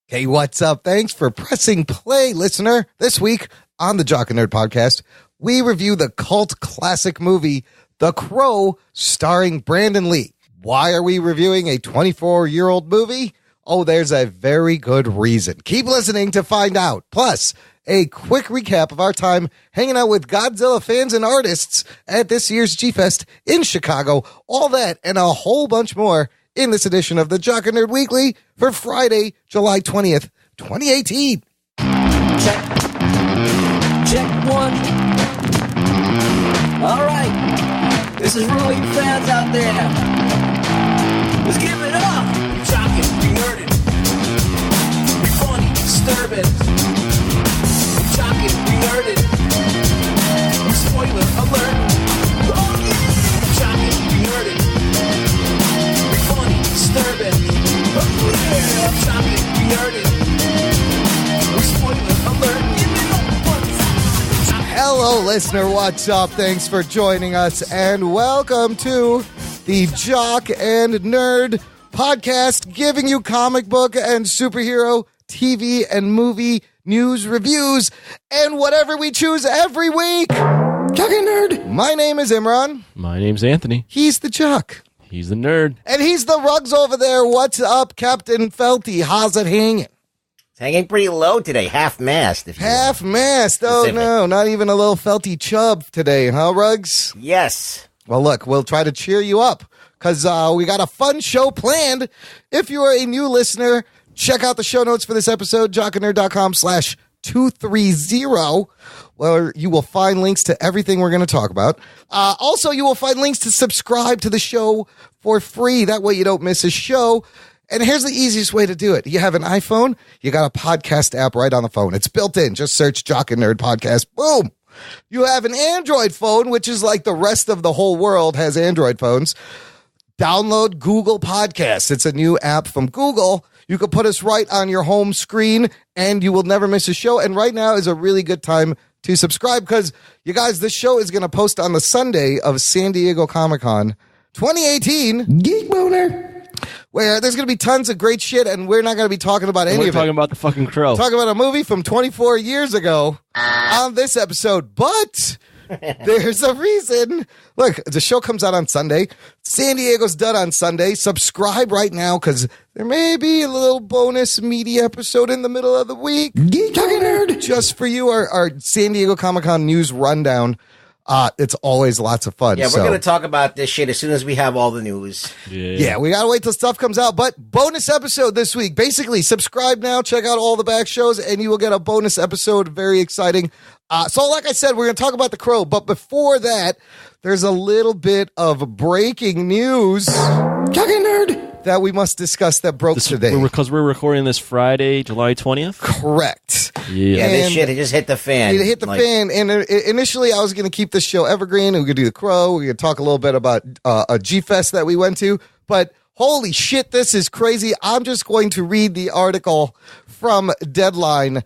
Hey, what's up? Thanks for pressing play, listener. This week on the Jock and Nerd podcast, we review the cult classic movie, The Crow, starring Brandon Lee. Why are we reviewing a 24-year-old movie? Oh, there's a very good reason. Keep listening to find out. Plus, a quick recap of our time hanging out with Godzilla fans and artists at this year's G-Fest in Chicago. All that and a whole bunch more in this edition of the Jock and Nerd Weekly for Friday, July 20th, 2018. Check one. All right. This is for all you fans out there. Let's give it up. Be jocking, be nerding. Be funny, disturbing. Be jocking, be nerding. Spoiler alert. Oh yeah. Be jocking, be nerding. Be funny, disturbing. Oh yeah. Be jocking, be nerding. Spoiler alert. Hello, listener. What's up? Thanks for joining us, and welcome to the Jock and Nerd podcast, giving you comic book and superhero, TV and movie news, reviews, and whatever we choose every week. Jock and Nerd. My name is Imran. My name's Anthony. He's the Jock. He's the nerd. And he's the Rugs over there. What's up, Captain Felty? How's it hanging? It's hanging pretty low today, half-mast. Half-mast. Oh, no, not even a little Felty chub today, huh, Rugs? Yes. Well, look, we'll try to cheer you up because we got a fun show planned. If you are a new listener, check out the show notes for this episode, jockandnerd.com/230, where you will find links to everything we're going to talk about. Also, you will find links to subscribe to the show for free. That way you don't miss a show. And here's the easiest way to do it. You have an iPhone, you got a podcast app right on the phone. It's built in. Just search Jock and Nerd Podcast. Boom. You have an Android phone, which is like the rest of the whole world has Android phones. Download Google Podcasts. It's a new app from Google. You can put us right on your home screen, and you will never miss a show. And right now is a really good time to subscribe because, you guys, this show is going to post on the Sunday of San Diego Comic-Con 2018. Geek Boner. Where there's going to be tons of great shit, and we're not going to be talking about any of it. We're talking about the fucking Crow. We're talking about a movie from 24 years ago on this episode, but there's a reason. Look, the show comes out on Sunday. San Diego's done on Sunday. Subscribe right now, because there may be a little bonus media episode in the middle of the week. Geek Nerd. Just for you, our San Diego Comic-Con news rundown. It's always lots of fun. Yeah, we're going to talk about this shit as soon as we have all the news. Yeah, we got to wait till stuff comes out. But bonus episode this week. Basically, subscribe now, check out all the back shows, and you will get a bonus episode. Very exciting. So like I said, we're going to talk about The Crow. But before that, there's a little bit of breaking news. Jock and Nerd. That we must discuss that broke today. Because we're recording this Friday, July 20th? Get Yeah, this shit, it just hit the fan. It hit the fan, and initially I was going to keep this show evergreen, and we could do The Crow, we could talk a little bit about a G-Fest that we went to, but holy shit, this is crazy. I'm just going to read the article from Deadline.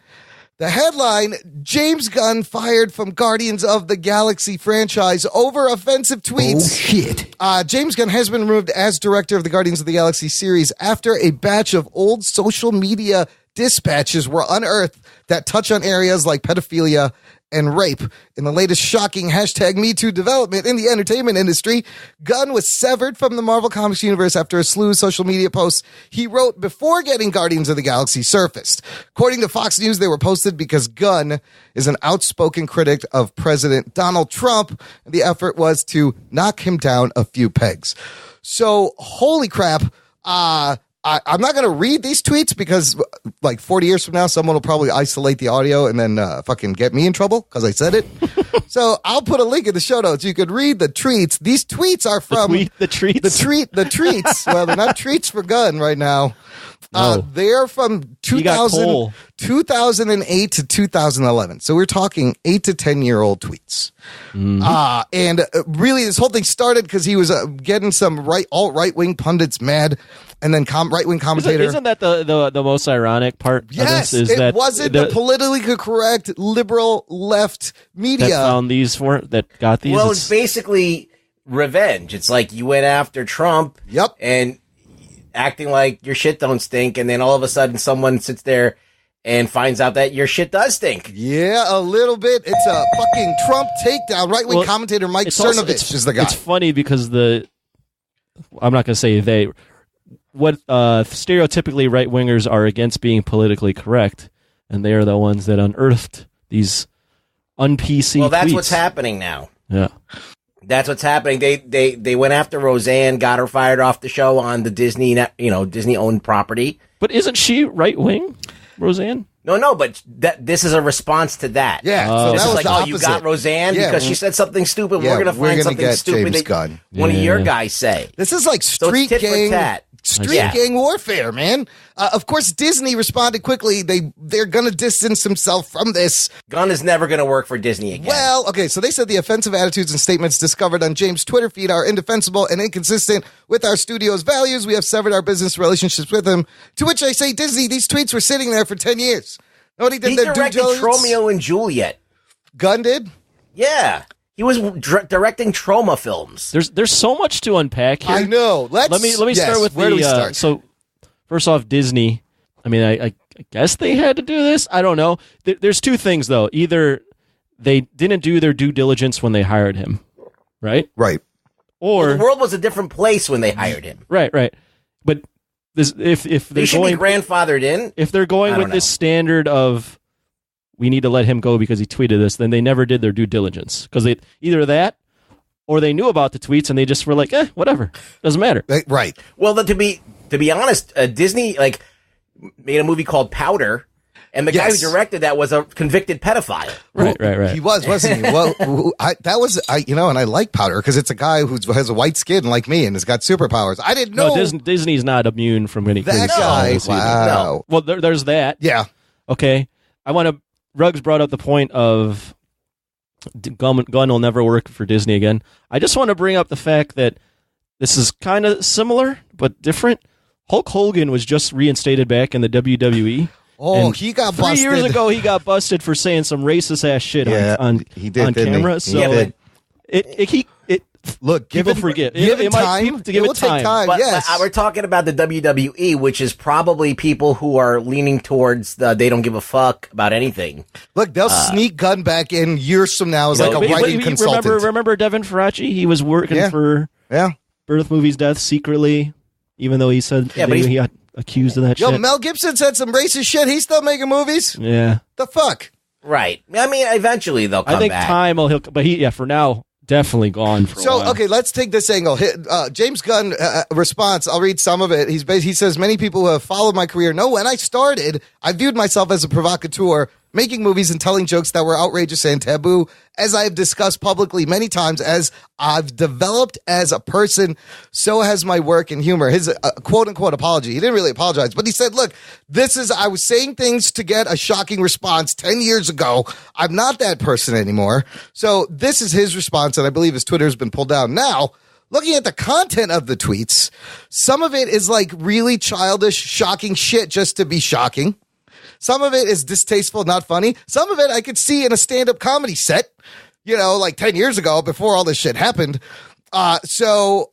The headline, James Gunn fired from Guardians of the Galaxy franchise over offensive tweets. Oh, shit. James Gunn has been removed as director of the Guardians of the Galaxy series after a batch of old social media dispatches were unearthed that touch on areas like pedophilia and rape. In the latest shocking #MeToo development in the entertainment industry, Gunn was severed from the Marvel Comics universe after a slew of social media posts he wrote before getting Guardians of the Galaxy surfaced. According to Fox News, they were posted because Gunn is an outspoken critic of President Donald Trump, and the effort was to knock him down a few pegs. So, holy crap, I'm not going to read these tweets because like 40 years from now, someone will probably isolate the audio and then fucking get me in trouble because I said it. So I'll put a link in the show notes. You could read the tweets. These tweets are from the treats. The treats. Well, they're not treats for Gunn right now. They're from 2008 to 2011. So we're talking 8 to 10-year-old tweets. Mm-hmm. And really, this whole thing started because he was getting some alt-right-wing pundits mad. And then right-wing commentator. Isn't that the most ironic part? Yes, of this? It wasn't the politically correct liberal left media that got these. Well, it's basically revenge. It's like you went after Trump. Yep. And acting like your shit don't stink, and then all of a sudden someone sits there and finds out that your shit does stink. Yeah, a little bit. It's a fucking Trump takedown. Right-wing commentator Mike Cernovich is the guy. It's funny because I'm not going to say what stereotypically right-wingers are against being politically correct, and they are the ones that unearthed these un-PC Well, that's tweets. what's happening now. Yeah. That's what's happening. They went after Roseanne, got her fired off the show on the Disney, Disney-owned property. But isn't she right-wing, Roseanne? No, but this is a response to that. Yeah, so that this was is like, the oh, opposite. you got Roseanne because she said something stupid. Yeah, we're going to we're find gonna something get stupid James that Gunn. one of your guys say. This is like So street it's tit for gang, tat. gang warfare, man. Of course, Disney responded quickly. They're gonna distance themselves from this. Gunn is never going to work for Disney again. Well, okay, so they said the offensive attitudes and statements discovered on James' Twitter feed are indefensible and inconsistent with our studio's values. We have severed our business relationships with him. To which I say, Disney, these tweets were sitting there for 10 years. Nobody did he their due directed diligence. Romeo and Juliet. Gunn did? Yeah. He was directing trauma films. There's so much to unpack here. I know. Let me start with where do we start? So, first off, Disney. I mean, I guess they had to do this. I don't know. There's two things though. Either they didn't do their due diligence when they hired him, right? Right. Or the world was a different place when they hired him. Right. But this, if they're They should going be grandfathered in. if they're going I with don't this know. standard of we need to let him go because he tweeted this, then they never did their due diligence because they either that or they knew about the tweets and they just were like, whatever, doesn't matter. Right. Well, to be honest, Disney made a movie called Powder, and the guy who directed that was a convicted pedophile. Right. He wasn't he? Well, and I like Powder because it's a guy who has a white skin like me and has got superpowers. I didn't know. No, Disney's not immune from any that criticism guy. of this either. Wow. Well, there's that. Yeah. Okay. Ruggs brought up the point of Gunn will never work for Disney again. I just want to bring up the fact that this is kind of similar but different. Hulk Hogan was just reinstated back in the WWE. Oh, and he got 3 busted. years ago, he got busted for saying some racist ass shit he did, on didn't camera. he? So Yeah, it look, people give forget. it time. To give will it time. take time. But Yes. we're talking about the WWE, which is probably people who are leaning towards they don't give a fuck about anything. Look, they'll sneak Gunn back in years from now as like a But writing consultant. Remember Devin Faraci? He was working for Birth Movies Death secretly, even though he said he got accused of that Yo, shit. Mel Gibson said some racist shit. He's still making movies. Yeah. The fuck? Right. I mean, eventually they'll come I think back. time will but for now, definitely gone for a while. Okay, let's take this angle. James Gunn response. I'll read some of it. He says, many people who have followed my career know when I started, I viewed myself as a provocateur, making movies and telling jokes that were outrageous and taboo. As I have discussed publicly many times, as I've developed as a person, so has my work and humor. His quote unquote apology. He didn't really apologize, but he said, look, I was saying things to get a shocking response 10 years ago. I'm not that person anymore. So this is his response, and I believe his Twitter has been pulled down. Now, looking at the content of the tweets, some of it is like really childish, shocking shit just to be shocking. Some of it is distasteful, not funny. Some of it I could see in a stand-up comedy set, like 10 years ago before all this shit happened. Isn't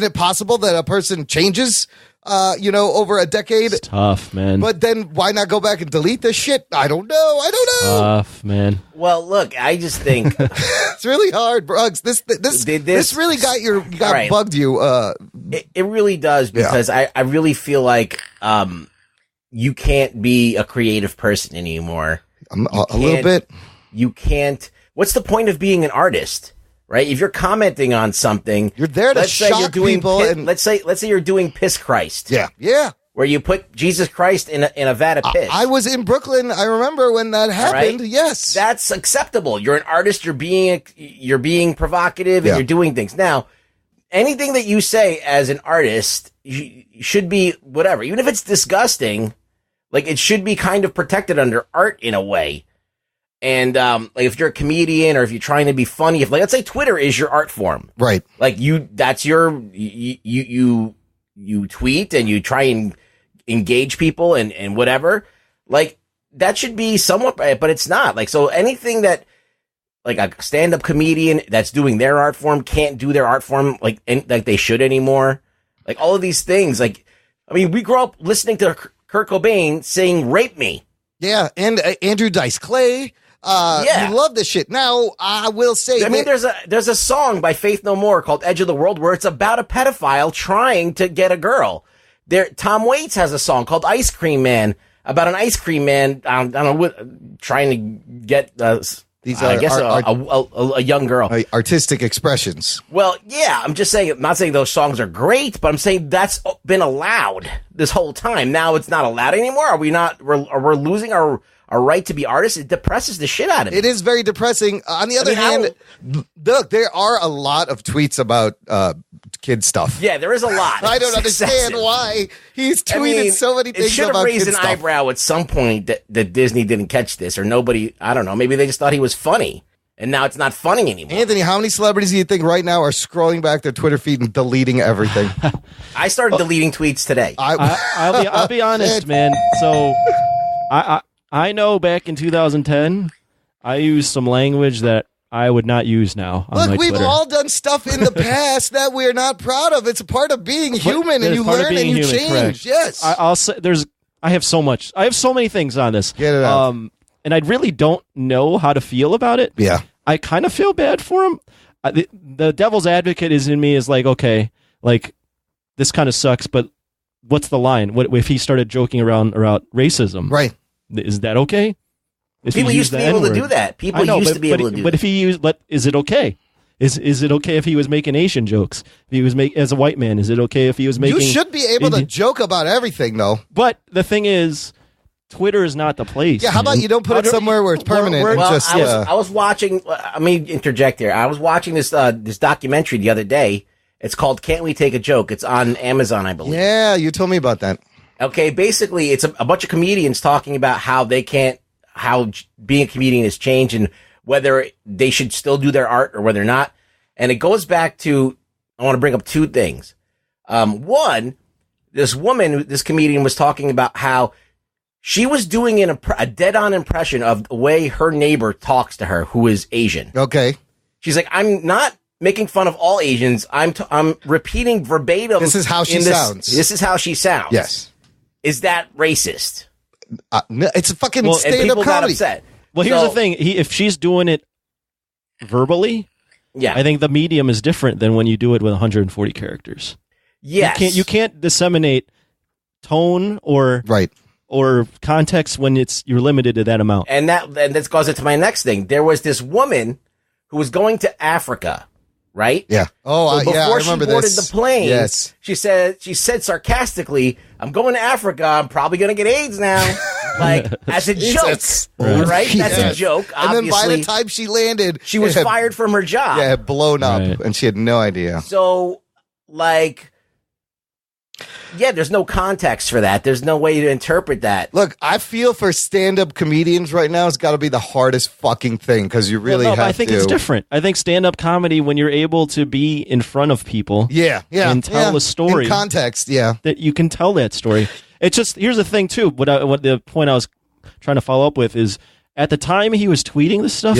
it possible that a person changes, over a decade? It's tough, man. But then why not go back and delete this shit? I don't know. Tough, man. Well, look, I just think It's really hard, Bruggs. This really bugged you. it really does because I really feel like you can't be a creative person anymore. A little bit. You can't. What's the point of being an artist, right? If you're commenting on something, You're there to shock people. Let's say you're doing Piss Christ. Yeah. Where you put Jesus Christ in a vat of piss. I was in Brooklyn. I remember when that happened. Right? Yes. That's acceptable. You're an artist. You're being provocative and you're doing things. Now, anything that you say as an artist should be whatever. Even if it's disgusting, like it should be kind of protected under art in a way. And like if you're a comedian or if you're trying to be funny, if let's say Twitter is your art form, right? Like that's your you tweet and you try and engage people and whatever. Like that should be somewhat, but it's not. Like so anything that like a stand-up comedian that's doing their art form can't do their art form like they should anymore. Like all of these things. Like, I mean, we grew up listening to Kurt Cobain sing "Rape Me." Yeah, and Andrew Dice Clay. Yeah. You love this shit. Now, I will say, I mean, there's a song by Faith No More called "Edge of the World" where it's about a pedophile trying to get a girl. Tom Waits has a song called "Ice Cream Man" about an ice cream man. I don't know what, trying to get these I guess a young girl. Artistic expressions. Well, yeah, I'm just saying. I'm not saying those songs are great, but I'm saying that's been allowed this whole time. Now it's not allowed anymore. Are we not? We're losing our right to be artists. It depresses the shit out of me. It is very depressing. On the other hand, look, there are a lot of tweets about kid stuff. Yeah, there is a lot. I don't understand why he's tweeted so many things about kid stuff. It should have raised an eyebrow at some point that Disney didn't catch this, or nobody, I don't know, maybe they just thought he was funny, and now it's not funny anymore. Anthony, how many celebrities do you think right now are scrolling back their Twitter feed and deleting everything? I started deleting tweets today. I'll be honest, man. So I know back in 2010, I used some language that I would not use now on Look, my we've Twitter. all done stuff in the past that we're not proud of. It's a part of being human, and you learn and you change. Correct. Yes, I'll say I have so much. I have so many things on this. Get it out. And I really don't know how to feel about it. Yeah, I kind of feel bad for him. The devil's advocate in me is like, okay, like this kind of sucks, but what's the line? What if he started joking around about racism? Right. Is that okay? People used to be able to do that. People used to be able to do that. But if he used, but is it okay? Is it okay if he was making Asian jokes? If he was as a white man, is it okay if he was making? You should be able to joke about everything, though. But the thing is, Twitter is not the place. Yeah, how about you don't put it somewhere where it's permanent? I was watching. Let me interject here. I was watching this documentary the other day. It's called "Can't We Take a Joke?" It's on Amazon, I believe. Yeah, you told me about that. Okay, basically, it's a bunch of comedians talking about how being a comedian has changed and whether they should still do their art or whether not. And it goes back to, I want to bring up two things. One, this comedian was talking about how she was doing a dead-on impression of the way her neighbor talks to her, who is Asian. Okay. She's like, I'm not making fun of all Asians. I'm repeating verbatim. This is how she sounds. This is how she sounds. Yes. Is that racist? No, it's a fucking stand-up and people comedy. got upset. Well, here's the thing. If she's doing it verbally, yeah, I think the medium is different than when you do it with 140 characters. Yes. You can't disseminate tone or context when you're limited to that amount. And that goes into my next thing. There was this woman who was going to Africa, right? Yeah. Oh, so I remember she boarded this. the plane, yes. She said sarcastically, "I'm going to Africa. I'm probably going to get AIDS now." Like, as a joke, right? That's a joke. Obviously. And then by the time she landed, she was fired from her job. Yeah, it had blown up, and she had no idea. So, like, yeah, there's no context for that. There's no way to interpret that. Look, I feel for stand-up comedians right now, it's got to be the hardest fucking thing because you really have to. I think it's different. I think stand-up comedy, when you're able to be in front of people, and tell a story in context, that you can tell that story. It's just, here's the thing too. What the point I was trying to follow up with is, at the time he was tweeting this stuff,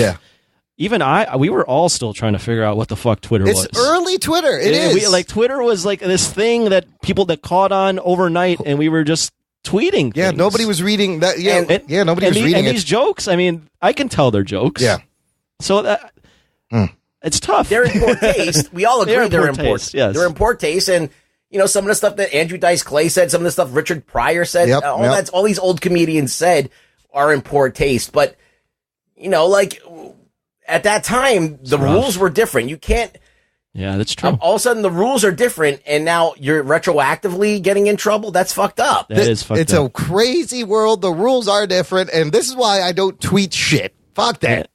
even we were all still trying to figure out what the fuck Twitter was. It's early Twitter. It is. Twitter was like this thing that people that caught on overnight, and we were just tweeting. Yeah, things. Nobody was reading that. Yeah, nobody was reading it. These jokes, I mean, I can tell they're jokes. Yeah. So that it's tough. They're in poor taste. We all agree they're in poor taste. Yes. They're in poor taste, and some of the stuff that Andrew Dice Clay said, some of the stuff Richard Pryor said, all these old comedians said are in poor taste. But like, at that time, the rules were different. You can't. Yeah, that's true. All of a sudden, the rules are different, and now you're retroactively getting in trouble. That's fucked up. That is fucked up. It's a crazy world. The rules are different, and this is why I don't tweet shit. Fuck that.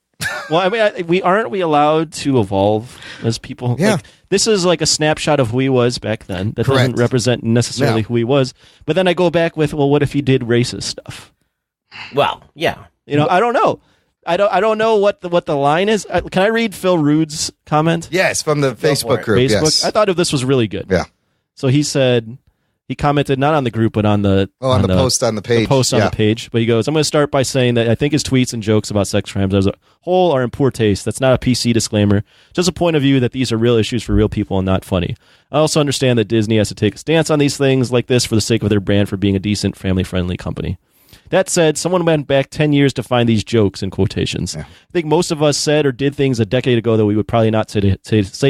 Well, I mean, aren't we allowed to evolve as people? Yeah. Like, this is like a snapshot of who he was back then. That doesn't represent necessarily who he was. But then I go back with, well, what if he did racist stuff? Well, yeah. I don't know. I don't know what the line is. Can I read Phil Rude's comment? Yes, from the Facebook group. Facebook. Yes. I thought this was really good. Yeah. So he said, He commented not on the group, but on the post on the page. The post on the page. But he goes, I'm going to start by saying that I think his tweets and jokes about sex crimes as a whole are in poor taste. That's not a PC disclaimer. Just a point of view that these are real issues for real people and not funny. I also understand that Disney has to take a stance on these things like this for the sake of their brand for being a decent, family-friendly company. That said, someone went back 10 years to find these jokes in quotations. Yeah. I think most of us said or did things a decade ago that we would probably not say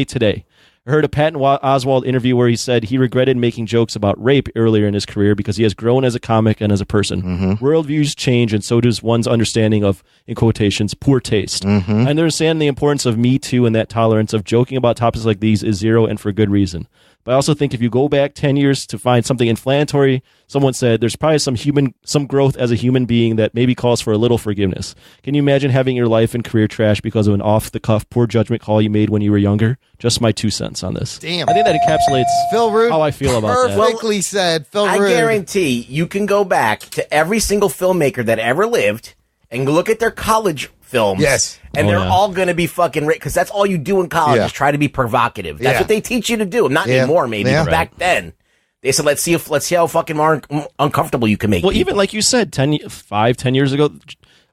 today. I heard a Patton Oswalt interview where he said he regretted making jokes about rape earlier in his career because he has grown as a comic and as a person. Mm-hmm. Worldviews change, and so does one's understanding of, in quotations, poor taste. Mm-hmm. I understand the importance of Me Too and that tolerance of joking about topics like these is zero and for good reason. But I also think if you go back 10 years to find something inflammatory, someone said there's probably some growth as a human being that maybe calls for a little forgiveness. Can you imagine having your life and career trashed because of an off-the-cuff, poor judgment call you made when you were younger? Just my 2 cents on this. Damn. I think that encapsulates Phil Root, how I feel about that. Perfectly said, Phil Root. I guarantee you can go back to every single filmmaker that ever lived and look at their college films. Yes. And they're all going to be fucking rich because that's all you do in college is try to be provicative. That's what they teach you to do. Not anymore, maybe. But back then, they said, let's see how fucking more uncomfortable you can make people. Even like you said, 10 years ago,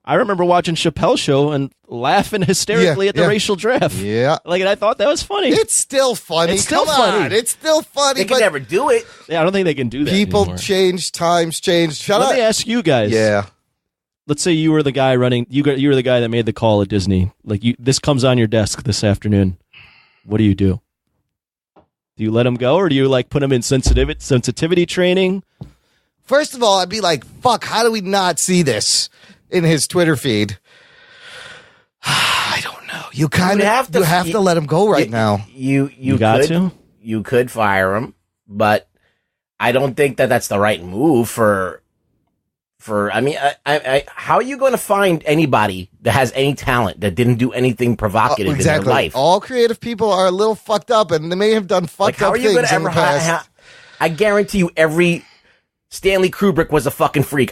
I remember watching Chappelle's show and laughing hysterically at the racial draft. Yeah. And I thought that was funny. It's still funny. It's still Come funny. on. It's still funny. They can never do it. Yeah, I don't think they can do that People anymore. change, times change. Let me ask you guys. Yeah. Let's say you were the guy running. You were the guy that made the call at Disney. This comes on your desk this afternoon. What do? Do you let him go, or do you put him in sensitivity training? First of all, I'd be like, "Fuck! How do we not see this in his Twitter feed?" I don't know. You have to let him go right now. You could fire him, but I don't think that that's the right move for. How are you going to find anybody that has any talent that didn't do anything provocative in their life? All creative people are a little fucked up, and they may have done fucked up things in the past. I guarantee you, every Stanley Kubrick was a fucking freak.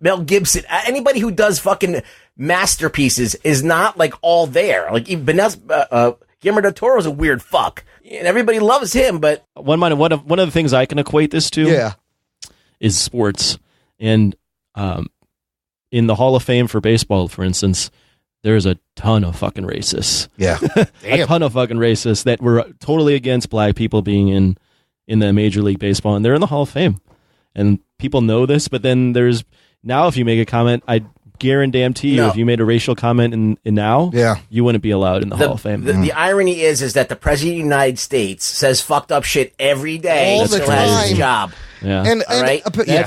Mel Gibson, anybody who does fucking masterpieces is not all there. Guillermo del Toro is a weird fuck, and everybody loves him. But one of the things I can equate this to, is sports. And in the Hall of Fame for baseball, for instance, there's a ton of fucking racists. Yeah. A ton of fucking racists that were totally against black people being in the Major League Baseball, and they're in the Hall of Fame. And people know this, but then now if you make a comment, I guarantee you, if you made a racial comment in now, you wouldn't be allowed in the Hall of Fame. The irony is that the President of the United States says fucked up shit every day. All the time. Has his job. Yeah.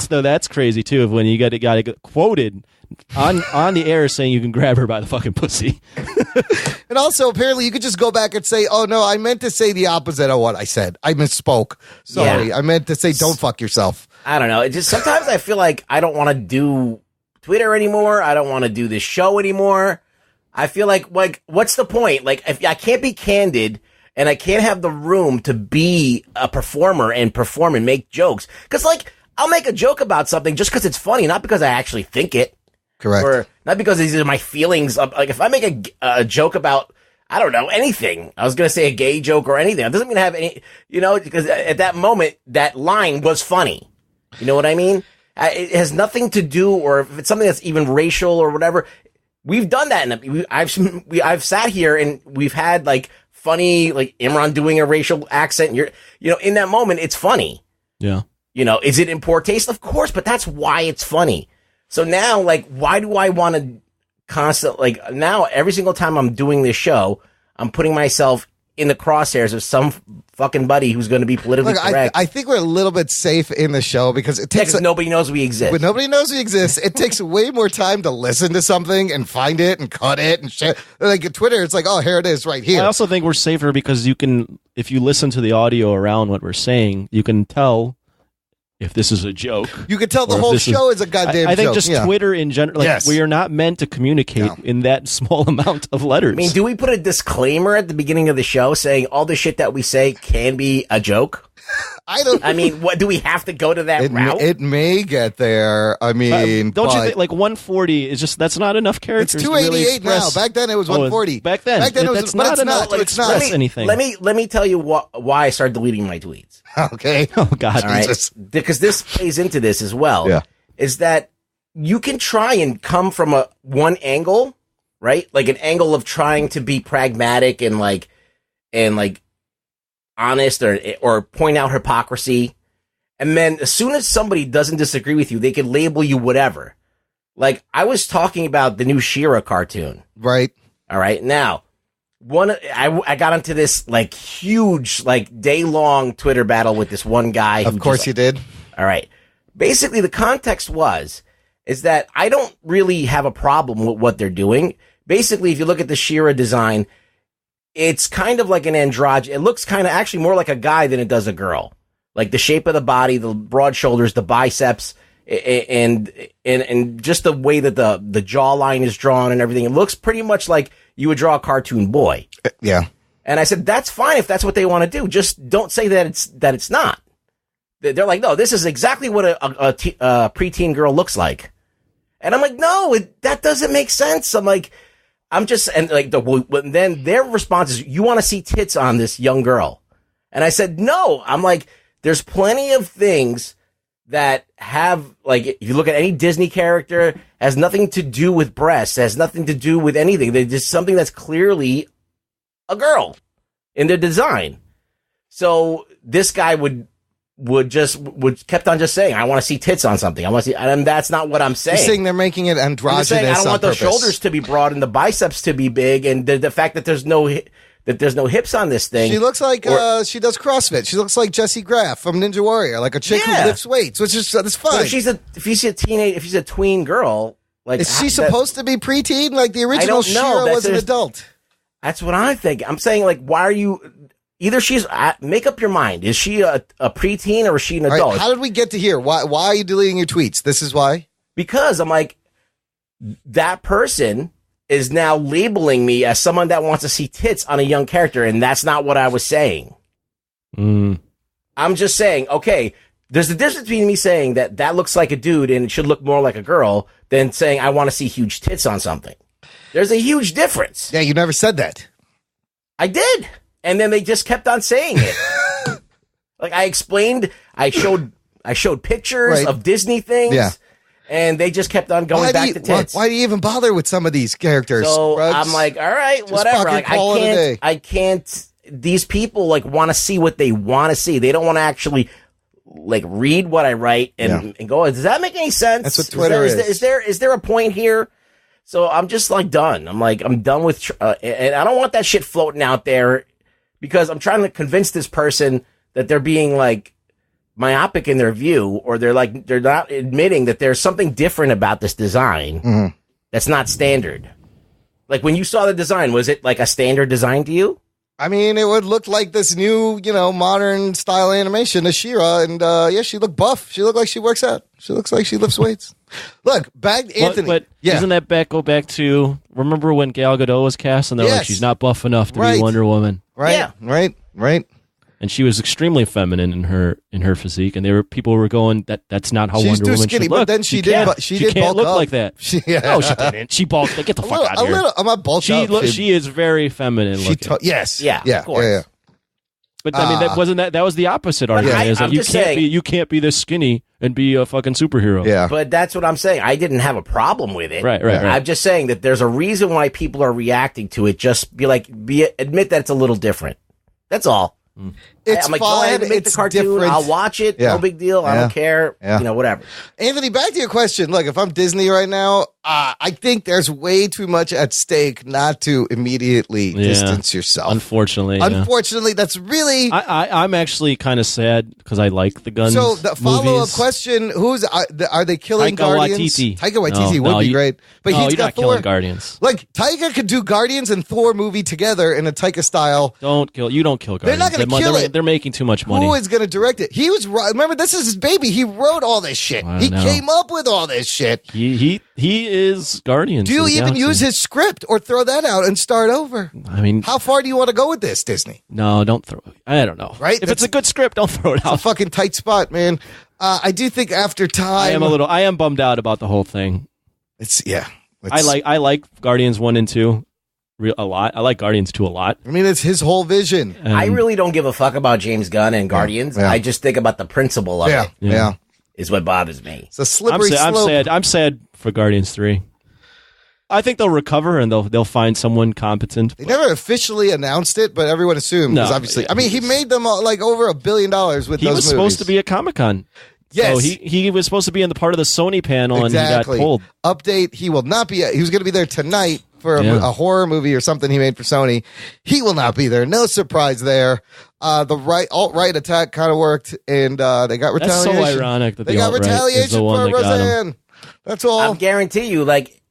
That's crazy too. When you got to get quoted on the air saying you can grab her by the fucking pussy. And also, apparently, you could just go back and say, "Oh no, I meant to say the opposite of what I said. I misspoke. Sorry, I meant to say don't fuck yourself." I don't know. It just sometimes I feel like I don't want to do Twitter anymore. I don't want to do this show anymore. I feel like what's the point? If I can't be candid. And I can't have the room to be a performer and perform and make jokes. Because, I'll make a joke about something just because it's funny, not because I actually think it. Correct. Or not because these are my feelings. If I make a joke about, I don't know, anything. I was going to say a gay joke or anything. It doesn't mean to have any, because at that moment, that line was funny. You know what I mean? It has nothing to do, or if it's something that's even racial or whatever. We've done that. And I've sat here and we've had, funny, Imran doing a racial accent. In that moment, it's funny. Yeah. Is it in poor taste? Of course, but that's why it's funny. So now, why do I want to constantly, now every single time I'm doing this show, I'm putting myself in the crosshairs of some fucking buddy who's going to be politically correct. I think we're a little bit safe in the show because it takes nobody knows we exist. When nobody knows we exist, it takes way more time to listen to something and find it and cut it and shit. At Twitter, it's oh, here it is right here. I also think we're safer because if you listen to the audio around what we're saying, you can tell if this is a joke. You can tell the whole show is a goddamn joke. I think just Twitter in general, we are not meant to communicate in that small amount of letters. I mean, do we put a disclaimer at the beginning of the show saying all the shit that we say can be a joke? I don't. I mean, what do we have to go to that route? It may get there. I mean, don't you think like 140 is just that's not enough it's characters? 288 to really now. Back then it was 140. Back then it was. That's But not it's enough not. to It's not. express anything. Let me tell you why I started deleting my tweets. Okay. Oh God, All right, Jesus. because this plays into this as well. Yeah. Is that you can try and come from one angle, right? Like an angle of trying to be pragmatic and like honest or point out hypocrisy. And then as soon as somebody doesn't disagree with you, they can label you whatever. Like I was talking about the new She-Ra cartoon. Right. All right. Now, I got into this like huge, like day-long Twitter battle with this one guy. Of course you did. All right. Basically, the context is that I don't really have a problem with what they're doing. Basically, if you look at the She-Ra design, it's kind of like an androgyny. It looks kind of actually more like a guy than it does a girl. Like the shape of the body, the broad shoulders, the biceps, and just the way that the jawline is drawn and everything. It looks pretty much like you would draw a cartoon boy. Yeah. And I said, that's fine if that's what they want to do. Just don't say that it's not. They're like, no, this is exactly what a preteen girl looks like. And I'm like, no, that doesn't make sense. I'm like, then their response is, you want to see tits on this young girl? And I said, no. I'm like, there's plenty of things that have, like, if you look at any Disney character, has nothing to do with breasts, has nothing to do with anything. They're just something that's clearly a girl in their design. So this guy would kept on just saying, I want to see tits on something. I want to see, and that's not what I'm saying. You're saying they're making it androgynous. I don't want the shoulders to be broad and the biceps to be big, and the fact that there's no hips on this thing. She looks like she does CrossFit. She looks like Jessie Graff from Ninja Warrior, like a chick who lifts weights, which is that's fine. Well, if she's a tween girl, like is she supposed to be preteen? Like the original She-Ra was an adult. That's what I think. I'm saying, like, why are you? Either she's make up your mind. Is she a preteen or is she an adult? Right, how did we get to here? Why are you deleting your tweets? This is why. Because I'm like, that person is now labeling me as someone that wants to see tits on a young character, and that's not what I was saying. I'm just saying, okay, there's a difference between me saying that looks like a dude and it should look more like a girl than saying I want to see huge tits on something. There's a huge difference. Yeah, you never said that. I did. And then they just kept on saying it. Like I explained, I showed pictures of Disney things. Yeah. And they just kept on going back to tits. Why do you even bother with some of these characters? So Rugs? I'm like, all right, Just whatever. fucking Like, call it a day. I can't. These people like want to see what they want to see. They don't want to actually like read what I write and go, does that make any sense? That's what Twitter is. Is there a point here? So I'm just like done. I'm done with, and I don't want that shit floating out there because I'm trying to convince this person that they're being like myopic in their view, or they're not admitting that there's something different about this design that's not standard. Like when you saw the design, was it like a standard design to you? I mean, it would look like this new, modern style animation of She-Ra, and she looked buff. She looked like she works out. She looks like she lifts weights. Look, Anthony. But doesn't that go back to, remember when Gal Gadot was cast and they're like, she's not buff enough to be Wonder Woman. Right, yeah. right. And she was extremely feminine in her physique, and people were going, that's not how Wonder Woman skinny, should look. but then she did can't bulk look up. like that. No, she didn't. She bulked. Get the fuck out of here. I'm not bulked up. She is very feminine looking. Yes. Yeah. Of course. Yeah. But I mean, that was the opposite argument. You can't be this skinny and be a fucking superhero. Yeah. But that's what I'm saying. I didn't have a problem with it. Right. I'm just saying that there's a reason why people are reacting to it. Just admit that it's a little different. That's all. It's I'm like, fine. go ahead and make the It's cartoon. different. I'll watch it. Yeah. No big deal. I don't care. Yeah. Whatever. Anthony, back to your question. Look, if I'm Disney right now, I think there's way too much at stake not to immediately distance yourself. Unfortunately, that's really. I'm actually kind of sad because I like the Guns. So the follow-up movies. question: are they killing Taika Guardians? Waititi. Taika Waititi would be great, but he's you're got not Thor. killing Guardians. Like Taika could do Guardians and Thor movie together in a Taika style. You don't kill Guardians. They're not going to kill it. They're making too much money. Who is going to direct it? He was, remember, this is his baby. He wrote all this shit. He came up with all this shit. He is Guardians. Do you even use his script or throw that out and start over? I mean, how far do you want to go with this, Disney? No, don't throw it. I don't know. Right? If it's a good script, don't throw it out. It's a fucking tight spot, man. I do think after time, I am bummed out about the whole thing. I like Guardians 1 and 2 a lot. I like Guardians 2 a lot. I mean, it's his whole vision. I really don't give a fuck about James Gunn and Guardians. Yeah. I just think about the principle of it. Yeah. Is what bothers me. It's a slippery slope. I'm sad for Guardians 3. I think they'll recover and they'll find someone competent. They never officially announced it, but everyone assumed. No, obviously, I mean, he made them like over $1 billion with those movies. He was supposed to be at Comic-Con. Yes. So he was supposed to be in the part of the Sony panel Exactly. and he got pulled. Update, he will not be. He was going to be there tonight for a horror movie or something he made for Sony. He will not be there. No surprise there. The alt-right attack kind of worked, and they got retaliation. That's so ironic that they got retaliation for Roseanne. That's all. I'll guarantee you, like,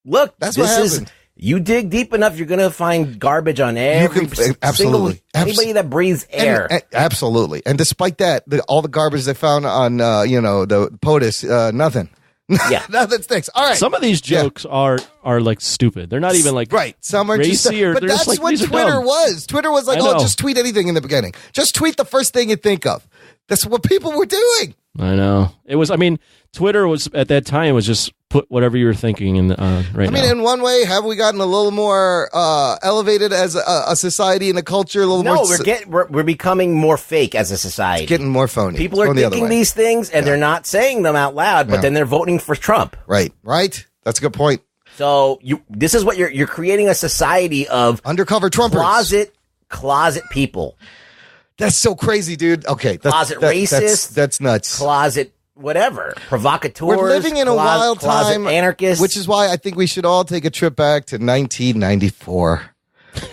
look, that's what happened. You dig deep enough, you're going to find garbage on every single anybody that breathes air. And, absolutely. And despite that, all the garbage they found on, the POTUS, nothing. Yeah, nothing sticks. All right. Some of these jokes are like stupid. They're not even like Some are racy just, but that's like, what Twitter was. Twitter was like, just tweet anything in the beginning. Just tweet the first thing you think of. That's what people were doing. I know. It was. I mean, Twitter was at that time was just put whatever you were thinking in. Right. I mean, in one way, have we gotten a little more elevated as a society and a culture? A little more. We're becoming more fake as a society. It's getting more phony. People are thinking these things and they're not saying them out loud, but then they're voting for Trump. Right. That's a good point. So this is what you're creating a society of undercover Trumpers, closet people. That's so crazy, dude. Okay, closet racist. That's nuts. Closet whatever, provocateurs. We're living in a wild time, anarchists. Which is why I think we should all take a trip back to 1994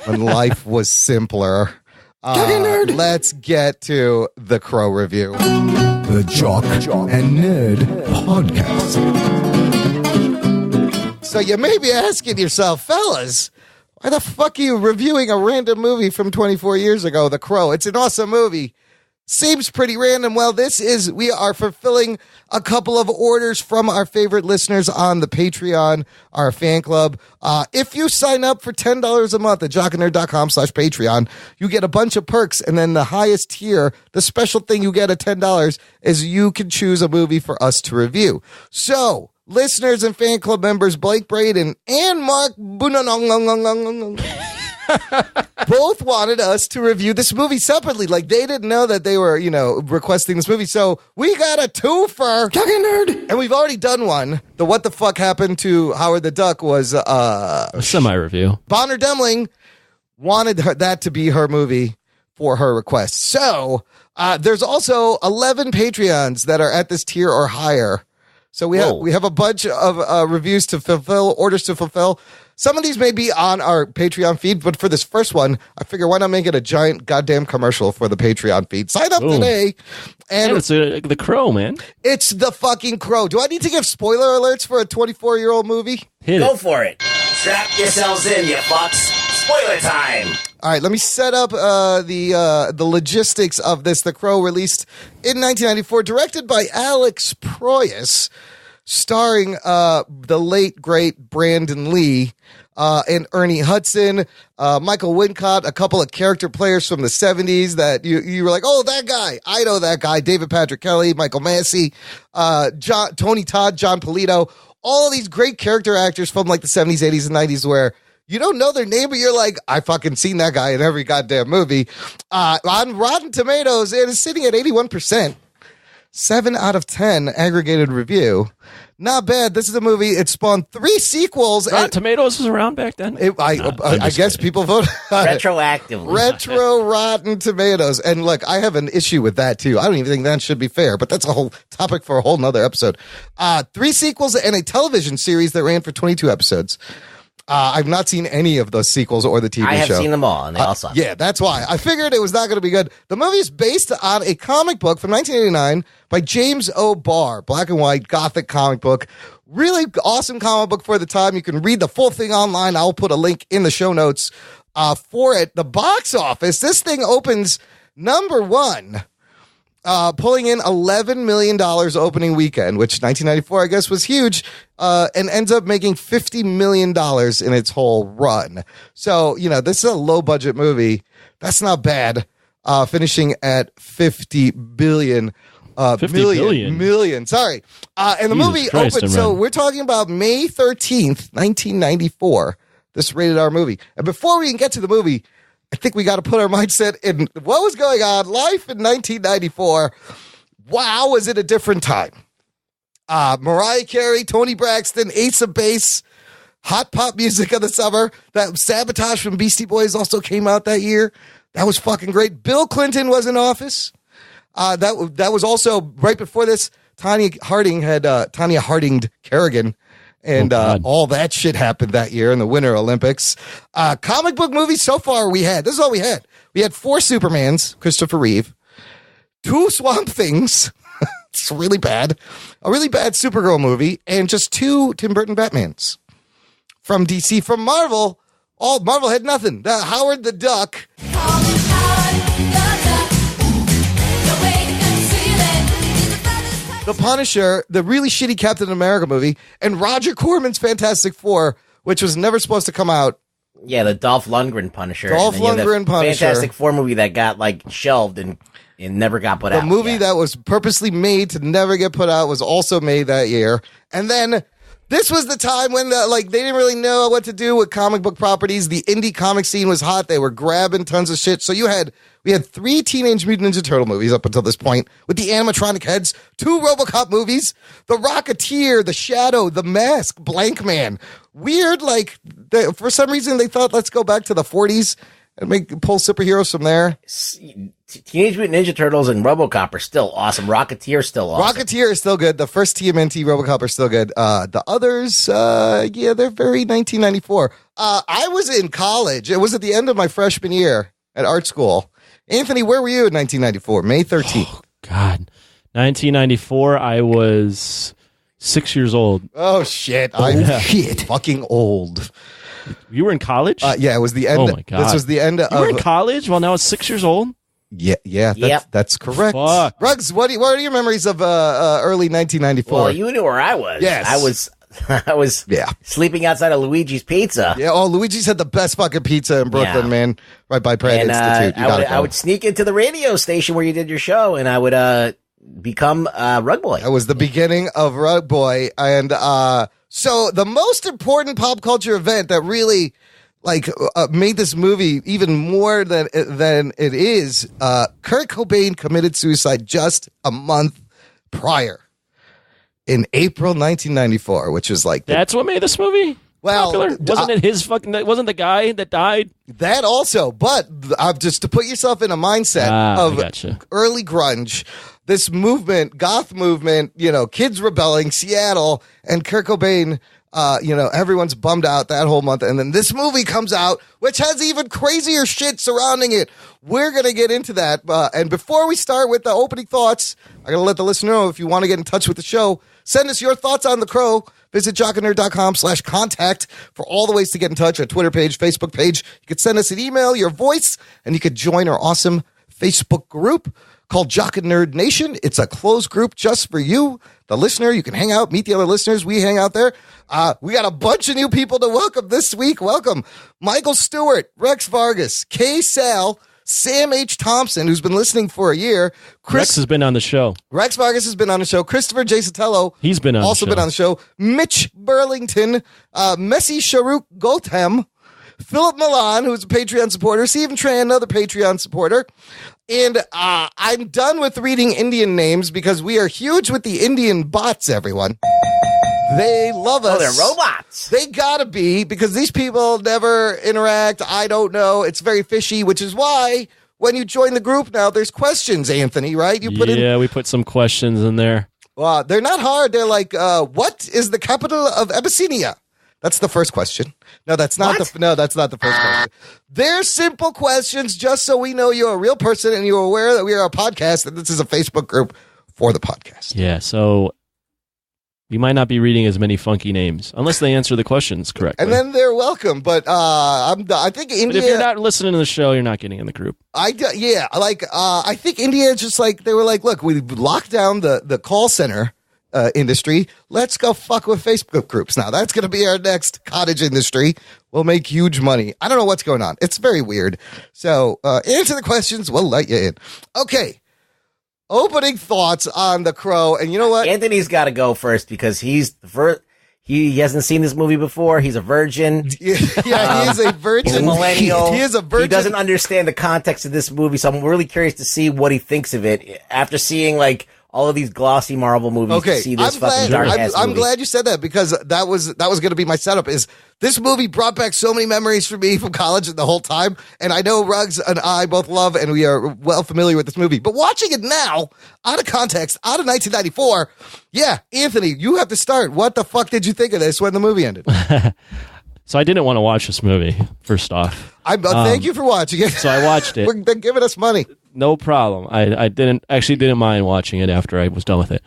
when life was simpler. Let's get to the Crow review. The Jock and Nerd Podcast. So you may be asking yourself, fellas, why the fuck are you reviewing a random movie from 24 years ago, The Crow? It's an awesome movie. Seems pretty random. Well, we are fulfilling a couple of orders from our favorite listeners on the Patreon, our fan club. If you sign up for $10 a month at jockandnerd.com/Patreon, you get a bunch of perks. And then the highest tier, the special thing you get at $10 is you can choose a movie for us to review. So, listeners and fan club members Blake Braden and Mark both wanted us to review this movie separately. Like, they didn't know that they were, requesting this movie. So we got a twofer. Nerd. And we've already done one. The What the Fuck Happened to Howard the Duck was a semi-review. Bonner Demling wanted that to be her movie for her request. So there's also 11 Patreons that are at this tier or higher. So we have a bunch of reviews to fulfill, orders to fulfill. Some of these may be on our Patreon feed, but for this first one, I figure why not make it a giant goddamn commercial for the Patreon feed? Sign up today. And it's the Crow, man. It's the fucking Crow. Do I need to give spoiler alerts for a 24-year-old movie? Go for it. Strap yourselves in, you fucks. Spoiler time. All right, let me set up the logistics of this. The Crow, released in 1994, directed by Alex Proyas, starring the late, great Brandon Lee and Ernie Hudson, Michael Wincott, a couple of character players from the 70s that you were like, oh, that guy. I know that guy. David Patrick Kelly, Michael Massey, Tony Todd, John Polito. All of these great character actors from like the 70s, 80s, and 90s where you don't know their name, but you're like, I fucking seen that guy in every goddamn movie. On Rotten Tomatoes, it is sitting at 81%. 7 out of 10 aggregated review. Not bad. This is a movie. It spawned 3 sequels. Rotten Tomatoes was around back then? I guess people voted retroactively. Retro Rotten Tomatoes. And look, I have an issue with that too. I don't even think that should be fair, but that's a whole topic for a whole nother episode. 3 sequels and a television series that ran for 22 episodes. I've not seen any of those sequels or the TV show. I have seen them all, and they all suck. Yeah, that's why. I figured it was not going to be good. The movie is based on a comic book from 1989 by James O. Barr, black and white gothic comic book. Really awesome comic book for the time. You can read the full thing online. I'll put a link in the show notes for it. The box office, this thing opens Number one, pulling in $11 million opening weekend, which 1994, I guess, was huge, and ends up making $50 million in its whole run. So, this is a low-budget movie. That's not bad. Finishing at 50 billion. 50 billion? Million, sorry. And the Jesus movie Christ, opened, so we're talking about May 13th, 1994, this rated R movie. And before we can get to the movie, I think we got to put our mindset in what was going on. Life in 1994. Wow, was it a different time? Mariah Carey, Tony Braxton, Ace of Base, hot pop music of the summer. That Sabotage from Beastie Boys also came out that year. That was fucking great. Bill Clinton was in office. That was also right before this. Tanya Harding Kerrigan, and all that shit happened that year in the Winter Olympics. Comic book movies so far this is all we had. We had 4 Supermans, Christopher Reeve, 2 Swamp Things, it's really bad, a really bad Supergirl movie, and just 2 Tim Burton Batmans. From DC, from Marvel, Marvel had nothing. Howard the Duck. The Punisher, the really shitty Captain America movie, and Roger Corman's Fantastic Four, which was never supposed to come out. Yeah, the Dolph Lundgren Punisher. Dolph Lundgren Punisher. Fantastic Four movie that got shelved and never got put out. The movie that was purposely made to never get put out was also made that year. And then this was the time when they didn't really know what to do with comic book properties. The indie comic scene was hot. They were grabbing tons of shit. So we had 3 Teenage Mutant Ninja Turtle movies up until this point with the animatronic heads, 2 RoboCop movies, The Rocketeer, The Shadow, The Mask, Blank Man. Weird, for some reason they thought, let's go back to the 40s and pull superheroes from there. Teenage Mutant Ninja Turtles and RoboCop are still awesome. Rocketeer is still awesome. Rocketeer is still good. The first TMNT RoboCop are still good. The others, they're very 1994. I was in college. It was at the end of my freshman year at art school. Anthony, where were you in 1994? May 13th. Oh, God. 1994, I was 6 years old. Oh, shit. Shit. Fucking old. You were in college? Yeah, it was the end. Oh, my God. This was the end of... You were in college? Well, now it's 6 years old? Yeah, that's correct. Fuck. Ruggs, what are your memories of early 1994? Well, you knew where I was. Yes. I was sleeping outside of Luigi's Pizza. Yeah, Luigi's had the best fucking pizza in Brooklyn, man. Right by Pratt Institute. I would sneak into the radio station where you did your show, and I would become Rug Boy. That was the beginning of Rug Boy. And so the most important pop culture event that really made this movie even more than it is, Kurt Cobain committed suicide just a month prior. In April 1994, which is that's what made this movie popular? Wasn't it his wasn't the guy that died? That also, but just to put yourself in a mindset of early grunge, this movement, goth movement, kids rebelling, Seattle, and Kurt Cobain, everyone's bummed out that whole month. And then this movie comes out, which has even crazier shit surrounding it. We're going to get into that. And before we start with the opening thoughts, I got to let the listener know if you want to get in touch with the show, send us your thoughts on The Crow. Visit jockandnerd.com/contact for all the ways to get in touch. Our Twitter page, Facebook page. You could send us an email, your voice, and you could join our awesome Facebook group called Jock and Nerd Nation. It's a closed group just for you, the listener. You can hang out, meet the other listeners. We hang out there. We got a bunch of new people to welcome this week. Welcome Michael Stewart, Rex Vargas, Kay Sal, Sam H. Thompson, who's been listening for a year. Rex has been on the show. Rex Vargas has been on the show. Christopher J. Sotelo. He's been on also the show. been on the show. Mitch Burlington, Messi Sharuk Gotham, Philip Milan, who's a Patreon supporter, Stephen Tran, another Patreon supporter. And I'm done with reading Indian names because we are huge with the Indian bots, everyone. They love us. Oh, they're robots. They gotta be, because these people never interact. I don't know. It's very fishy, which is why when you join the group now, there's questions, Anthony, right? We put some questions in there. Well, they're not hard. They're like, what is the capital of Abyssinia? That's the first question. No, that's not that's not the first question. They're simple questions just so we know you're a real person and you're aware that we are a podcast and this is a Facebook group for the podcast. Yeah, so we might not be reading as many funky names unless they answer the questions correctly. And then they're welcome. But I think India. But if you're not listening to the show, you're not getting in the group. I think India just like they were like, look, we locked down the call center industry. Let's go fuck with Facebook groups now. That's going to be our next cottage industry. We'll make huge money. I don't know what's going on. It's very weird. So answer the questions. We'll let you in. Okay. Opening thoughts on The Crow. And you know what? Anthony's got to go first because he's he hasn't seen this movie before. He's a virgin. Yeah, he is a virgin. He's a millennial. He is a virgin. He doesn't understand the context of this movie, so I'm really curious to see what he thinks of it after seeing like all of these glossy Marvel movies. Okay, to see this fucking dark-ass I'm movie. glad you said that because that was going to be my setup. Is this movie brought back so many memories for me from college the whole time, and I know Ruggs and I both love, and we are well familiar with this movie. But watching it now, out of context, out of 1994, yeah, Anthony, you have to start. What the fuck did you think of this when the movie ended? So I didn't want to watch this movie, first off. Thank you for watching it. So I watched it. They're giving us money. No problem. I didn't mind watching it after I was done with it.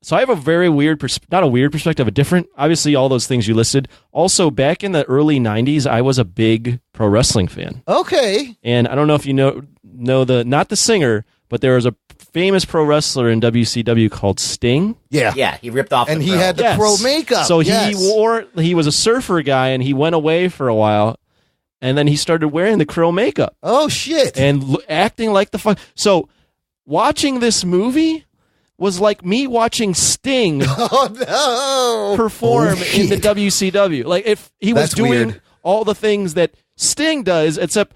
So I have a very weird, not a weird perspective, a different, obviously all those things you listed. Also, back in the early 90s, I was a big pro wrestling fan. Okay. And I don't know if you know not the singer, but there was a famous pro wrestler in WCW called Sting. Yeah, he ripped off and the he Crow. had the Crow makeup. So yes. he was a surfer guy and he went away for a while. And then he started wearing the Crow makeup. Oh, shit. And acting like the fuck. So watching this movie was like me watching Sting perform in the WCW. Like if he was doing weird. all the things that Sting does, except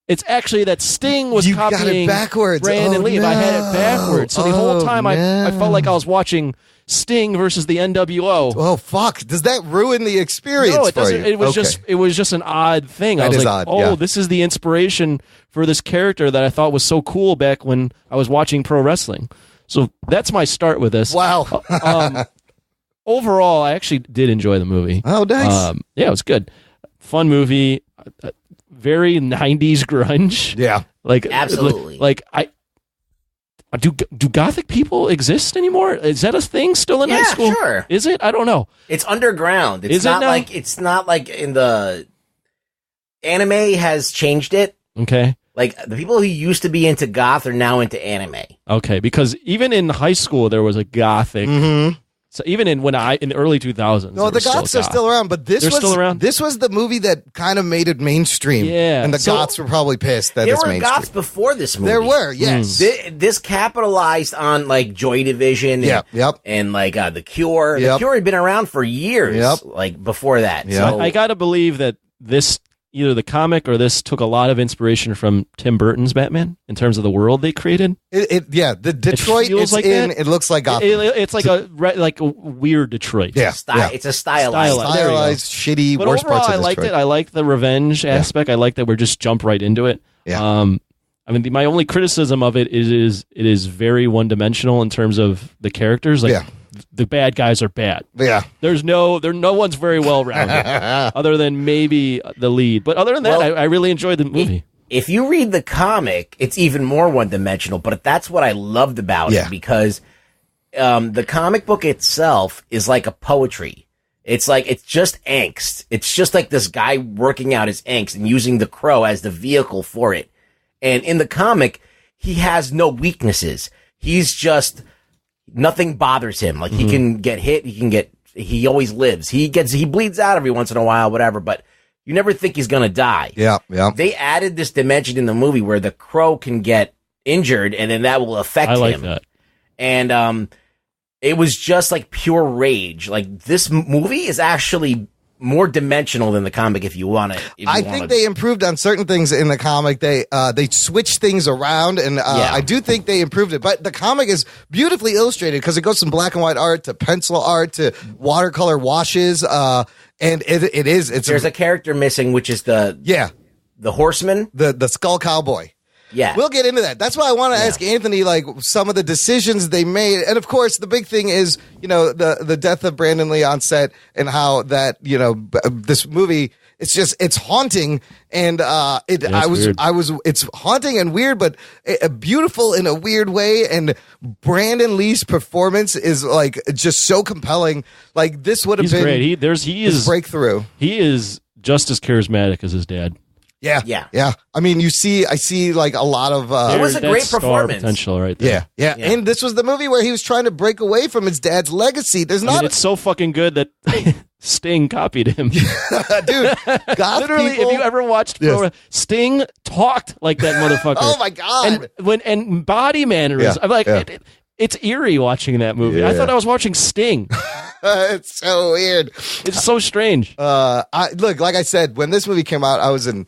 it's actually that Sting was You got it copying backwards. Brandon Lee. No. I had it backwards. So the whole time I no. felt like I was watching Sting versus the NWO. Oh, fuck. Does that ruin the experience No, it for doesn't. you? It was Okay. just an odd thing. I That was is like, odd, yeah. this is the inspiration for this character that I thought was so cool back when I was watching pro wrestling. So that's my start with this. Wow. Overall, I actually did enjoy the movie. Oh, nice. Yeah, it was good. Fun movie. Very 90s grunge. Yeah. Like Absolutely. Like I do gothic people exist anymore? Is that a thing still in high school? Sure. Is it? I don't know. It's underground. It's Is it not now? it's not like in the anime has changed it. Okay. Like the people who used to be into goth are now into anime. Okay, because even in high school there was a gothic. Mm-hmm. So even in the early 2000s. No, the Goths are still around, but They're still around? This was the movie that kind of made it mainstream. Yeah. And the So- Goths were probably pissed that There it's were mainstream. goths before this movie. There were, yes. This capitalized on like Joy Division and, Yep. and like The Cure. The Yep. Cure had been around for years, Yep. like before that. Yep. So I got to believe that this, either the comic or this, took a lot of inspiration from Tim Burton's Batman in terms of the world they created. The Detroit feels it's like in, that. it looks like Gotham. It's like a weird Detroit. yeah. It's a stylized. Stylized. There we go. Stylized, shitty, But worst overall, parts I of liked Detroit. it. I like the revenge aspect. I like that we're just jump right into it. Yeah. I mean, my only criticism of it is it is very one dimensional in terms of the characters. Like the bad guys are bad. Yeah. No one's very well rounded, other than maybe the lead. But other than that, Well, I really enjoyed the movie. If you read the comic, it's even more one-dimensional, but that's what I loved about it because the comic book itself is like a poetry. It's just angst. It's just like this guy working out his angst and using the Crow as the vehicle for it. And in the comic, he has no weaknesses. He's just, nothing bothers him. Like he can get hit, he always lives. He bleeds out every once in a while, whatever, but you never think he's gonna die. Yeah. They added this dimension in the movie where the Crow can get injured and then that will affect him. I like that. And it was just like pure rage. Like this movie is actually more dimensional than the comic if you want it. I think they improved on certain things in the comic. They switched things around, and I do think they improved it. But the comic is beautifully illustrated because it goes from black and white art to pencil art to watercolor washes. And there's a character missing, which is the horseman, the skull cowboy. Yeah. We'll get into that. That's why I want to ask Anthony, like, some of the decisions they made. And, of course, the big thing is, the death of Brandon Lee on set and how that, this movie it's haunting, and it's haunting and weird, but beautiful in a weird way. And Brandon Lee's performance is like just so compelling. Like this would have been great. He is breakthrough. He is just as charismatic as his dad. Yeah. I mean, I see like a lot of. It was a great performance. Potential right there. Yeah. And this was the movie where he was trying to break away from his dad's legacy. It's so fucking good that Sting copied him. Dude, literally, if you ever watched Sting talked like that motherfucker. Oh my god! And body mannerisms. I'm like, it's eerie watching that movie. I thought I was watching Sting. It's so weird. It's so strange. Look, like I said, when this movie came out, I was in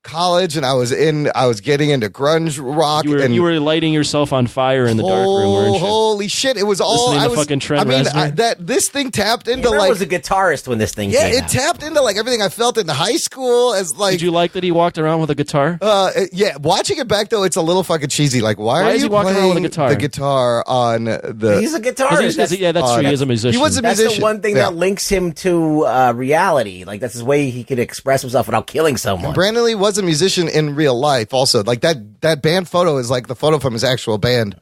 college and I was getting into grunge rock. You were lighting yourself on fire in the dark room, weren't you? Holy shit! It was all fucking Trent Reznor. This thing tapped into I was a guitarist when this thing came out. Tapped into like everything I felt in high school as like. Did you like that he walked around with a guitar? Yeah. Watching it back though, it's a little fucking cheesy. Like, why are is you he walking around with a guitar? The guitar on the? He's a guitarist. That's true. He is a musician. He was a musician. That's the one thing that links him to reality. Like that's his way he could express himself without killing someone. And Brandon Lee was a musician in real life also. Like that band photo is like the photo from his actual band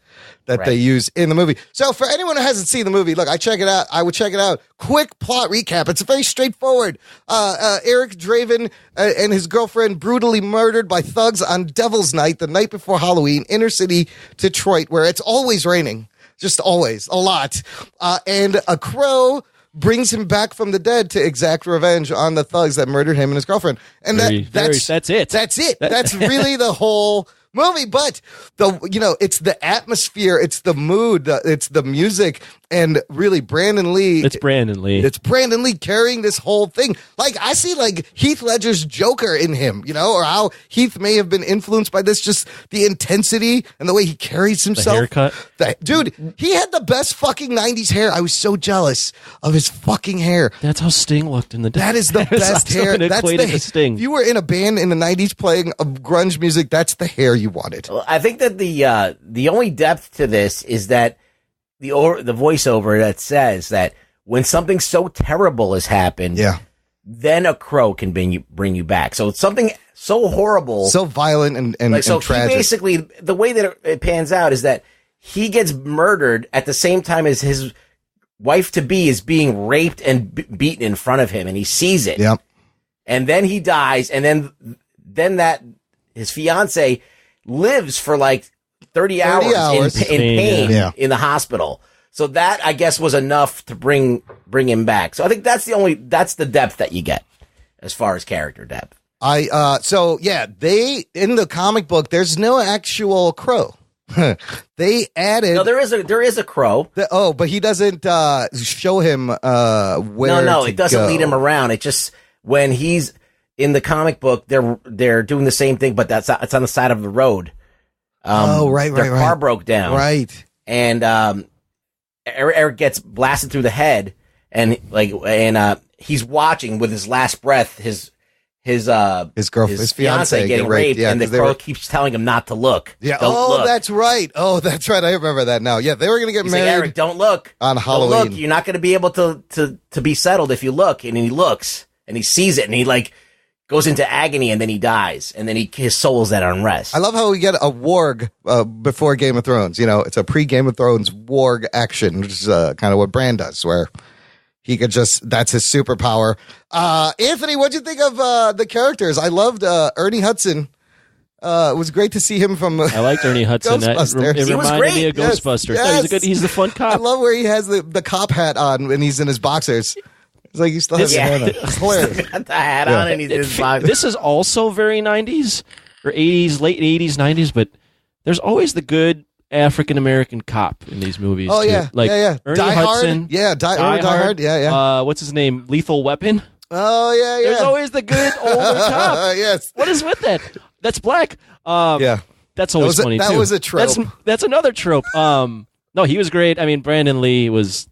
that they use in the movie. So for anyone who hasn't seen the movie, look, I would check it out. Quick plot recap. It's very straightforward. Eric Draven and his girlfriend brutally murdered by thugs on Devil's Night, the night before Halloween, inner city Detroit, where it's always raining. Just always. A lot. And a crow brings him back from the dead to exact revenge on the thugs that murdered him and his girlfriend. And that's it. That's really the whole movie. But it's the atmosphere, it's the mood, it's the music, and really Brandon Lee. It's Brandon Lee carrying this whole thing. Like I see like Heath Ledger's Joker in him, or how Heath may have been influenced by this, just the intensity and the way he carries himself. The haircut. Dude, he had the best fucking 90s hair. I was so jealous of his fucking hair. That's how Sting looked in the day. That is the best hair. That's the Sting. If you were in a band in the 90s playing grunge music, that's the hair you wanted. Well, I think that the only depth to this is that the voiceover that says that when something so terrible has happened, then a crow can bring you back. So it's something so horrible, so violent and tragic. Basically, the way that it pans out is that he gets murdered at the same time as his wife-to-be is being raped and beaten in front of him, and he sees it. Yep. And then he dies, and then that his fiance lives for like 30 hours in pain in the hospital. So that, I guess, was enough to bring him back. So I think that's the depth that you get as far as character depth. In the comic book, there's no actual crow. They added. No, there is a crow. But he doesn't show him where. No, it doesn't lead him around. It just, when he's in the comic book, they're doing the same thing, but it's on the side of the road. Their car broke down. Right. And Eric gets blasted through the head, and he's watching with his last breath his girlfriend, his fiance getting raped, and the crow keeps telling him not to look. Yeah. Look. That's right. Oh, that's right. I remember that now. Yeah, they were going to get married. Like, Eric, don't look on Halloween. Don't look. You're not going to be able to be settled if you look. And he looks, and he sees it, and he goes into agony, and then he dies, and then his soul's at unrest. I love how we get a warg before Game of Thrones. It's a pre-Game of Thrones warg action, which is kind of what Bran does, where he could that's his superpower. Anthony, what'd you think of the characters? I loved Ernie Hudson. It was great to see him from. I liked Ernie Hudson. It reminded me of Ghostbusters. Yes. No, he's the fun cop. I love where he has the cop hat on when he's in his boxers. It's like he still has the hat on. It's hilarious. Got the hat on, and he's in his boxers. This is also very 90s or 80s, late 80s, 90s, but there's always the good African-American cop in these movies. Oh, too. yeah. Ernie Die Hudson. Hard. Yeah, Die Hard. Yeah. What's his name? Lethal Weapon. Oh, yeah. There's always the good older cop. Yes. What is with that? That's black. That's always funny, too. That was a trope. That's another trope. No, he was great. I mean, Brandon Lee was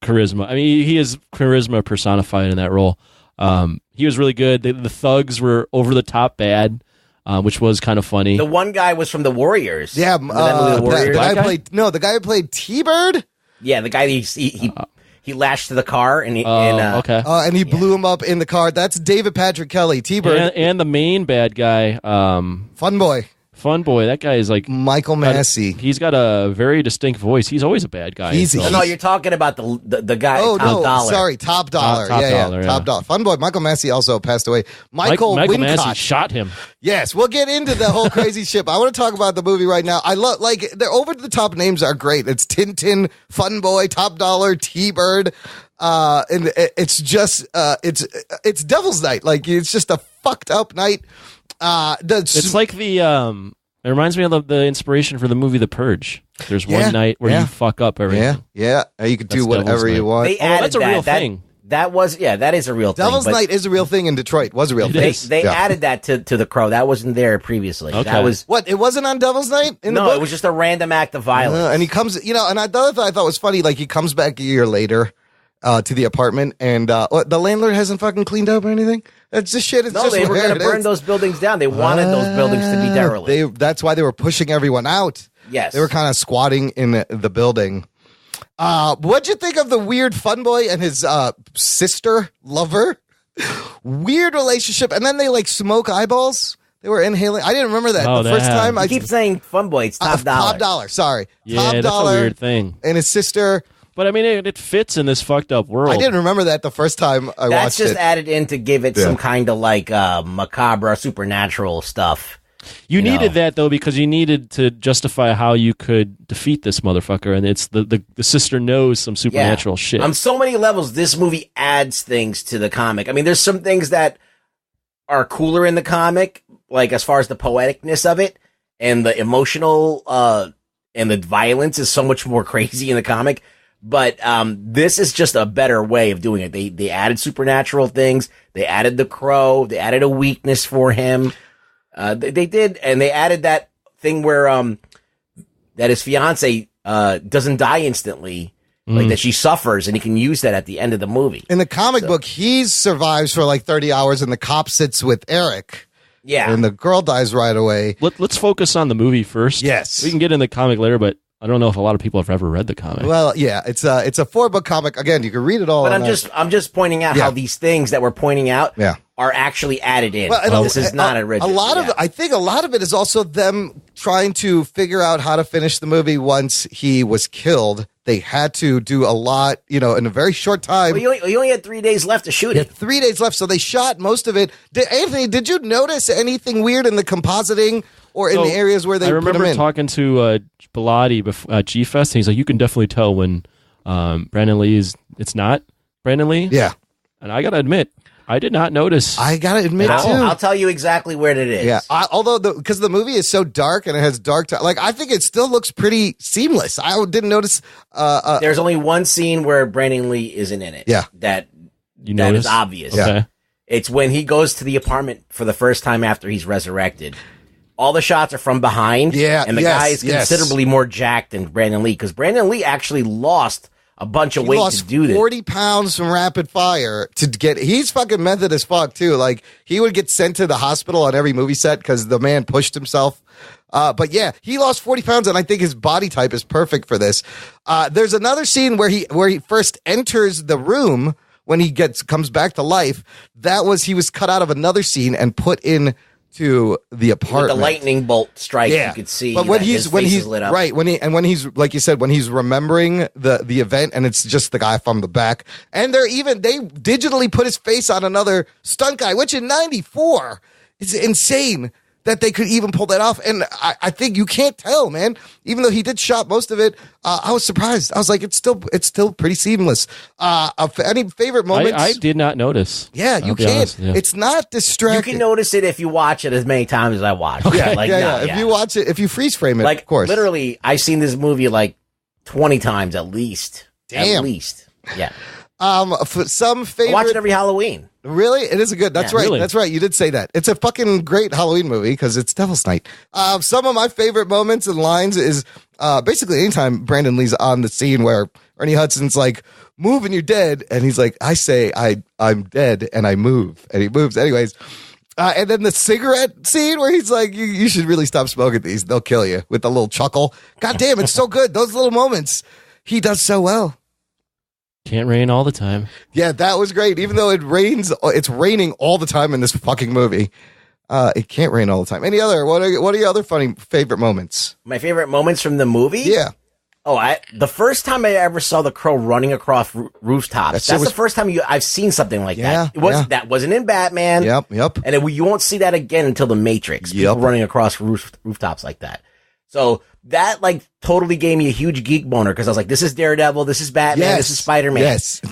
charisma. I mean, he is charisma personified in that role. He was really good. The thugs were over the top bad, which was kind of funny. The one guy was from the Warriors. Yeah, the Warriors. The guy who played T-Bird. Yeah, the guy he he lashed to the car and okay. And he blew him up in the car. That's David Patrick Kelly, T-Bird. And the main bad guy, Fun Boy. Fun Boy. That guy is like Michael Massey. He's got a very distinct voice. He's always a bad guy. No, you're talking about the guy. Oh, Top no. Dollar. Sorry, Top Dollar. Top Dollar, yeah. Top Dollar. Fun Boy. Michael Massey also passed away. Michael Massey Wincott. shot him. Yes, we'll get into the whole crazy shit. I want to talk about the movie right now. I love, like, their over-the-top names are great. It's Tintin, Fun Boy, Top Dollar, T-Bird. And it's just, it's Devil's Night. Like, it's just a fucked up night. It's like the, it reminds me of the inspiration for the movie The Purge. There's one night where you fuck up everything. Yeah. You can do whatever you want. They added that's a real thing. That is a real thing. Devil's Night is a real thing in Detroit. Was a real thing. They added that to The Crow. That wasn't there previously. Okay. That was What? It wasn't on Devil's Night in the book? it was just a random act of violence. And he comes, and the other thing I thought was funny, like he comes back a year later to the apartment, and the landlord hasn't fucking cleaned up or anything. That's just shit. It's No, just they were where going to it burn is. those buildings down. They wanted those buildings to be derelict. That's why they were pushing everyone out. Yes. They were kind of squatting in the building. What'd you think of the weird Fun Boy and his sister lover? Weird relationship. And then they like smoke eyeballs. They were inhaling. I didn't remember that the first time. I keep saying Fun Boy. It's Top Dollar. Top Dollar. Sorry. Yeah, Top that's Dollar a weird thing. and his sister. But I mean, it fits in this fucked up world. I didn't remember that the first time I That's watched just it. added in to give it some kind of like macabre, supernatural stuff. You needed know. that though because you needed to justify how you could defeat this motherfucker, and it's the sister knows some supernatural shit. On so many levels, this movie adds things to the comic. I mean, there's some things that are cooler in the comic, like as far as the poeticness of it and the emotional and the violence is so much more crazy in the comic. But this is just a better way of doing it. They added supernatural things. They added the Crow. They added a weakness for him. They did, and they added that thing where that his fiance doesn't die instantly, like that she suffers, and he can use that at the end of the movie. In the comic book, he survives for like 30 hours, and the cop sits with Eric. Yeah, And the girl dies right away. Let's focus on the movie first. Yes. We can get in the comic later, but I don't know if a lot of people have ever read the comic. Well, yeah, it's a 4-book comic. Again, you can read it all. but on I'm just pointing out how these things that we're pointing out are actually added in. Well, and This is not original. I think a lot of it is also them trying to figure out how to finish the movie once he was killed. They had to do a lot, in a very short time. Well, you only had 3 days left to shoot it. 3 days left, so they shot most of it. Anthony, did you notice anything weird in the compositing or in the areas where they put remember them in? talking to Bilotti at G-Fest, and he's like, you can definitely tell when Brandon Lee it's not Brandon Lee. Yeah. And I got to admit, I did not notice. I got to admit, too. I'll tell you exactly where it is. Yeah, although because the movie is so dark and it has dark, I think it still looks pretty seamless. I didn't notice. There's only one scene where Brandon Lee isn't in it. Yeah. that notice? is obvious. Okay. It's when he goes to the apartment for the first time after he's resurrected. All the shots are from behind. Yeah, and the guy is considerably more jacked than Brandon Lee because Brandon Lee actually lost a bunch of weight to do this. 40 pounds from rapid fire to get. He's fucking method as fuck too. Like he would get sent to the hospital on every movie set because the man pushed himself. But yeah, he lost 40 pounds, and I think his body type is perfect for this. There's another scene where he first enters the room when he comes back to life. He was cut out of another scene and put in to the apartment. With the lightning bolt strike, you could see. But when his face is lit up. right, when he's like you said, when he's remembering the event, and it's just the guy from the back, and they digitally put his face on another stunt guy, which in '94 is insane that they could even pull that off. And I think you can't tell, man. Even though he did shot most of it, I was surprised. I was like, it's still pretty seamless. Any favorite moments? I did not notice. Yeah, you can't. Honest, yeah. It's not distracting. You can notice it if you watch it as many times as I watch. Yeah, If you watch it, if you freeze frame it, of course. Literally, I've seen this movie like 20 times at least. Damn. At least. Yeah. For some favorite. I watch it every Halloween. Really? It is a good. That's Yeah, right. really. That's right. You did say that. It's a fucking great Halloween movie because it's Devil's Night. Some of my favorite moments and lines is basically anytime Brandon Lee's on the scene where Ernie Hudson's like, "Move and you're dead," and he's like, "I say I'm dead and I move," and he moves anyways. And then the cigarette scene where he's like, you should really stop smoking these. They'll kill you, with the little chuckle. God damn, it's so good. Those little moments he does so well. Can't rain all the time. Yeah, that was great. Even though it's raining all the time in this fucking movie. It can't rain all the time. Any other? What are your other funny favorite moments? My favorite moments from the movie? Yeah. Oh, the first time I ever saw the Crow running across rooftops. That's the first time I've seen something like that. That wasn't in Batman. Yep. And you won't see that again until The Matrix. People running across rooftops like that. So that like totally gave me a huge geek boner because I was like, this is Daredevil, this is Batman, this is Spider-Man. Yes.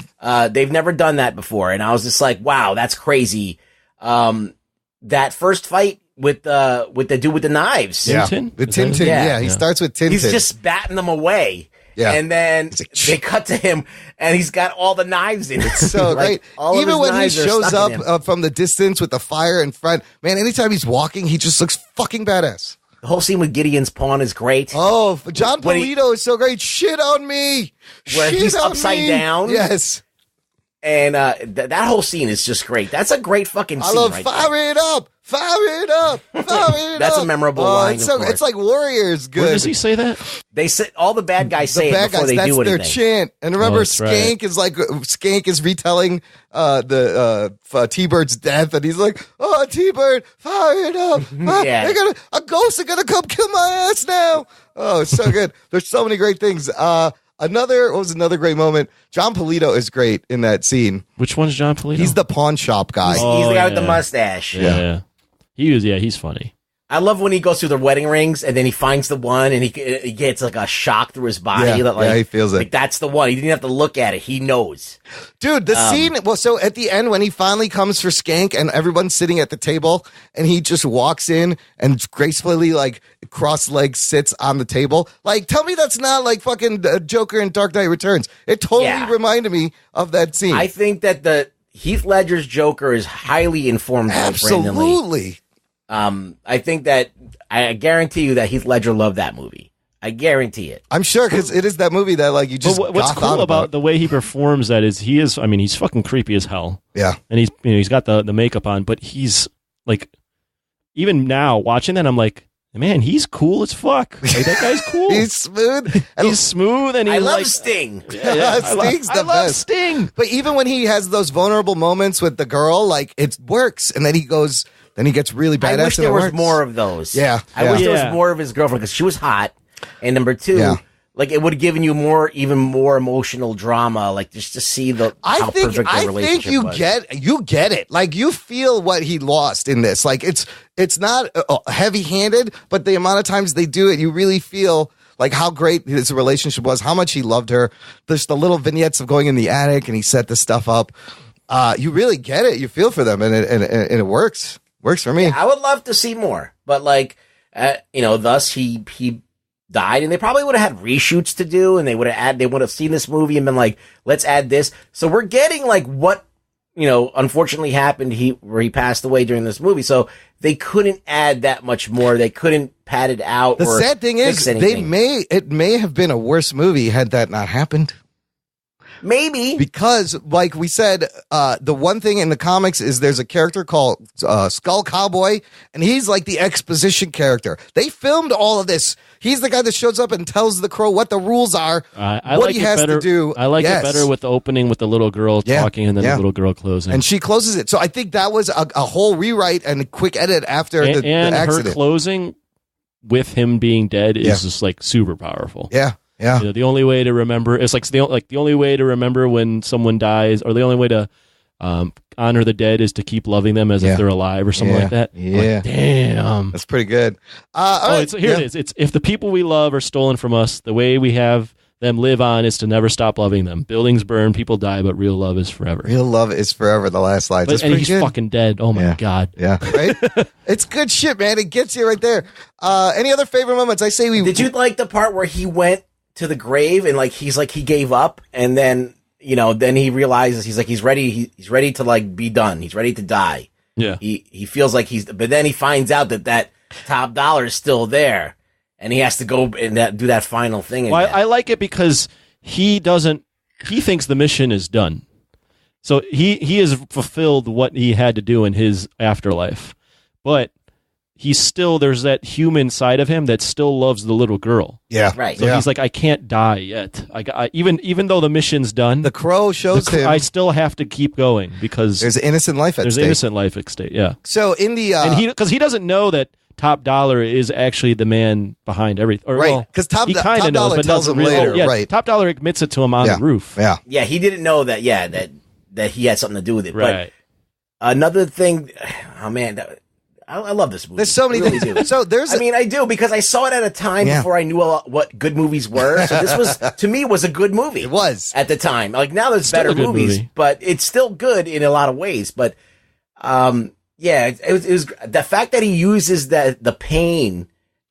They've never done that before. And I was just like, wow, that's crazy. That first fight with the dude with the knives. Yeah. Tintin? The Tintin. Yeah. He starts with Tintin. He's just batting them away. Yeah. And then they cut to him and he's got all the knives in it. It's so like, great. Even when he shows up from the distance with the fire in front, man, anytime he's walking, he just looks fucking badass. The whole scene with Gideon's pawn is great. Oh, John Polito is so great. Shit on me. Where he's upside down. Yes. And that whole scene is just great. That's a great fucking scene. I love fire it up. Fire it up. Fire it up. That's a memorable line. It's like Warriors good. Where does he say that? They say all the bad guys say it before they do anything. That's their chant. And remember, Skank is retelling T-Bird's death, and he's like, "Oh, T-Bird, fire it up! A ghost is gonna come kill my ass now." Oh, it's so good. There's so many great things. What was another great moment? John Polito is great in that scene. Which one's John Polito? He's the pawn shop guy. He's the guy with the mustache. Yeah. He's funny. I love when he goes through the wedding rings and then he finds the one and he gets like a shock through his body. Yeah, he feels it. Like that's the one. He didn't have to look at it. He knows. Dude, the scene, so at the end when he finally comes for Skank and everyone's sitting at the table and he just walks in and gracefully like cross-legged sits on the table. Like, tell me that's not like fucking Joker in Dark Knight Returns. It totally reminded me of that scene. I think that the Heath Ledger's Joker is highly informed by Brandon Lee. Absolutely. I think that I guarantee you that Heath Ledger loved that movie. I guarantee it. I'm sure because it is that movie that like you just. But what's cool about the way he performs that is he's fucking creepy as hell. Yeah, and he's got the makeup on, but he's like, even now watching that, I'm like, man, he's cool as fuck. Like, that guy's cool. He's smooth. He's smooth, and I love Sting. Yeah. Sting's the love best. Sting. But even when he has those vulnerable moments with the girl, like it works, and then he goes. Then he gets really badass. I wish there was more of those. Yeah. I wish there was more of his girlfriend because she was hot. And number two, like it would have given you even more emotional drama, like just to see how perfect the relationship was. You get it. Like you feel what he lost in this. Like it's not heavy-handed, but the amount of times they do it, you really feel like how great his relationship was, how much he loved her. There's the little vignettes of going in the attic and he set the stuff up. You really get it. You feel for them, and it works. Works for me. Yeah, I would love to see more, but like, thus he died, and they probably would have had reshoots to do, and they would have seen this movie and been like, let's add this. So we're getting like what, unfortunately happened where he passed away during this movie. So they couldn't add that much more. They couldn't pad it out. The sad thing is it may have been a worse movie had that not happened. Maybe. Because, like we said, the one thing in the comics is there's a character called Skull Cowboy, and he's like the exposition character. They filmed all of this. He's the guy that shows up and tells the Crow what the rules are, what he has to do. I like it better with the opening with the little girl talking and then the little girl closing. And she closes it. So I think that was a whole rewrite and a quick edit after the accident. Her closing with him being dead is just like super powerful. Yeah. Yeah. The only way to remember it's like the only way to remember when someone dies, or the only way to honor the dead is to keep loving them as if they're alive or something like that. Yeah. Like, damn. That's pretty good. Here it is. It's if the people we love are stolen from us, the way we have them live on is to never stop loving them. Buildings burn, people die, but real love is forever. Real love is forever, the last line. And he's fucking dead. Oh my God. Yeah. Right? It's good shit, man. It gets you right there. Any other favorite moments? Did you like the part where he went to the grave and like he gave up, and then then he realizes he's ready to like be done, he's ready to die. He feels like but then he finds out that top dollar is still there and he has to go and do that final thing again. I like it because he thinks the mission is done, so he has fulfilled what he had to do in his afterlife, but he's still, there's that human side of him that still loves the little girl. Yeah. Right. So he's like, I can't die yet. Even though the mission's done, The Crow shows him I still have to keep going because there's innocent life at there's stake. innocent life at stake. Yeah. So in the And because he doesn't know that Top Dollar is actually the man behind everything. Or, Right, well, 'cause Top he kinda Dollar knows, but tells doesn't him really- later, yeah, right. Top Dollar admits it to him on yeah. the roof. Yeah. Yeah, he didn't know that. Yeah, that he had something to do with it. Right. But another thing, oh man, I love this movie. There's so many I really things. do. So there's I mean, I do because I saw it at a time Yeah. before I knew what good movies were. So this was, to me, was a good movie. It was. At the time. Like now there's Still better a good movies, movie. but it's still good in a lot of ways. But, yeah, it was the fact that he uses the pain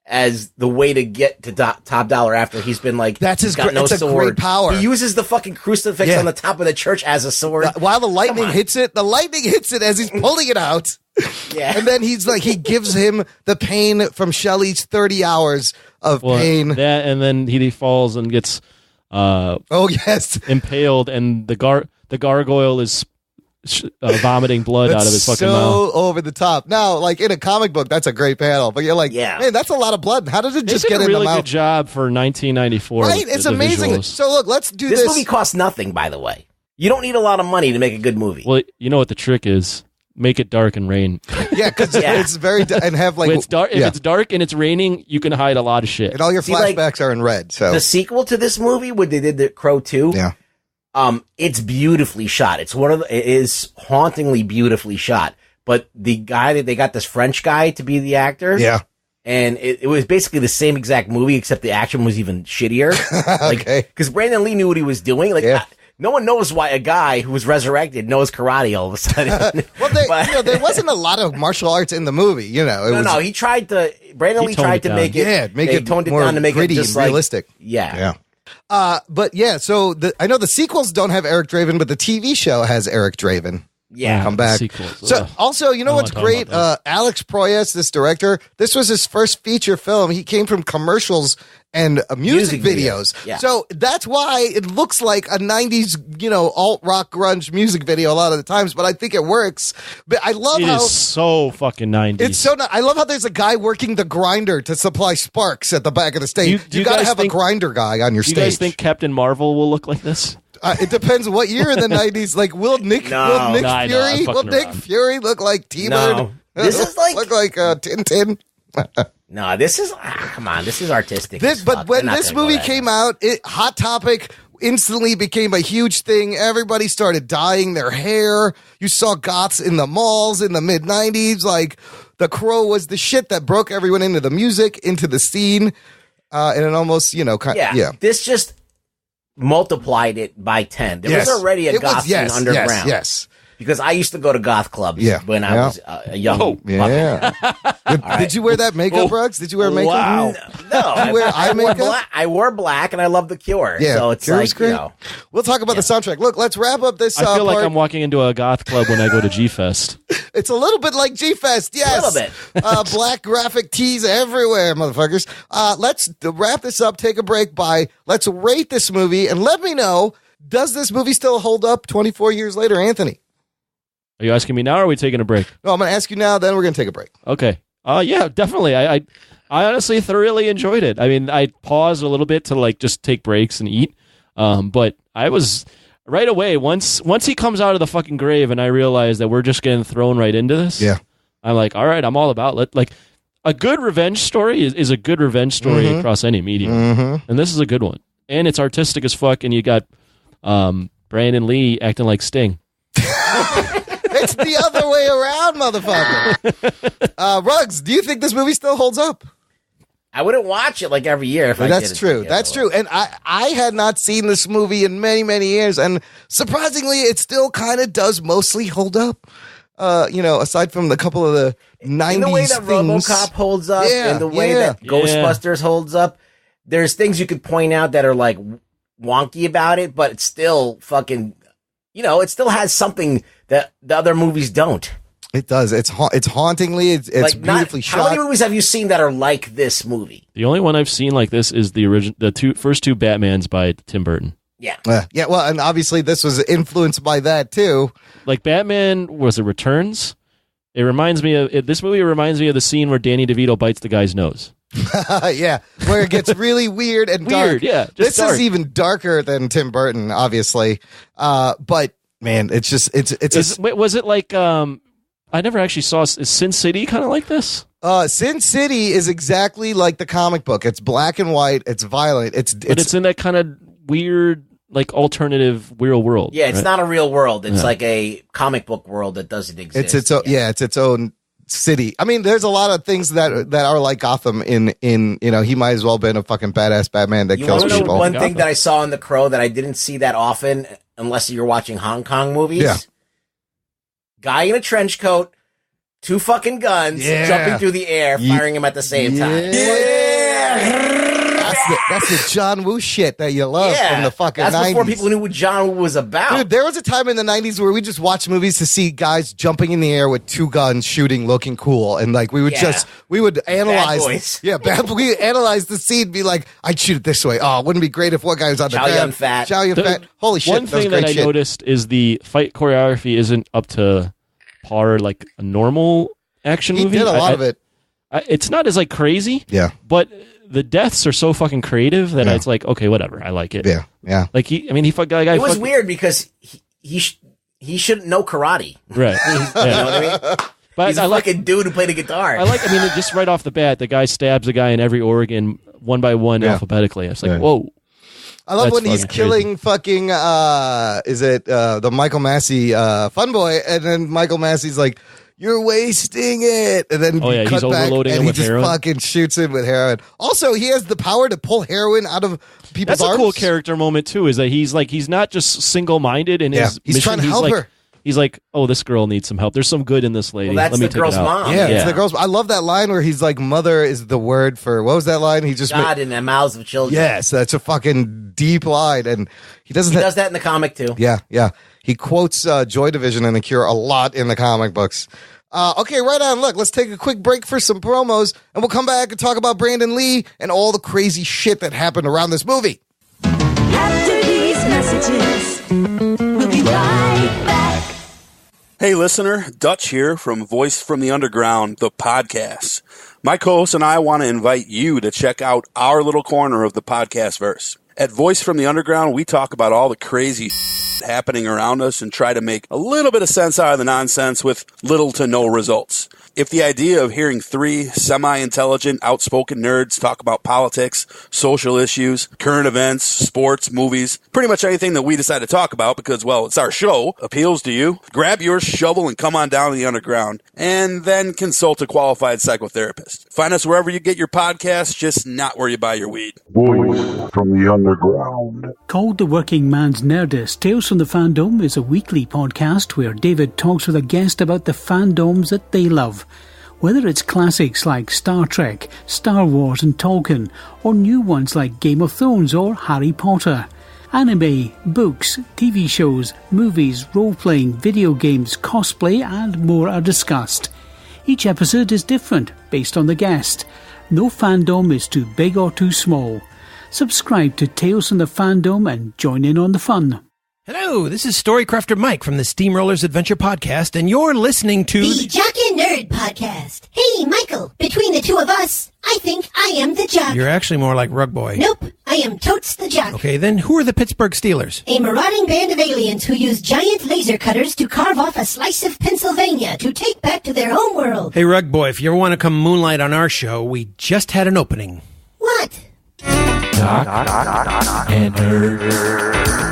as the way to get to Top Dollar after he's been like, That's his he's got gr- no it's a sword. great power. He uses the fucking crucifix Yeah. on the top of the church as a sword. While the lightning Come on. hits it, as he's pulling it out. Yeah. And then he's like, he gives him the pain from Shelley's 30 hours of Well, pain. that, and then he falls and gets Oh, yes. impaled, and the gargoyle is vomiting blood out of his fucking so mouth. over the top. Now, like in a comic book, that's a great panel, but you're like, Yeah. man, that's a lot of blood. How did it They just did get a in really the good mouth? job for 1994. Right? It's the amazing. visuals. So look, let's do This this. movie costs nothing, by the way. You don't need a lot of money to make a good movie. Well, you know what the trick is? Make it dark and rain. Yeah, because Yeah. it's very and have like When it's dark, if yeah. it's dark and it's raining, you can hide a lot of shit. and all your See, like, flashbacks are in red. So The sequel to this movie, when they did The Crow 2, yeah, it's beautifully shot. It is hauntingly beautifully shot. But the guy that they got, this French guy to be the actor, yeah, and it was basically the same exact movie, except the action was even shittier. Like, Okay. because Brandon Lee knew what he was doing. Like, Yeah. no one knows why a guy who was resurrected knows karate all of a sudden. Well, there wasn't a lot of martial arts in the movie. It was No, he tried to. Brandon He Lee toned tried it to down. make it. yeah, make they it toned more it down to make gritty it just and realistic. Yeah. But yeah, so I know the sequels don't have Eric Draven, but the TV show has Eric Draven. Yeah. Come back. Sequels. So Ugh. also, you know I what's don't wanna talk great? about Alex Proyas, this director, this was his first feature film. He came from commercials and music videos. Yeah. So that's why it looks like a 90s, alt rock grunge music video a lot of the times, but I think it works. But I love It how is so fucking 90s. it's so I love how there's a guy working the grinder to supply sparks at the back of the stage. Do You you got to guys have think- a grinder guy on your Do you stage. guys think Captain Marvel will look like this? It depends what year in the 90s. Like, will Nick No. Fury No, I know, I'm will fucking Nick around. Fury look like T-Bird? No. This is like- look like Tintin. No, this is come on. This is artistic. as But fuck. when They're not this gonna go movie that. came out, Hot Topic instantly became a huge thing. Everybody started dyeing their hair. You saw goths in the malls in the mid 90s. Like, The Crow was the shit that broke everyone into the music, into the scene. And it almost, yeah, this just multiplied it by 10. There Yes. was already a It was- goth yes, scene underground. Yes. Because I used to go to goth clubs when I was a young puppy. Yeah. Did you wear that makeup, Ruggs? Did you wear makeup? Wow. No, You wear eye makeup? I wore black, and I love The Cure. Yeah, so it's Cure's like great. you know, We'll talk about the soundtrack. Look, let's wrap up this. I feel like part. I'm walking into a goth club when I go to G-Fest. It's a little bit like G-Fest, yes. A little bit. Black graphic tees everywhere, motherfuckers. Let's wrap this up, take a break let's rate this movie, and let me know, does this movie still hold up 24 years later, Anthony? Are you asking me now, or are we taking a break? No, I'm going to ask you now, then we're going to take a break. Okay. Yeah, definitely. I honestly thoroughly enjoyed it. I mean, I paused a little bit to just take breaks and eat. But I was right away once he comes out of the fucking grave, and I realized that we're just getting thrown right into this. Yeah. I'm like, all right, I'm all about it. A good revenge story is a good revenge story across any medium, and this is a good one. And it's artistic as fuck. And you got Brandon Lee acting like Sting. It's the other way around, motherfucker. Ruggs, do you think this movie still holds up? I wouldn't watch it every year if I did. That's true. That's true. And I had not seen this movie in many, many years. And surprisingly, it still kind of does mostly hold up. Aside from the couple of the 90s In the way that things. RoboCop holds up, Yeah, and the way yeah. that Ghostbusters holds up, there's things you could point out that are wonky about it, but it's still fucking, it still has something that the other movies don't. It does. It's hauntingly. It's beautifully shot. How many movies have you seen that are like this movie? The only one I've seen like this is the first two Batmans by Tim Burton. Yeah. Yeah. Well, and obviously this was influenced by that too. Like Batman, was it Returns? It reminds me of this movie. Reminds me of the scene where Danny DeVito bites the guy's nose. Yeah, where it gets really weird and dark. Weird, yeah. This dark. is even darker than Tim Burton, obviously. But man, it's was it like I never actually saw. Is Sin City kind of like this? Sin City is exactly like the comic book. It's black and white. It's violent. But it's in that kind of weird, like alternative real world. Yeah, it's right? not a real world. It's like a comic book world that doesn't exist. It's its own. Yeah, it's its own city. I mean, there's a lot of things that are like Gotham. In he might as well have been a fucking badass Batman that kills people. people. One thing that I saw in The Crow that I didn't see that often, unless you're watching Hong Kong movies. Yeah. Guy in a trench coat, 2 fucking guns, jumping through the air, firing him at the same time. Yeah. That's the John Woo shit that you love from the fucking 90s. That's before people knew what John Woo was about. Dude, there was a time in the 90s where we just watched movies to see guys jumping in the air with 2 guns, shooting, looking cool. And like we would analyze. We analyze the scene and be like, I'd shoot it this way. Oh, wouldn't it be great if one guy was on the Chow ground? Yun Fat. Chow Yun Fat. Holy shit. One thing that I noticed is the fight choreography isn't up to par like a normal action movie. He did a lot of it. It's not as like crazy. Yeah. But the deaths are so fucking creative that it's like, okay, whatever. I like it. Yeah. Yeah. Like he fucked guy. It was weird because he shouldn't know karate. Right. You know what I mean? But he's a fucking dude who played a guitar. Just right off the bat, the guy stabs a guy in every organ one by one alphabetically. It's like, whoa. I love That's when he's killing fucking, the Michael Massey fun boy, and then Michael Massey's like, you're wasting it. And then he's overloading him with heroin. He just fucking shoots him with heroin. Also, he has the power to pull heroin out of people's arms. That's a cool character moment, too, is that he's not just single-minded in his he's mission. trying to help her. He's like, oh, this girl needs some help. There's some good in this lady. Well, that's Let me the take girl's it out. mom. Yeah, it's the girl's. I love that line where he's like, mother is the word for, what was that line? He just God in the mouths of children. Yes, that's a fucking deep line. And he does that in the comic, too. Yeah, yeah. He quotes Joy Division and The Cure a lot in the comic books. Okay, right on. Look, let's take a quick break for some promos, and we'll come back and talk about Brandon Lee and all the crazy shit that happened around this movie. After these messages, we'll be right back. Hey, listener, Dutch here from Voice from the Underground, the podcast. My co-host and I want to invite you to check out our little corner of the podcast verse. At Voice from the Underground, we talk about all the crazy happening around us and try to make a little bit of sense out of the nonsense with little to no results. If the idea of hearing 3 semi-intelligent, outspoken nerds talk about politics, social issues, current events, sports, movies, pretty much anything that we decide to talk about because, well, it's our show, appeals to you, grab your shovel and come on down to the underground, and then consult a qualified psychotherapist. Find us wherever you get your podcasts, just not where you buy your weed. Voice from the Underground. Called The Working Man's Nerdist, Tales from the Fandom is a weekly podcast where David talks with a guest about the fandoms that they love. Whether it's classics like Star Trek, Star Wars and Tolkien, or new ones like Game of Thrones or Harry Potter. Anime, books, TV shows, movies, role-playing, video games, cosplay and more are discussed. Each episode is different based on the guest. No fandom is too big or too small. Subscribe to Tales from the Fandom and join in on the fun. Hello, this is Storycrafter Mike from the Steamrollers Adventure Podcast, and you're listening to the Jock and Nerd Podcast. Hey, Michael, between the two of us, I think I am the jock. You're actually more like Rug Boy. Nope, I am totes the jock. Okay, then who are the Pittsburgh Steelers? A marauding band of aliens who use giant laser cutters to carve off a slice of Pennsylvania to take back to their home world. Hey, Rug Boy, if you ever want to come moonlight on our show, we just had an opening. What? Jock and Nerd.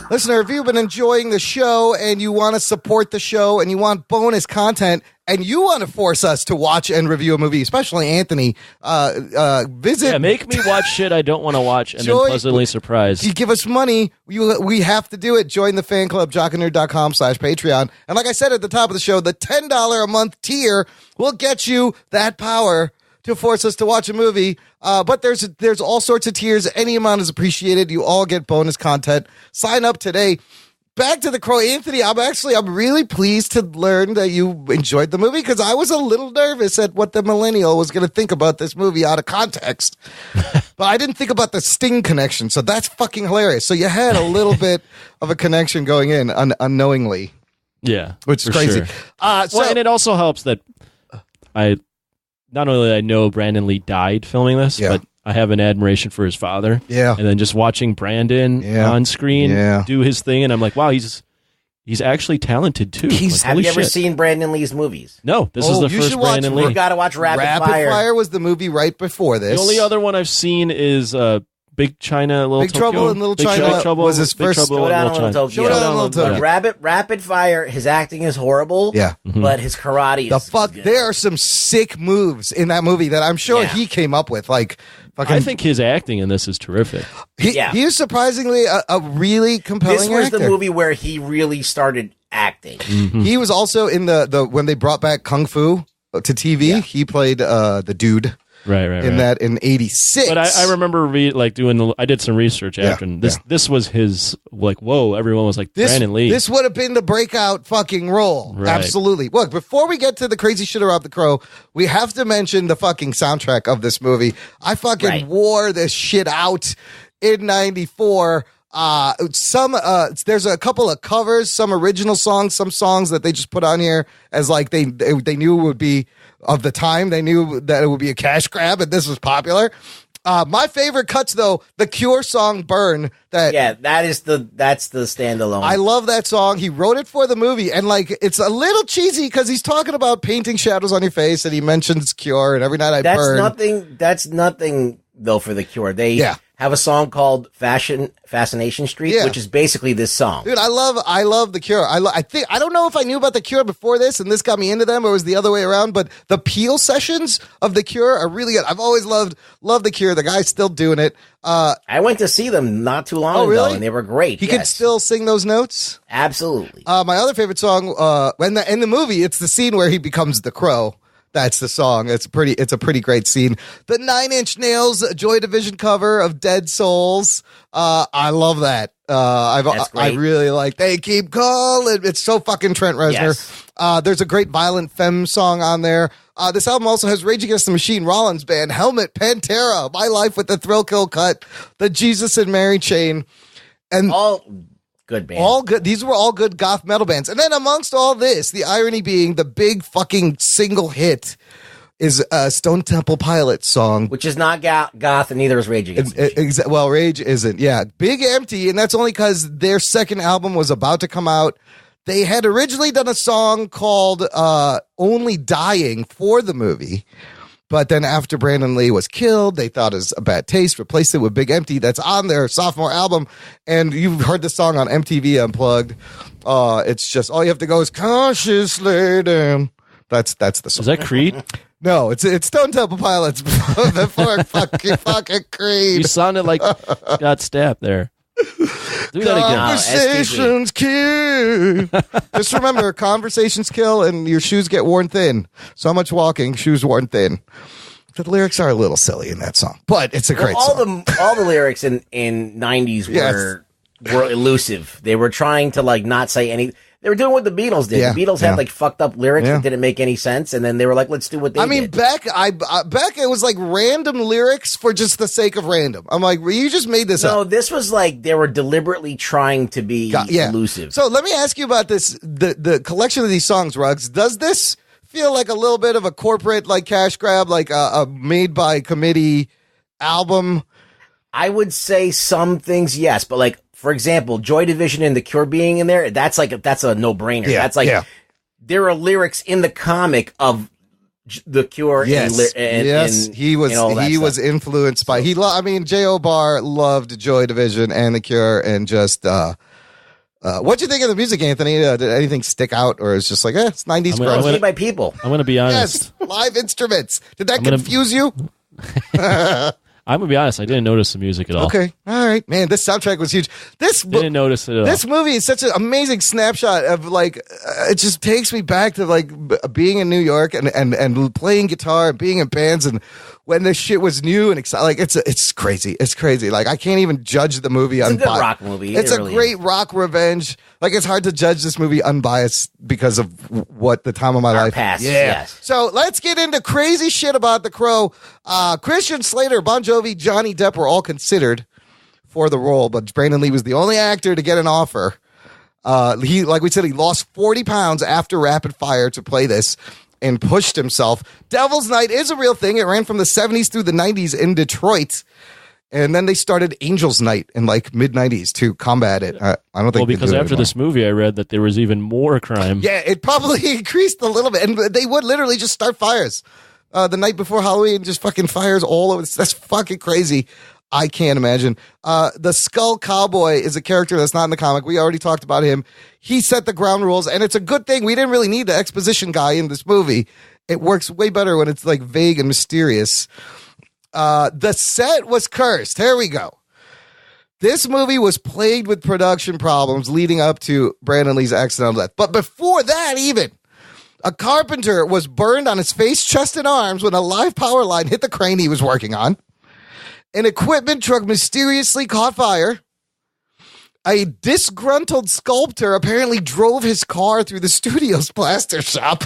Listener, if you've been enjoying the show and you want to support the show and you want bonus content and you want to force us to watch and review a movie, especially Anthony, visit. Yeah, make me watch shit I don't want to watch and then pleasantly surprised. You give us money, we have to do it. Join the fan club, jockandnerd.com/Patreon. And like I said at the top of the show, the $10 a month tier will get you that power to force us to watch a movie. But there's all sorts of tiers. Any amount is appreciated. You all get bonus content. Sign up today. Back to The Crow. Anthony, I'm really pleased to learn that you enjoyed the movie because I was a little nervous at what the millennial was going to think about this movie out of context. But I didn't think about the Sting connection, so that's fucking hilarious. So you had a little bit of a connection going in unknowingly. Yeah, which is for crazy. Sure. And it also helps that not only I know Brandon Lee died filming this, but I have an admiration for his father. Yeah. And then just watching Brandon on screen do his thing, and I'm like, wow, he's actually talented too. Have you ever seen Brandon Lee's movies? No, this is the first Brandon Lee. You got to watch Rapid Fire. Rapid Fire was the movie right before this. The only other one I've seen is Big China, Little Big Tokyo. Trouble in Little China was his first. Showdown in Little Tokyo. Showdown in Little Tokyo. Rapid Fire. His acting is horrible. Yeah, but his karate is good. There are some sick moves in that movie that I'm sure he came up with. Like, fucking, I think his acting in this is terrific. He is surprisingly a really compelling actor. This was the movie where he really started acting. Mm-hmm. He was also in the when they brought back Kung Fu to TV. Yeah. He played the dude. Right. That in '86. Oh, But I remember I did some research after, and this was his, like, whoa, everyone was like, Brandon Lee. This would have been the breakout fucking role. Right. Absolutely. Look, before we get to the crazy shit about The Crow, we have to mention the fucking soundtrack of this movie. I fucking wore this shit out in '94. There's a couple of covers, some original songs, some songs that they just put on here as like they knew would be of the time. They knew that it would be a cash grab, and this was popular. My favorite cuts, though, the Cure song "Burn." That's the standalone. I love that song. He wrote it for the movie, and like it's a little cheesy because he's talking about painting shadows on your face, and he mentions Cure, and every night I burn. That's nothing though for the Cure. They have a song called Fascination Street, which is basically this song. Dude, I love the Cure. I don't know if I knew about the Cure before this, and this got me into them, or it was the other way around. But the Peel sessions of the Cure are really good. I've always loved the Cure. The guy's still doing it. I went to see them not too long ago, and they were great. He could still sing those notes. Absolutely. My other favorite song, in the movie, it's the scene where he becomes the Crow. That's the song. It's a pretty great scene. The 9 Inch Nails Joy Division cover of Dead Souls. I love that. I really like They Keep Calling. It's so fucking Trent Reznor. Yes. There's a great Violent Femme song on there. This album also has Rage Against the Machine, Rollins Band, Helmet, Pantera, My Life with the Thrill Kill Cut, the Jesus and Mary Chain, and all good bands. All good. These were all good goth metal bands. And then amongst all this, the irony being the big fucking single hit is Stone Temple Pilots song. Which is not goth, and neither is Rage Against the Machine. Well, Rage isn't. Yeah. Big Empty, and that's only because their second album was about to come out. They had originally done a song called Only Dying for the movie. But then after Brandon Lee was killed, they thought it was a bad taste, replaced it with Big Empty. That's on their sophomore album. And you've heard the song on MTV Unplugged. It's just, all you have to go is cautiously down. That's the song. Is that Creed? No, it's Stone Temple Pilots before fucking Creed. You sounded like got stabbed there. Do that again. Conversations kill. Just remember, conversations kill, and your shoes get worn thin. So much walking, shoes worn thin. The lyrics are a little silly in that song, but it's a great song. All the lyrics in 90s were elusive. They were trying to like not say any. They were doing what the Beatles did. Yeah, the Beatles had like fucked up lyrics that didn't make any sense, and then they were like, "Let's do what they did." I mean, Beck, it was like random lyrics for just the sake of random. I'm like, well, you just made this up. No, this was like they were deliberately trying to be elusive. So let me ask you about this: the collection of these songs, Ruggs. Does this feel like a little bit of a corporate like cash grab, like a made by committee album? I would say some things, yes, but like. For example, Joy Division and The Cure being in there, that's a no-brainer. Yeah, that's like, there are lyrics in the comic of The Cure. Yes, and he was influenced by, J.O. Barr loved Joy Division and The Cure, and just, what'd you think of the music, Anthony? Did anything stick out, or it's just like, it's 90s grunge? Made by people. I'm going to be honest. Yes, live instruments. Did that confuse you? I'm going to be honest, I didn't notice the music at all. Okay. All right. Man, this soundtrack was huge. Didn't notice it at all. This movie is such an amazing snapshot of like, it just takes me back to like being in New York and playing guitar and being in bands, and when this shit was new and exciting. Like, it's crazy. It's crazy. Like, I can't even judge the movie unbiased. It's a good rock movie. It's a great rock revenge. Like, it's hard to judge this movie unbiased because of what the time of my life. Past, yes. So let's get into crazy shit about The Crow. Christian Slater, Bon Jovi, Johnny Depp were all considered for the role, but Brandon Lee was the only actor to get an offer. He, like we said, he lost 40 pounds after Rapid Fire to play this and pushed himself. Devil's Night is a real thing. It ran from the 70s through the 90s in Detroit. And then they started Angels Night in like mid-90s to combat it. I don't think. Well, because after this movie, I read that there was even more crime. Yeah, it probably increased a little bit. And they would literally just start fires the night before Halloween, just fucking fires all over. That's fucking crazy. I can't imagine. The Skull Cowboy is a character that's not in the comic. We already talked about him. He set the ground rules, and it's a good thing. We didn't really need the exposition guy in this movie. It works way better when it's like vague and mysterious. The set was cursed. Here we go. This movie was plagued with production problems leading up to Brandon Lee's accidental death. But before that, even, a carpenter was burned on his face, chest, and arms when a live power line hit the crane he was working on. An equipment truck mysteriously caught fire. A disgruntled sculptor apparently drove his car through the studio's plaster shop.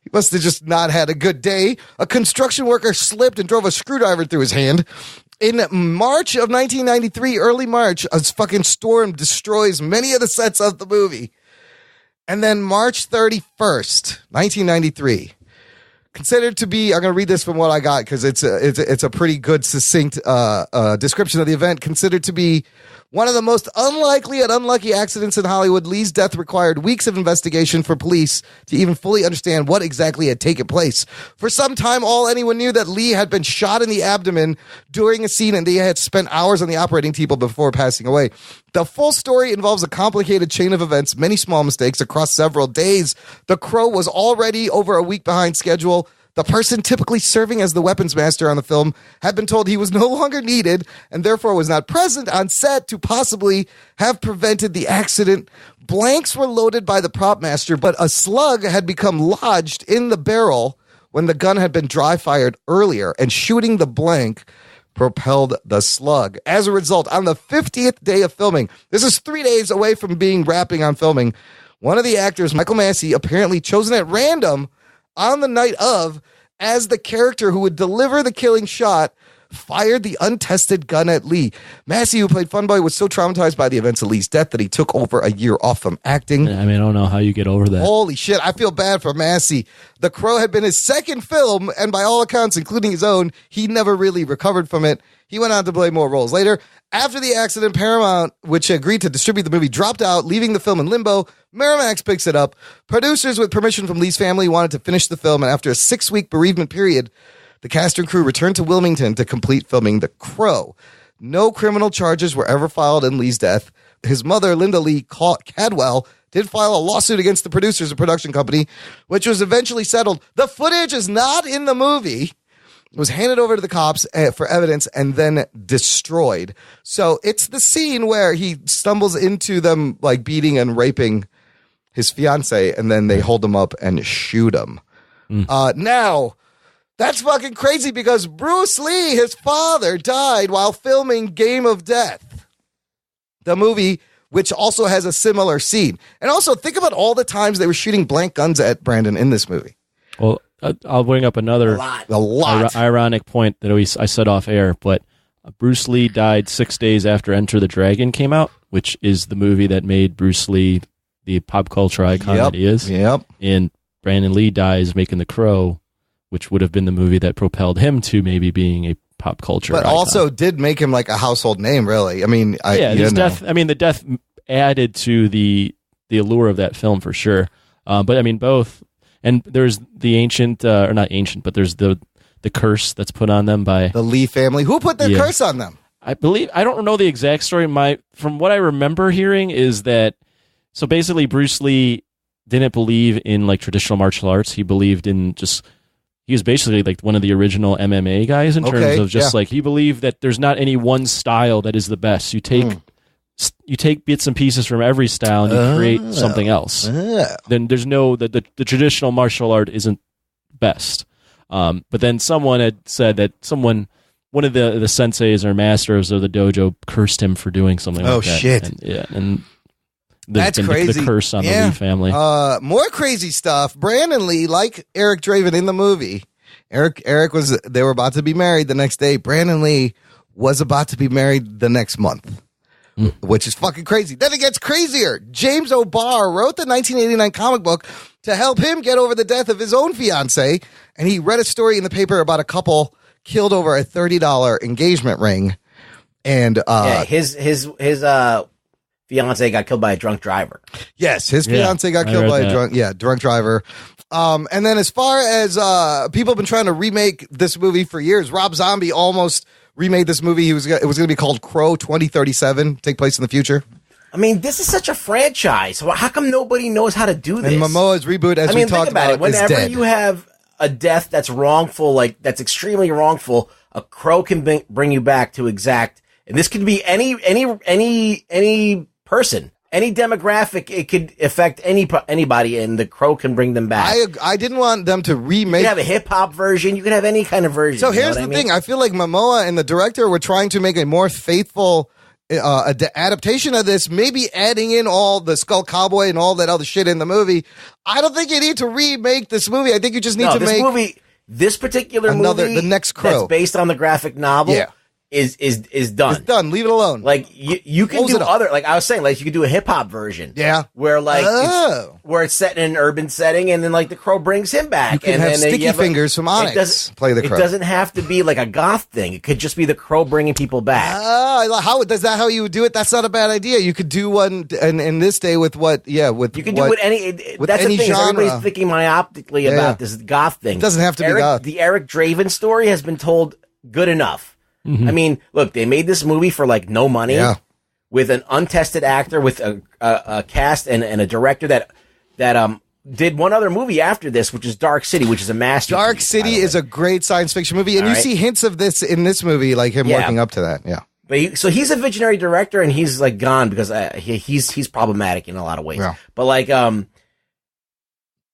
He must have just not had a good day. A construction worker slipped and drove a screwdriver through his hand. In March of 1993, early March, a fucking storm destroys many of the sets of the movie. And then March 31st, 1993, considered to be, I'm going to read this from what I got because it's a pretty good, succinct description of the event. Considered to be one of the most unlikely and unlucky accidents in Hollywood, Lee's death required weeks of investigation for police to even fully understand what exactly had taken place. For some time, all anyone knew that Lee had been shot in the abdomen during a scene and they had spent hours on the operating table before passing away. The full story involves a complicated chain of events, many small mistakes across several days. The Crow was already over a week behind schedule. The person typically serving as the weapons master on the film had been told he was no longer needed and therefore was not present on set to possibly have prevented the accident. Blanks were loaded by the prop master, but a slug had become lodged in the barrel when the gun had been dry fired earlier, and shooting the blank propelled the slug. As a result, on the 50th day of filming, this is 3 days away from wrapping on filming, one of the actors, Michael Massey, apparently chosen at random on the night of as the character who would deliver the killing shot, fired the untested gun at Lee. Massey, who played Funboy, was so traumatized by the events of Lee's death that he took over a year off from acting. I mean, I don't know how you get over that. Holy shit, I feel bad for Massey. The Crow had been his second film, and by all accounts, including his own, he never really recovered from it. He went on to play more roles later. After the accident, Paramount, which agreed to distribute the movie, dropped out, leaving the film in limbo. Miramax picks it up. Producers, with permission from Lee's family, wanted to finish the film, and after a 6-week bereavement period, the cast and crew returned to Wilmington to complete filming The Crow. No criminal charges were ever filed in Lee's death. His mother, Linda Lee Cadwell, did file a lawsuit against the producers and production company, which was eventually settled. The footage is not in the movie. It was handed over to the cops for evidence and then destroyed. So it's the scene where he stumbles into them, like beating and raping his fiance, and then they hold him up and shoot him. Now, that's fucking crazy because Bruce Lee, his father, died while filming Game of Death, the movie, which also has a similar scene. And also, think about all the times they were shooting blank guns at Brandon in this movie. Well, I'll bring up another ironic point that I said off air, but Bruce Lee died 6 days after Enter the Dragon came out, which is the movie that made Bruce Lee the pop culture icon that he is. Yep. And Brandon Lee dies making The Crow, which would have been the movie that propelled him to maybe being a pop culture icon. Also did make him like a household name, really. I mean, his death. I mean, the death added to the allure of that film for sure. But I mean, both. And there's the ancient, or not ancient, but there's the curse that's put on them by the Lee family. Who put the curse on them? I don't know the exact story. From what I remember hearing is that, so basically Bruce Lee didn't believe in like traditional martial arts. He believed in he was basically like one of the original MMA guys in terms of just like, he believed that there's not any one style that is the best. You take bits and pieces from every style and you create something else. Then there's the traditional martial art isn't best. But then someone had said that one of the senseis or masters of the dojo cursed him for doing something like that. Oh, shit. And that's crazy. The curse on the Lee family. More crazy stuff. Brandon Lee, like Eric Draven in the movie, they were about to be married the next day. Brandon Lee was about to be married the next month. which is fucking crazy. Then it gets crazier. James O'Barr wrote the 1989 comic book to help him get over the death of his own fiance, and he read a story in the paper about a couple killed over a $30 engagement ring. And his fiance got killed by a drunk driver. Yes, his fiance got killed by a drunk driver. And then as far as people have been trying to remake this movie for years, Rob Zombie almost remade this movie. It was going to be called Crow 2037, take place in the future. I mean, this is such a franchise. How come nobody knows how to do this? And Momoa's reboot, as we talked about, whenever you have a death that's wrongful, like that's extremely wrongful, a crow can bring you back to exact. And this could be any person, any demographic. It could affect anybody, and the crow can bring them back. I didn't want them to remake. You can have a hip hop version. You can have any kind of version. So here's the thing: I feel like Momoa and the director were trying to make a more faithful adaptation of this, maybe adding in all the Skull Cowboy and all that other shit in the movie. I don't think you need to remake this movie. I think you just need to make this particular movie, the next Crow, that's based on the graphic novel. Yeah. Is done. It's done. Leave it alone. Like you can do other, like I was saying, like you could do a hip hop version. Yeah. Where like where it's set in an urban setting, and then like the crow brings him back. You can and have then Sticky Fingers from Onyx play the crow. It doesn't have to be like a goth thing. It could just be the crow bringing people back. How is that how you would do it? That's not a bad idea. You could do one in this day with what? Yeah, with you can do it any. That's the thing. Genre. Everybody's thinking myopically about this goth thing. It doesn't have to be goth. The Eric Draven story has been told good enough. Mm-hmm. I mean, look, they made this movie for like no money with an untested actor, with a cast and a director that did one other movie after this, which is Dark City, which is a masterpiece. Dark City is a great science fiction movie, and you see hints of this in this movie, like him working up to that. Yeah, but so he's a visionary director, and he's like gone because he's problematic in a lot of ways. Yeah. But like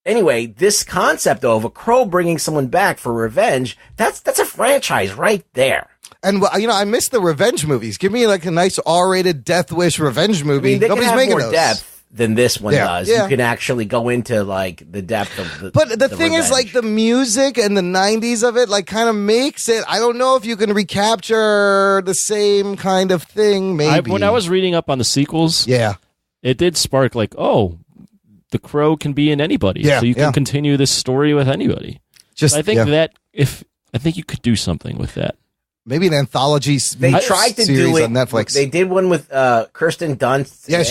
anyway, this concept though of a crow bringing someone back for revenge, that's a franchise right there. And I miss the revenge movies. Give me like a nice R-rated Death Wish revenge movie. I mean, they Nobody's can have making more those. depth than this one does. Yeah. You can actually go into like the depth of the. But the thing is, like the music and the '90s of it, like kind of makes it. I don't know if you can recapture the same kind of thing. Maybe when I was reading up on the sequels, it did spark like, the crow can be in anybody. Yeah, so you can continue this story with anybody. I think you could do something with that. Maybe an anthology. They tried to do it on Netflix. They did one with Kirsten Dunst. Yeah,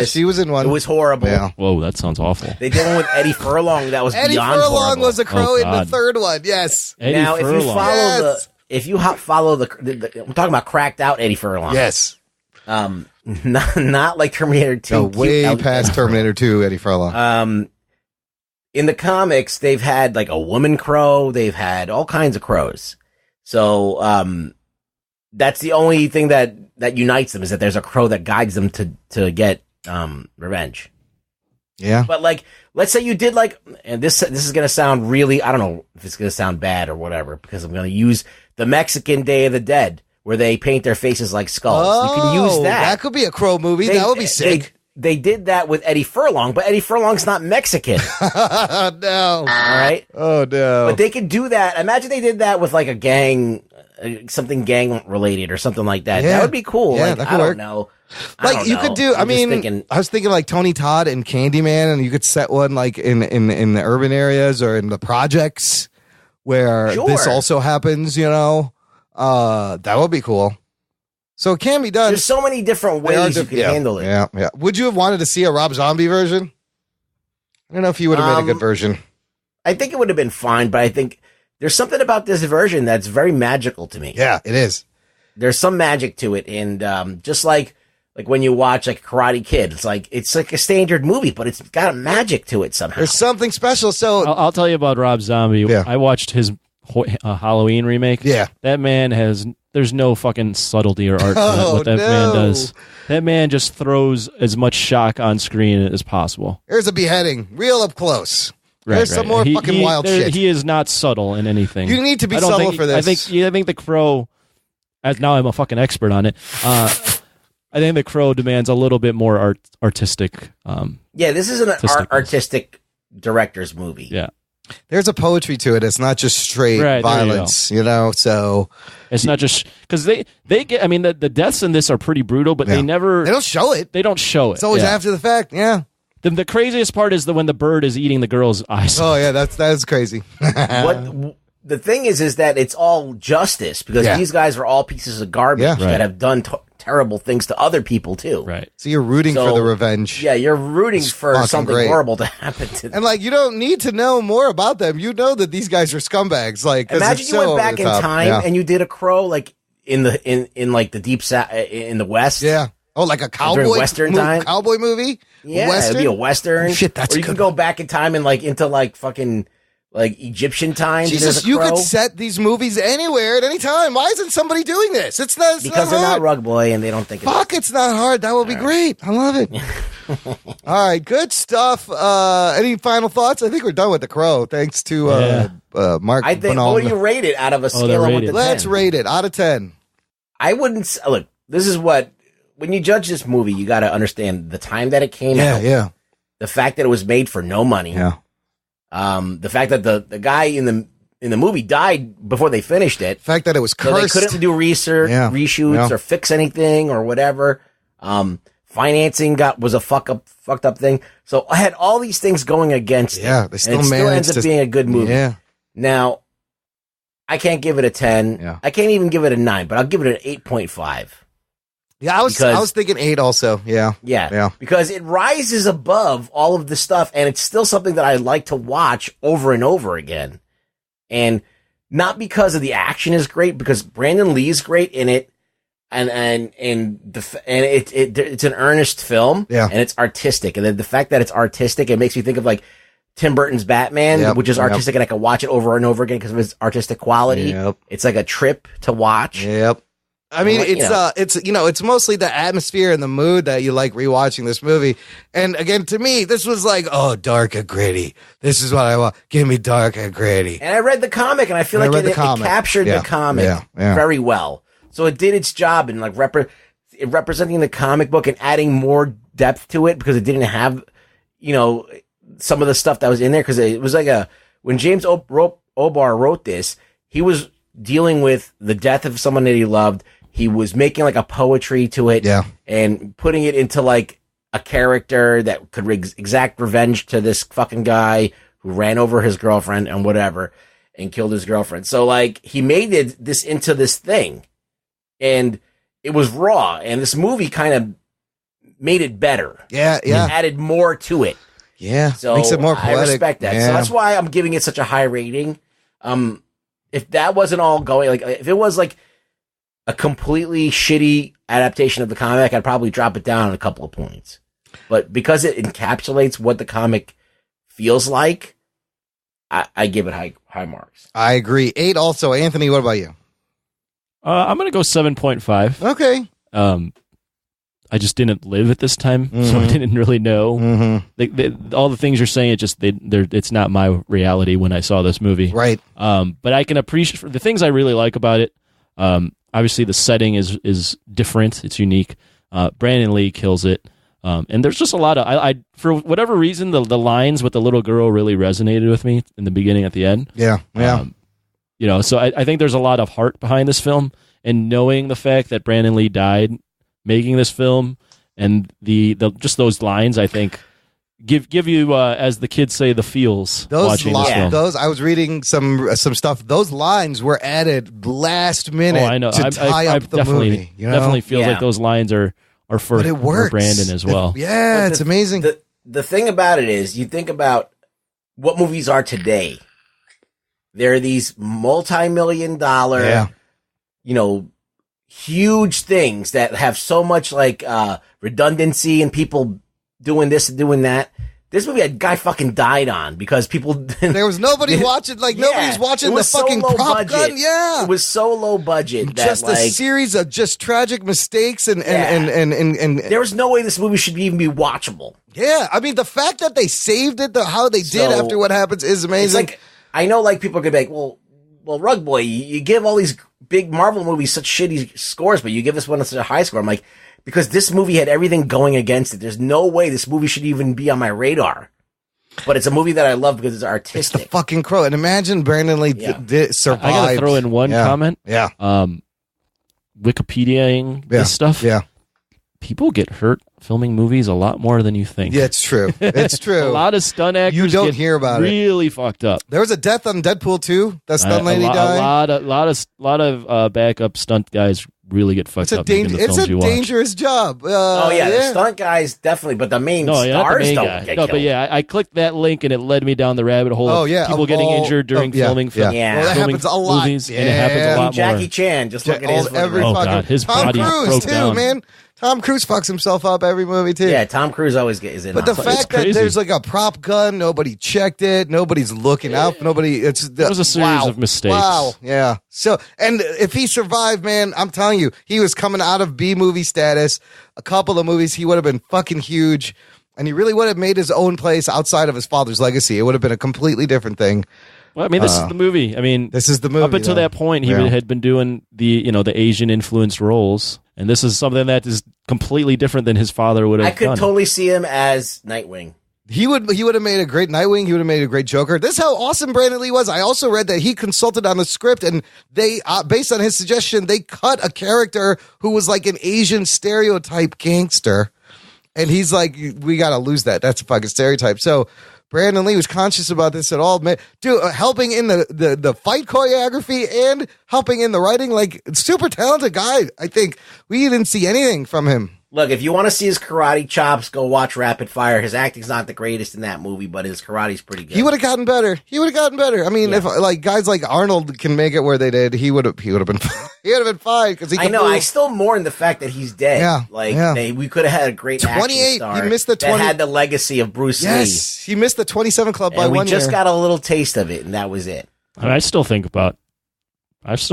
she was in one. It was horrible. Yeah. Whoa, that sounds awful. They did one with Eddie Furlong. That was Eddie beyond Furlong horrible. was a crow in the third one. Yes. Now, if you follow if you follow the, I'm talking about cracked out Eddie Furlong. Yes. Not like Terminator 2. No, way past Terminator 2, Eddie Furlong. In the comics, they've had like a woman crow. They've had all kinds of crows. So, that's the only thing that unites them, is that there's a crow that guides them to get, revenge. Yeah. But like, let's say you did like, and this is going to sound really, I don't know if it's going to sound bad or whatever, because I'm going to use the Mexican Day of the Dead, where they paint their faces like skulls. You can use that. That could be a crow movie. That would be sick. They did that with Eddie Furlong, but Eddie Furlong's not Mexican. No. All right. Oh, no. But they could do that. Imagine they did that with like a gang, something gang related or something like that. Yeah. That would be cool. Yeah, like, that could I don't work. know. Like you could do. I was thinking like Tony Todd and Candyman, and you could set one like in the urban areas or in the projects where this also happens. That would be cool. So it can be done. There's so many different ways you can handle it. Yeah, yeah. Would you have wanted to see a Rob Zombie version? I don't know if he would have made a good version. I think it would have been fine, but I think there's something about this version that's very magical to me. Yeah, it is. There's some magic to it, and just like when you watch like Karate Kid, it's like a standard movie, but it's got a magic to it somehow. There's something special. So I'll tell you about Rob Zombie. Yeah. I watched his Halloween remake. Yeah, that man there's no fucking subtlety or art to what that man does. That man just throws as much shock on screen as possible. Here's a beheading, real up close. There's some more fucking wild shit. He is not subtle in anything. You need to be subtle for this. I think the Crow, as now I'm a fucking expert on it. I think the Crow demands a little bit more artistic. Yeah, this is an artistic director's movie. Yeah. There's a poetry to it. It's not just straight violence, so it's not just because they get, I mean, the deaths in this are pretty brutal, but they don't show it. They don't show it. It's always after the fact. Yeah. The craziest part is when the bird is eating the girl's eyes. Oh yeah, that's crazy. The thing is that it's all justice because these guys are all pieces of garbage that have done terrible things to other people too. Right. So you're rooting for the revenge. Yeah, you're rooting for something horrible to happen to them. And like, you don't need to know more about them. You know that these guys are scumbags. Like, imagine you went back in time and you did a Crow like in like the deep in the West. Yeah. Oh, like a cowboy Western time cowboy movie. Yeah, Western? it'd be a Western. Shit, that's or you good. can go back in time and like into like fucking like Egyptian times. Jesus, you could set these movies anywhere at any time. Why isn't somebody doing this? It's not because they're not Rug Boy and they don't think it's not hard. That would be great. I love it. All right, good stuff. Any final thoughts? I think we're done with The Crow. Thanks to Mark. I think. What do you rate it out of a scale of 1 to 10? Let's rate it out of 10. I wouldn't look. This is what when you judge this movie, you got to understand the time that it came out. Yeah. The fact that it was made for no money. Yeah. The fact that the guy in the movie died before they finished it. The fact that it was cursed. So they couldn't do research, reshoots, or fix anything or whatever. Financing was a fucked up thing. So I had all these things going against it. Yeah, they still and it managed still ends up being a good movie. Yeah. Now, I can't give it a 10. Yeah. I can't even give it a 9, but I'll give it an 8.5. Yeah, I was thinking 8 also. Yeah. Because it rises above all of the stuff, and it's still something that I like to watch over and over again. And not because of the action is great, because Brandon Lee's great in it, and it's an earnest film, and it's artistic. And then the fact that it's artistic, it makes me think of like Tim Burton's Batman, which is artistic, and I can watch it over and over again because of its artistic quality. Yep. It's like a trip to watch. Yep. I mean, it's mostly the atmosphere and the mood that you like rewatching this movie. And again, to me, this was like, oh, dark and gritty. This is what I want. Give me dark and gritty. And I read the comic, and I feel like it captured the comic very well. So it did its job in like representing the comic book and adding more depth to it because it didn't have, some of the stuff that was in there. Because it was like when James O'Barr wrote this, he was dealing with the death of someone that he loved. He was making like a poetry to it and putting it into like a character that could exact revenge to this fucking guy who ran over his girlfriend and whatever and killed his girlfriend. So like he made this into this thing and it was raw, and this movie kind of made it better. Yeah. It added more to it. Yeah. So makes it more poetic. I respect that. Yeah. So that's why I'm giving it such a high rating. If that wasn't all going, like if it was like a completely shitty adaptation of the comic, I'd probably drop it down a couple of points. But because it encapsulates what the comic feels like, I give it high marks. I agree. 8 also. Anthony, what about you? I'm going to go 7.5. Okay. I just didn't live at this time, so I didn't really know. All the things you're saying, it's not my reality when I saw this movie. Right. But I can appreciate the things I really like about it. Obviously, the setting is different. It's unique. Brandon Lee kills it. And there's just a lot of I for whatever reason the lines with the little girl really resonated with me in the beginning at the end. Yeah. So I think there's a lot of heart behind this film, and knowing the fact that Brandon Lee died making this film, and the just those lines, I think give you as the kids say, the feels watching this film. Those I was reading some stuff. Those lines were added last minute. I know. To tie up the movie. Definitely feels like those lines are for Brandon as well. It's amazing. The thing about it is, you think about what movies are today. There are these multi-million-dollar, huge things that have so much like redundancy and people doing this and doing that. This movie, a guy fucking died on because people. There was nobody watching. Like nobody's watching the fucking prop gun. Yeah, it was so low budget. Just a series of just tragic mistakes and there was no way this movie should even be watchable. Yeah, I mean the fact that they saved it, how they did after what happens is amazing. Like, I know, like people are gonna be like, well, Rug Boy, you give all these big Marvel movies such shitty scores, but you give this one such a high score. I'm like, because this movie had everything going against it. There's no way this movie should even be on my radar. but it's a movie that I love because it's It's artistic. the fucking Crow. And imagine Brandon Lee survived. I gotta throw in one comment. Yeah. Wikipediaing this stuff. Yeah. People get hurt filming movies a lot more than you think. Yeah, it's true. It's true. A lot of stunt actors You don't get hear about it. really fucked up. There was a death on Deadpool 2. That stunt lady died. A lot of backup stunt guys really get fucked up. Making the It's films a you watch. dangerous job. The stunt guys definitely, but the main not the stars main don't guy. get No, killed. but yeah, I clicked that link and it led me down the rabbit hole. Oh, of yeah, people of getting all- injured during filming. Yeah. Yeah. Well, that filming happens a lot. movies, and it happens a Yeah. lot Jackie more. Chan, just look at his every Oh, fucking God, his Tom body Cruise broke too, down. man. Tom Cruise fucks himself up every movie too. Yeah, Tom Cruise always is in. But the on fact that crazy. there's like a prop gun, nobody checked it, nobody's looking out, nobody. It was a series of mistakes. Wow, yeah. So, and if he survived, man, I'm telling you, he was coming out of B movie status. A couple of movies, he would have been fucking huge, and he really would have made his own place outside of his father's legacy. It would have been a completely different thing. Well, I mean, this is the movie. I mean, This is the movie. up until though. that point, he Yeah. had been doing the Asian influenced roles, and this is something that is completely different than his father would have I could done. totally see him as Nightwing. He would have made a great Nightwing. He would have made a great Joker. This is how awesome Brandon Lee was. I also read that he consulted on the script, and they, based on his suggestion, they cut a character who was like an Asian stereotype gangster, and he's like, "We got to lose that. That's a fucking stereotype." So Brandon Lee was conscious about this at all, man. Dude, helping in the fight choreography and helping in the writing, like super talented guy. I think we didn't see anything from him. Look, if you want to see his karate chops, go watch Rapid Fire. His acting's not the greatest in that movie, but his karate's pretty good. He would have gotten better. I mean, if like guys like Arnold can make it where they did, he would have been he would have been fine because he. I know. I still mourn the fact that he's dead. Yeah, like yeah. we could have had a great 28. action star. He missed the 20 that had the legacy of Bruce Lee. Yes, he missed the 27 Club by And we 1 year. just got a little taste of it, and that was it. And I still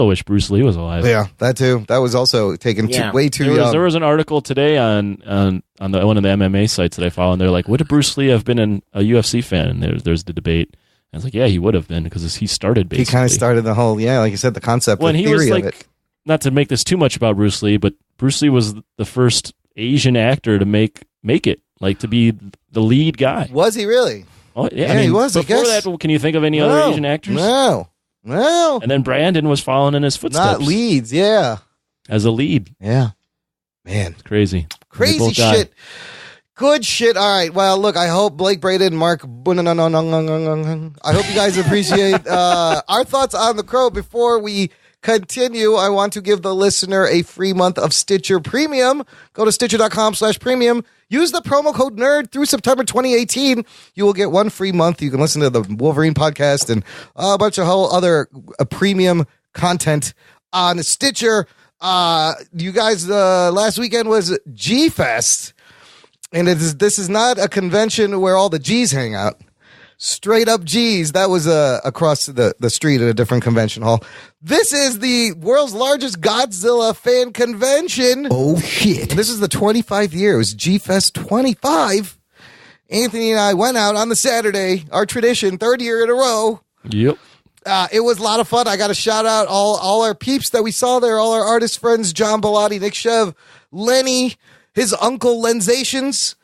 wish Bruce Lee was alive. Yeah, that too. That was also taken way too young. There was an article today on one of the MMA sites that I follow, and they're like, "Would Bruce Lee have been a UFC fan?" And there's the debate. And I was like, "Yeah, he would have been because he started basically." He kind of started the whole, like you said, the concept, when the he theory was of like, it. not to make this too much about Bruce Lee, but Bruce Lee was the first Asian actor to make it, like to be the lead guy. Was he really? Oh yeah, Yeah, I mean, he was, I Before guess. that, can you think of any other Asian actors? No. And then Brandon was following in his footsteps. Not leads, yeah. As a lead. Yeah. Man. It's crazy. They Crazy both died. shit. Good shit. All right. Well, look, I hope Blake Braden and Mark, I hope you guys appreciate our thoughts on The Crow. Before we continue, I want to give the listener a free month of Stitcher Premium. Go to Stitcher.com/premium. Use the promo code NERD through September 2018. You will get one free month. You can listen to the Wolverine podcast and a bunch of whole other premium content on Stitcher. You guys, last weekend was G-Fest. And this is not a convention where all the G's hang out. Straight up G's. That was across the street at a different convention hall. This is the world's largest Godzilla fan convention. Oh, shit. And this is the 25th year. It was G-Fest 25. Anthony and I went out on the Saturday, our tradition, third year in a row. Yep. It was a lot of fun. I got to shout out all our peeps that we saw there, all our artist friends, John Bellotti, Nick Shev, Lenny, his uncle Lenzations.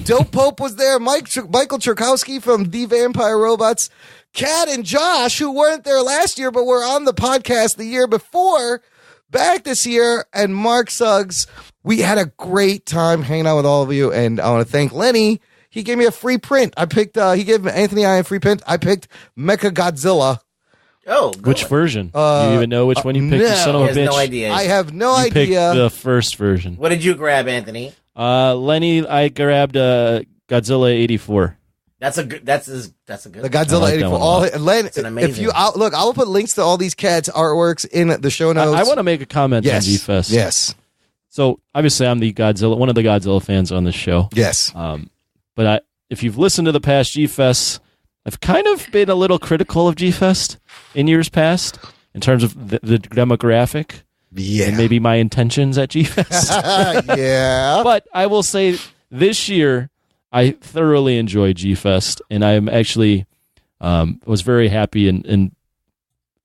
Dope Pope was there. Michael Churkowski from The Vampire Robots. Kat and Josh, who weren't there last year, but were on the podcast the year before, back this year. And Mark Suggs. We had a great time hanging out with all of you. And I want to thank Lenny. He gave me a free print. I picked, he gave Anthony and I a free print. I picked Mecha Godzilla. Oh, which version? Do you even know which one you picked? no. You son of He a has bitch. no idea. I have no You picked idea. the first version. What did you grab, Anthony? Lenny, I grabbed Godzilla 84. That's a good. That's a good. The Godzilla I like that 84. one a All, lot. Len, It's an amazing if you look, I will put links to all these cats' artworks in the show notes. I want to make a comment on G-Fest. Yes. So obviously, I'm one of the Godzilla fans on this show. Yes. But if you've listened to the past G-Fests, I've kind of been a little critical of G-Fest in years past in terms of the demographic. Yeah. And maybe my intentions at G-Fest. Yeah. But I will say this year, I thoroughly enjoyed G-Fest, and I'm actually was very happy and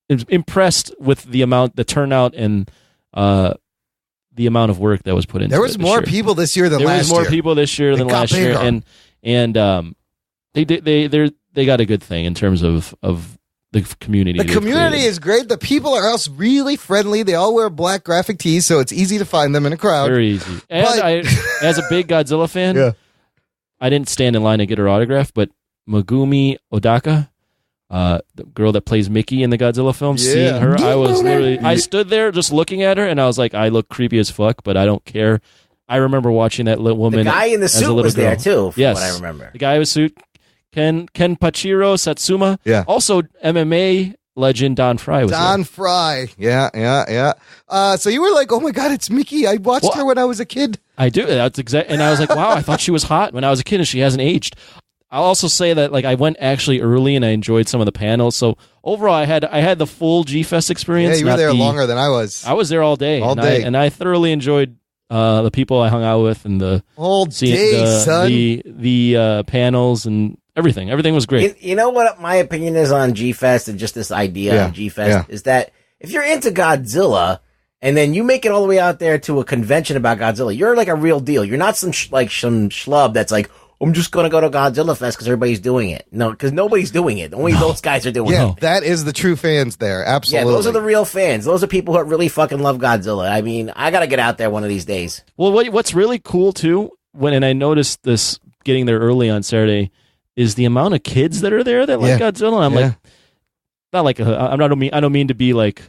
impressed with the turnout and the amount of work that was put into it. There was more people this year than last year. There was more people this year than got last year, bigger. and They got a good thing in terms of the community. The community is great. The people are also really friendly. They all wear black graphic tees, so it's easy to find them in a crowd. Very easy. And as a big Godzilla fan, Yeah. I didn't stand in line to get her autograph, but Megumi Odaka, the girl that plays Mickey in the Godzilla film, seeing her, I stood there just looking at her, and I was like, I look creepy as fuck, but I don't care. I remember watching that little woman. The guy in the as a suit little was there girl. too, from what I remember. The guy in the suit, Ken Pachiro Satsuma. Yeah. Also, MMA legend Don Fry was Don there. Fry. Yeah. So you were like, oh my God, it's Mickey. I watched her when I was a kid. I do. That's exact. And I was like, wow, I thought she was hot when I was a kid, and she hasn't aged. I'll also say that like I went actually early, and I enjoyed some of the panels. So overall, I had the full G-Fest experience. Yeah, you were there longer than I was. I was there all day. All day. And I thoroughly enjoyed the people I hung out with and the panels and everything. Everything was great. You know what my opinion is on G-Fest and just this idea of G-Fest is that if you're into Godzilla and then you make it all the way out there to a convention about Godzilla, you're like a real deal. You're not some schlub that's like, I'm just going to go to Godzilla Fest because everybody's doing it. No, because nobody's doing it. Only those guys are doing it. That is the true fans there. Absolutely. Yeah, those are the real fans. Those are people who really fucking love Godzilla. I mean, I got to get out there one of these days. Well, what's really cool too, and I noticed this getting there early on Saturday, is the amount of kids that are there that like Godzilla. I'm like, not like I don't mean to be like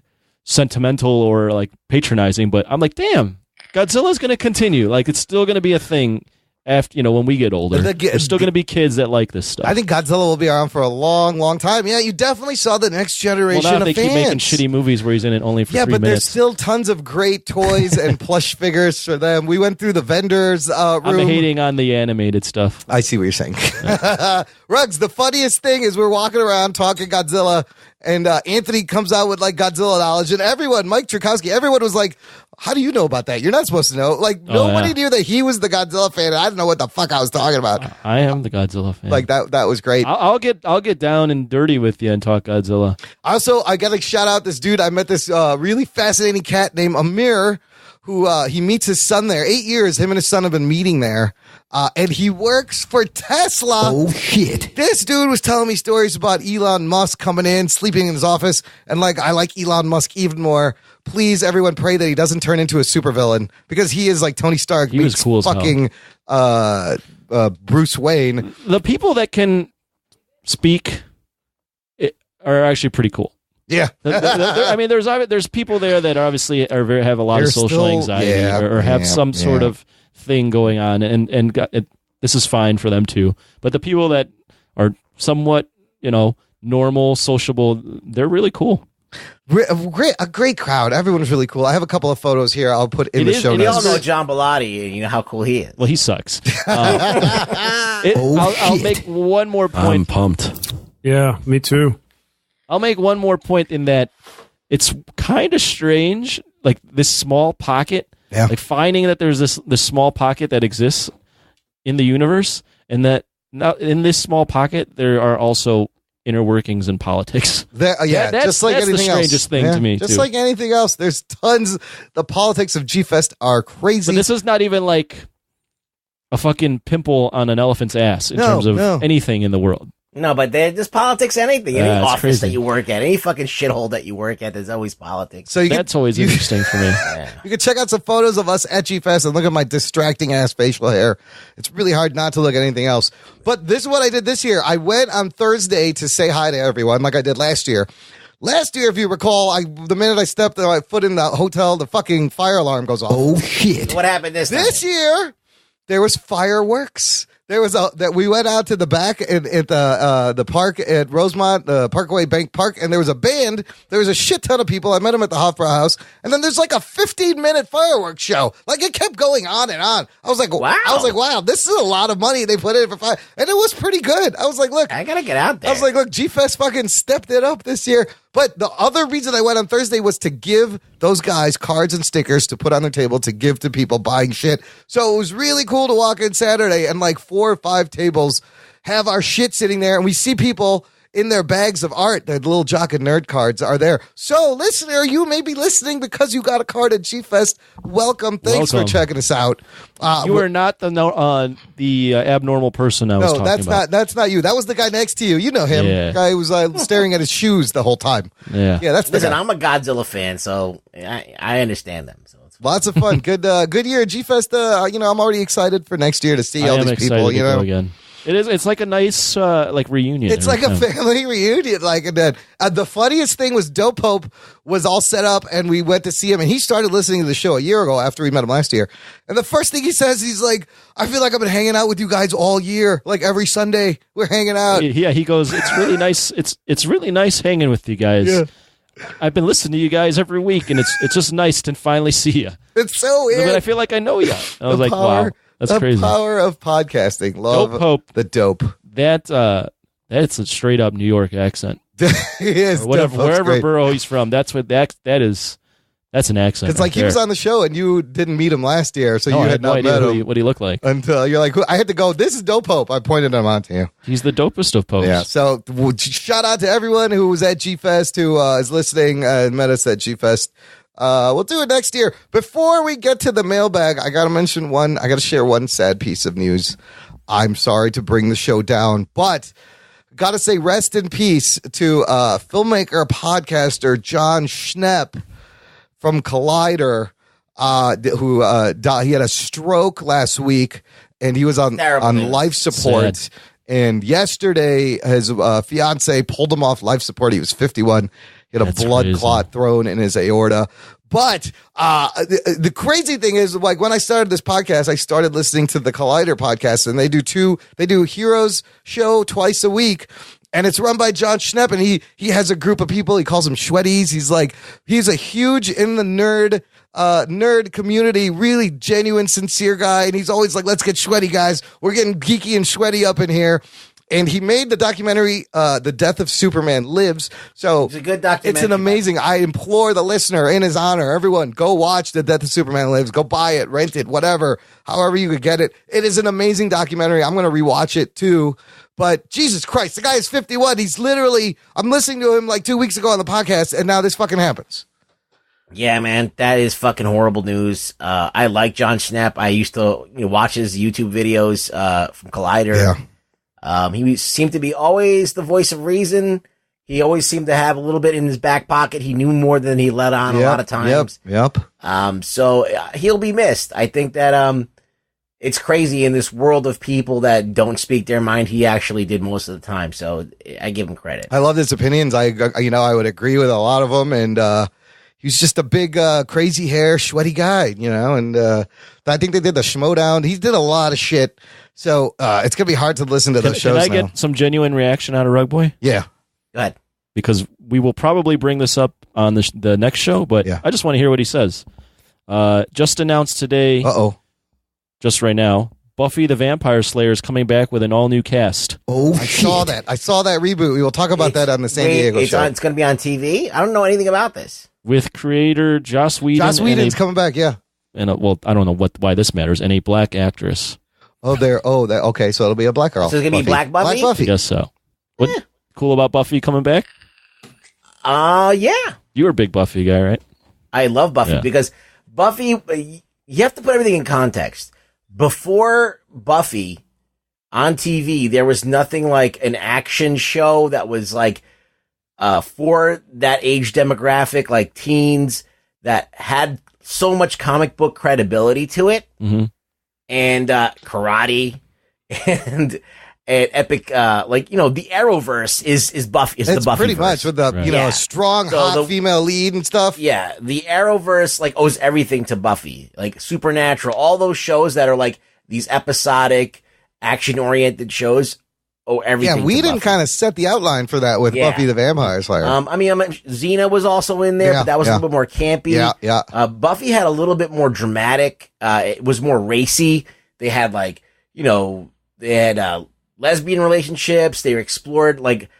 sentimental or like patronizing, but I'm like, damn, Godzilla's going to continue. Like it's still going to be a thing. After when we get older, there's still going to be kids that like this stuff. I think Godzilla will be around for a long, long time. Yeah, you definitely saw the next generation well, now of they fans. keep making shitty movies where he's in it only for 3 minutes. Yeah, but there's still tons of great toys and plush figures for them. We went through the vendors' room. I'm hating on the animated stuff. I see what you're saying. Ruggs, the funniest thing is we're walking around talking Godzilla, and Anthony comes out with like Godzilla knowledge, and everyone, Mike Tchaikovsky, everyone was like, how do you know about that? You're not supposed to know. Like, nobody knew that he was the Godzilla fan, and I didn't know what the fuck I was talking about. I am the Godzilla fan. Like, that was great. I'll get down and dirty with you and talk Godzilla. Also, I got to shout out this dude. I met this really fascinating cat named Amir, who he meets his son there. 8 years, him and his son have been meeting there. And he works for Tesla. Oh, shit. This dude was telling me stories about Elon Musk coming in, sleeping in his office. And like, I like Elon Musk even more. Please, everyone, pray that he doesn't turn into a supervillain because he is like Tony Stark. He was cool as fucking Bruce Wayne. The people that can speak are actually pretty cool. Yeah. I mean, there's people there that obviously have a lot of social anxiety or have some sort of thing going on, and this is fine for them too. But the people that are somewhat, normal, sociable, they're really cool. A great crowd. Everyone was really cool. I have a couple of photos here. I'll put in the show notes. We all know John Bellotti, and you know how cool he is. Well, he sucks. I'll make one more point. I'm pumped. Yeah, me too. I'll make one more point in that it's kind of strange, like this small pocket, like finding that there's this small pocket that exists in the universe, and that now in this small pocket there are also inner workings in politics. That's just like anything the strangest thing to me. Just too. like anything else, there's tons. The politics of G-Fest are crazy. But this is not even like a fucking pimple on an elephant's ass in terms of anything in the world. No, but there's politics anything. Any office crazy. that you work at, any fucking shithole that you work at, there's always politics. So that's always interesting for me. You can check out some photos of us at G-Fest and look at my distracting ass facial hair. It's really hard not to look at anything else. But this is what I did this year. I went on Thursday to say hi to everyone like I did last year. Last year, if you recall, the minute I stepped my foot in the hotel, the fucking fire alarm goes off. Oh, shit. What happened this time? This year, there was fireworks. There was that we went out to the back at the park at Rosemont, Parkway Bank Park, and there was a band. There was a shit ton of people. I met them at the Hofbrauhaus, and then there's like a 15-minute fireworks show. Like it kept going on and on. I was like, wow, this is a lot of money they put in for fire, and it was pretty good. I was like, look, I gotta get out there. I was like, look, G-Fest fucking stepped it up this year. But the other reason I went on Thursday was to give those guys cards and stickers to put on their table to give to people buying shit. So it was really cool to walk in Saturday and like 4 or 5 tables have our shit sitting there, and we see people in their bags of art, the little Jock and Nerd cards are there. So, listener, you may be listening because you got a card at G-Fest. Welcome. Thanks for checking us out. You are not the abnormal person I was talking about. That's not you. That was the guy next to you. You know him. Yeah. The guy who was staring at his shoes the whole time. Yeah. That's the Listen, guy. I'm a Godzilla fan, so I understand them. So it's Lots of fun. Good year at G-Fest. I'm already excited for next year to see all these people. To go again. It's like a nice reunion. It's like a family reunion. And then the funniest thing was Dope Hope was all set up, and we went to see him, and he started listening to the show a year ago after we met him last year. And the first thing he says, he's like, "I feel like I've been hanging out with you guys all year. Like every Sunday, we're hanging out." Yeah, he goes, "It's really nice. It's really nice hanging with you guys. Yeah. I've been listening to you guys every week, and it's just nice to finally see you. It's so weird. But I feel like I know you." I was like, "Wow, that's crazy." The power of podcasting. Love Dope Hope. the dope. That's a straight up New York accent. He is. Or whatever, Dope Hope's wherever great. borough he's from. That's what that's an accent. It's like he was on the show and you didn't meet him last year, so you I had no not idea met who him what he looked like. until you're like, I had to go. This is Dope Hope. I pointed him out to you. He's the dopest of popes. Yeah. So shout out to everyone who was at G-Fest, who is listening and met us at G-Fest. We'll do it next year. Before we get to the mailbag, I got to share one sad piece of news. I'm sorry to bring the show down, but got to say rest in peace to filmmaker, podcaster John Schnepp from Collider, who died. He had a stroke last week, and he was on life support. Sad. And yesterday, his fiance pulled him off life support. He was 51. He had a blood clot thrown in his aorta. But the crazy thing is, like, when I started this podcast, I started listening to the Collider podcast, and they do Heroes show twice a week. And it's run by John Schnepp, and he has a group of people. He calls them Shweddies. He's a huge in the nerd community, really genuine, sincere guy. And he's always like, let's get Shweddy, guys. We're getting geeky and Shweddy up in here. And he made the documentary, The Death of Superman Lives. So it's a good documentary. It's an amazing, I implore the listener in his honor, everyone, go watch The Death of Superman Lives. Go buy it, rent it, whatever, however you could get it. It is an amazing documentary. I'm going to rewatch it too. But Jesus Christ, the guy is 51. He's literally, I'm listening to him like 2 weeks ago on the podcast, and now this fucking happens. Yeah, man, that is fucking horrible news. I like John Schnepp. I used to watch his YouTube videos from Collider. Yeah. He seemed to be always the voice of reason. He always seemed to have a little bit in his back pocket. He knew more than he let on a lot of times. Yep. So he'll be missed. I think that it's crazy in this world of people that don't speak their mind. He actually did most of the time. So I give him credit. I love his opinions. I would agree with a lot of them. And he's just a big, crazy hair, sweaty guy, and I think they did the Schmodown. He did a lot of shit. So it's going to be hard to listen to those shows. Can I get some genuine reaction out of Rug Boy? Yeah. Go ahead. Because we will probably bring this up on the next show, but I just want to hear what he says. Just announced today. Just right now, Buffy the Vampire Slayer is coming back with an all-new cast. Oh, I saw that. I saw that reboot. We will talk about that on the San Diego show. It's going to be on TV? I don't know anything about this. With creator Joss Whedon. Joss Whedon's coming back, yeah. And I don't know why this matters. And a black actress. Okay, so it'll be a black girl. So it's going to be Black Buffy? Black Buffy. I guess so. What cool about Buffy coming back? Yeah. You're a big Buffy guy, right? I love Buffy because Buffy, you have to put everything in context. Before Buffy on TV, there was nothing like an action show that was like for that age demographic, like teens, that had so much comic book credibility to it, and karate and epic, the Arrowverse is Buffy. Is it's the Buffy pretty much with the a strong hot female lead and stuff. Yeah, the Arrowverse owes everything to Buffy, like Supernatural, all those shows that are like these episodic, action oriented shows. Oh, everything. Yeah, we didn't kind of set the outline for that with Buffy the Vampire Slayer. Xena was also in there, but that was a little bit more campy. Yeah. Buffy had a little bit more dramatic. It was more racy. They had lesbian relationships. They explored like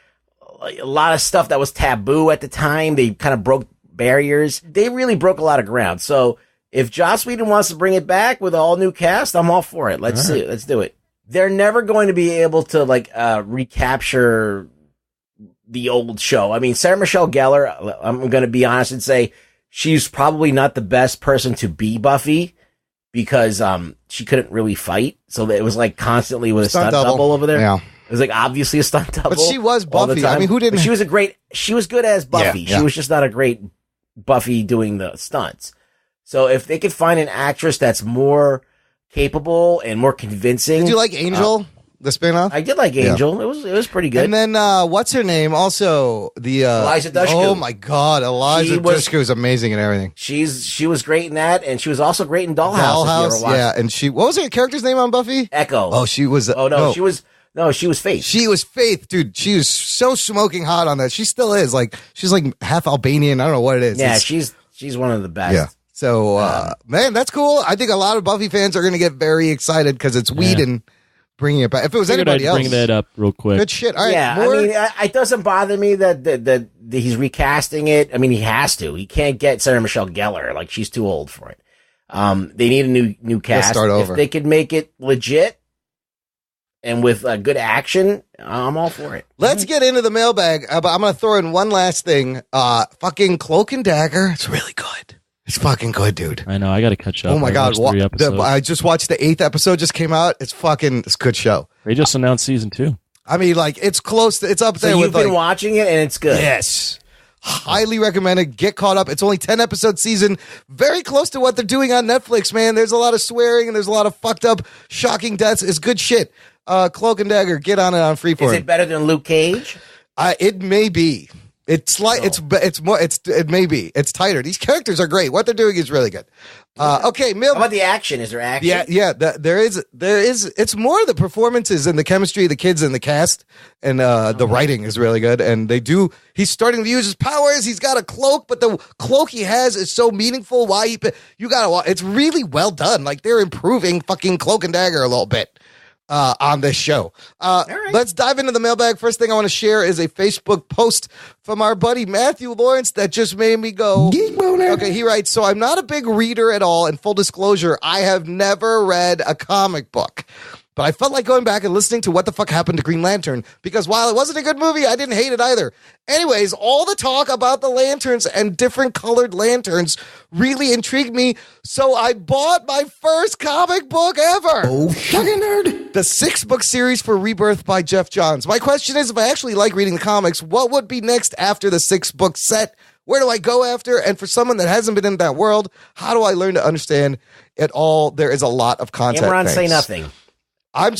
a lot of stuff that was taboo at the time. They kind of broke barriers. They really broke a lot of ground. So if Joss Whedon wants to bring it back with an all new cast, I'm all for it. Let's do it. They're never going to be able to recapture the old show. I mean, Sarah Michelle Gellar, I'm going to be honest and say she's probably not the best person to be Buffy because she couldn't really fight. So it was like constantly with a stunt double over there. Yeah. It was like obviously a stunt double. But she was all the Buffy. time. I mean, who didn't? But she was good as Buffy. Yeah. She was just not a great Buffy doing the stunts. So if they could find an actress that's more capable and more convincing. Did you like Angel, the spinoff? I did like Angel. Yeah. It was pretty good. And then what's her name? Also the Eliza Dushku. Oh my God, Eliza Dushku is amazing in everything. She was great in that, and she was also great in Dollhouse. Yeah. And what was her character's name on Buffy? Echo. Oh, she was. She was. No, she was Faith. She was Faith, dude. She was so smoking hot on that. She still is. Like she's like half Albanian. I don't know what it is. Yeah, she's one of the best. Yeah. So, man, that's cool. I think a lot of Buffy fans are going to get very excited because it's Whedon bringing it back. If it was anybody else, bring that up real quick. Good shit. All right, yeah, I mean, it doesn't bother me that he's recasting it. I mean, he has to. He can't get Sarah Michelle Gellar. Like she's too old for it. They need a new cast. Start over. If they could make it legit and with good action, I'm all for it. Let's get into the mailbag. But I'm going to throw in one last thing. Fucking Cloak and Dagger. It's really good. It's fucking good, dude. I know. I got to catch up. Oh my God. 3 episodes. I just watched the 8th episode just came out. It's a good show. They just announced season 2. I mean, like, it's close. It's up there So with you've been watching it and it's good. Yes. Highly recommended. Get caught up. It's only 10 episode season. Very close to what they're doing on Netflix, man. There's a lot of swearing and there's a lot of fucked up, shocking deaths. It's good shit. Cloak and Dagger. Get on it on Freeform. Is it better than Luke Cage? It may be. It's like it may be. It's tighter. These characters are great. What they're doing is really good. Okay, How about the action? Is there action? Yeah. There is. It's more the performances and the chemistry of the kids and the cast, and the writing is really good. And he's starting to use his powers. He's got a cloak, but the cloak he has is so meaningful. It's really well done. Like they're improving fucking Cloak and Dagger a little bit. On this show. Right. Let's dive into the mailbag. First thing I want to share is a Facebook post from our buddy Matthew Lawrence that just made me go. Okay, he writes, so I'm not a big reader at all. And full disclosure, I have never read a comic book. But I felt like going back and listening to what the fuck happened to Green Lantern because while it wasn't a good movie, I didn't hate it either. Anyways, all the talk about the lanterns and different colored lanterns really intrigued me, so I bought my first comic book ever. Oh, fucking nerd. The 6-book series for Rebirth by Jeff Johns. My question is, if I actually like reading the comics, what would be next after the 6-book set? Where do I go after? And for someone that hasn't been in that world, how do I learn to understand it all? There is a lot of content. Imran, say nothing.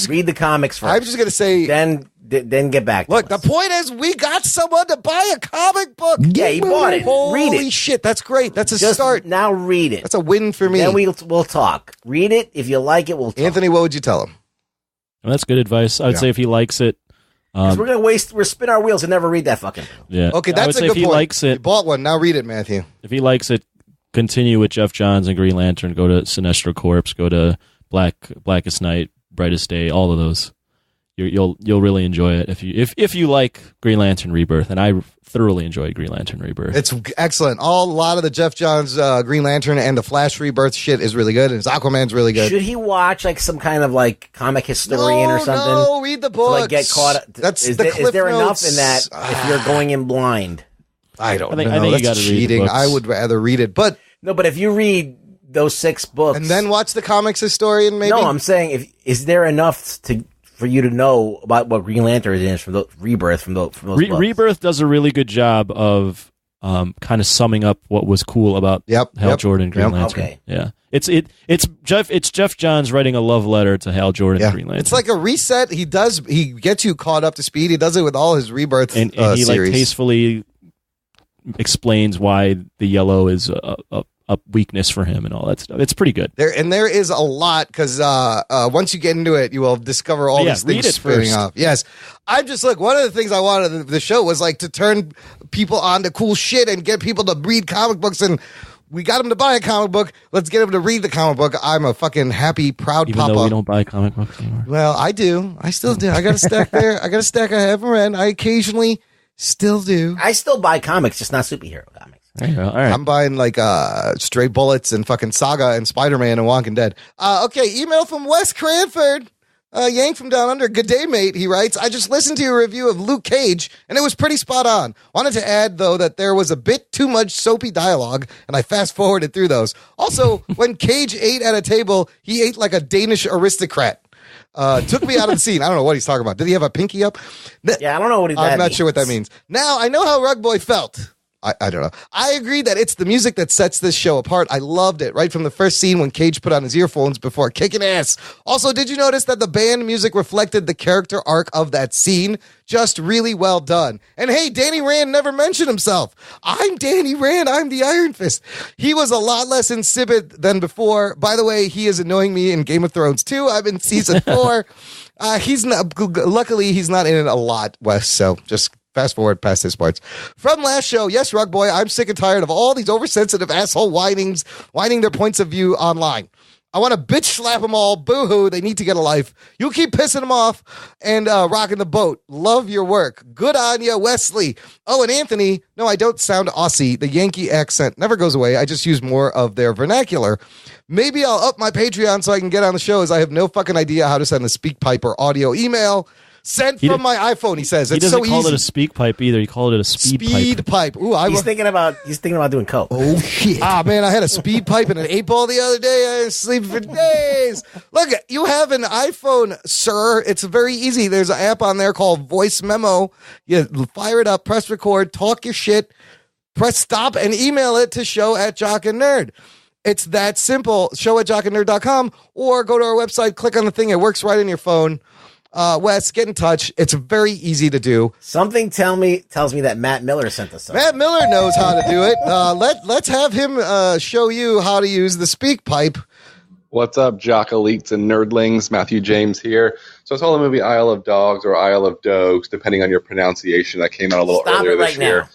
Read the comics first. I'm just going to say... Then get back to Look, us. the point is we got someone to buy a comic book. Yeah, he bought it. Holy Read it. shit, that's great. That's a start. Now read it. That's a win for me. Then we'll talk. Read it. If you like it, we'll talk. Anthony, what would you tell him? Well, that's good advice. I would say if he likes it. We're going to spin our wheels and never read that fucking thing. Yeah. Okay, that's a good point. If he likes it. You bought one. Now read it, Matthew. If he likes it, continue with Jeff Johns and Green Lantern. Go to Sinestro Corps. Go to Blackest Night, Brightest Day, all of those. You'll really enjoy it if you like Green Lantern Rebirth, and I thoroughly enjoyed Green Lantern Rebirth. It's excellent. A lot of the Jeff Johns Green Lantern and the Flash Rebirth shit is really good, and his Aquaman's really good. Should he watch like some kind of like comic historian or something? No, read the books. To, like, get caught. Is there enough in that if you're going in blind? I don't know. I think That's you got to read cheating. the books. I would rather read it, but if you read those 6 books and then watch the comics historian, maybe. No, I'm saying is there enough for you to know about what Green Lantern is from the Rebirth from those books? Rebirth does a really good job of kind of summing up what was cool about Hal Jordan Green Lantern. Okay. Yeah. It's Jeff Johns writing a love letter to Hal Jordan Green Lantern. It's like a reset. He gets you caught up to speed. He does it with all his Rebirth and he series. like tastefully explains why the yellow is a weakness for him and all that stuff. It's pretty good. There is a lot because once you get into it, you will discover all these things spinning off. Yes, I'm just one of the things I wanted of the show was like to turn people on to cool shit and get people to read comic books, and we got them to buy a comic book. Let's get them to read the comic book. I'm a fucking happy, proud Even papa. though we don't buy comic books anymore. Well, I do. I still do. I got a stack there. I got a stack I haven't read. I occasionally still do. I still buy comics, just not superhero comics. There you go. All right. I'm buying like Stray Bullets and fucking Saga and Spider-Man and Walking Dead. Okay, email from Wes Cranford. Yank from Down Under, good day, mate, he writes. I just listened to your review of Luke Cage, and it was pretty spot on. Wanted to add, though, that there was a bit too much soapy dialogue, and I fast-forwarded through those. Also, when Cage ate at a table, he ate like a Danish aristocrat. Took me out of the scene. I don't know what he's talking about. Did he have a pinky up? Yeah, I don't know what that I'm not means. sure what that means. Now, I know how Rug Boy felt. I don't know. I agree that it's the music that sets this show apart. I loved it right from the first scene when Cage put on his earphones before kicking ass. Also, did you notice that the band music reflected the character arc of that scene? Just really well done. And hey, Danny Rand never mentioned himself. I'm Danny Rand. I'm the Iron Fist. He was a lot less insipid than before. By the way, he is annoying me in Game of Thrones too. I'm in season 4. He's not. Luckily, he's not in it a lot, Wes. So just fast forward past his parts. From last show, yes, Rug Boy, I'm sick and tired of all these oversensitive asshole whining their points of view online. I want to bitch slap them all. Boo-hoo. They need to get a life. You keep pissing them off and rocking the boat. Love your work. Good on ya, Wesley. Oh, and Anthony. No, I don't sound Aussie. The Yankee accent never goes away. I just use more of their vernacular. Maybe I'll up my Patreon so I can get on the show, as I have no fucking idea how to send a speak pipe or audio email. Sent from my iPhone, he says. It's so easy. He doesn't call it a speak pipe either. He called it a speed pipe. Ooh, he's thinking about doing coke. Oh shit! Man, I had a speed pipe and an 8-ball the other day. I didn't sleep for days. Look, you have an iPhone, sir. It's very easy. There's an app on there called Voice Memo. You fire it up, press record, talk your shit, press stop, and email it to show@jockandnerd. It's that simple. Show@jockandnerd.com, or go to our website, click on the thing. It works right in your phone. Wes, get in touch. It's very easy to do. Something tells me that Matt Miller sent us something. Matt Miller knows how to do it. Let's have him show you how to use the speak pipe. What's up, Jock Elites and Nerdlings? Matthew James here. So I saw the movie Isle of Dogs or Isle of Dogs, depending on your pronunciation. That came out a little earlier this year. Now.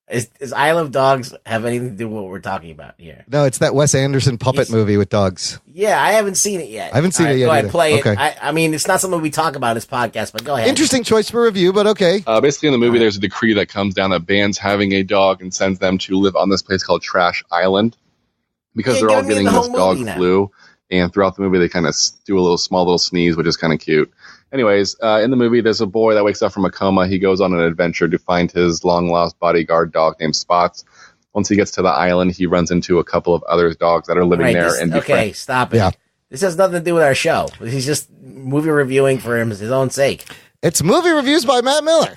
Is Isle of Dogs have anything to do with what we're talking about here? No, it's that Wes Anderson puppet movie with dogs. Yeah, I haven't seen it yet. I haven't seen it yet. Go ahead, play okay. it. I mean, it's not something we talk about in this podcast, but go ahead. Interesting choice for review, but okay. Basically, in the movie, there's a decree that comes down that bans having a dog and sends them to live on this place called Trash Island because they're all getting this dog flu. And throughout the movie, they kind of do a small little sneeze, which is kind of cute. Anyways, in the movie, there's a boy that wakes up from a coma. He goes on an adventure to find his long-lost bodyguard dog named Spots. Once he gets to the island, he runs into a couple of other dogs that are living there. Okay, stop it. Yeah. This has nothing to do with our show. He's just movie reviewing for his own sake. It's movie reviews by Matt Miller.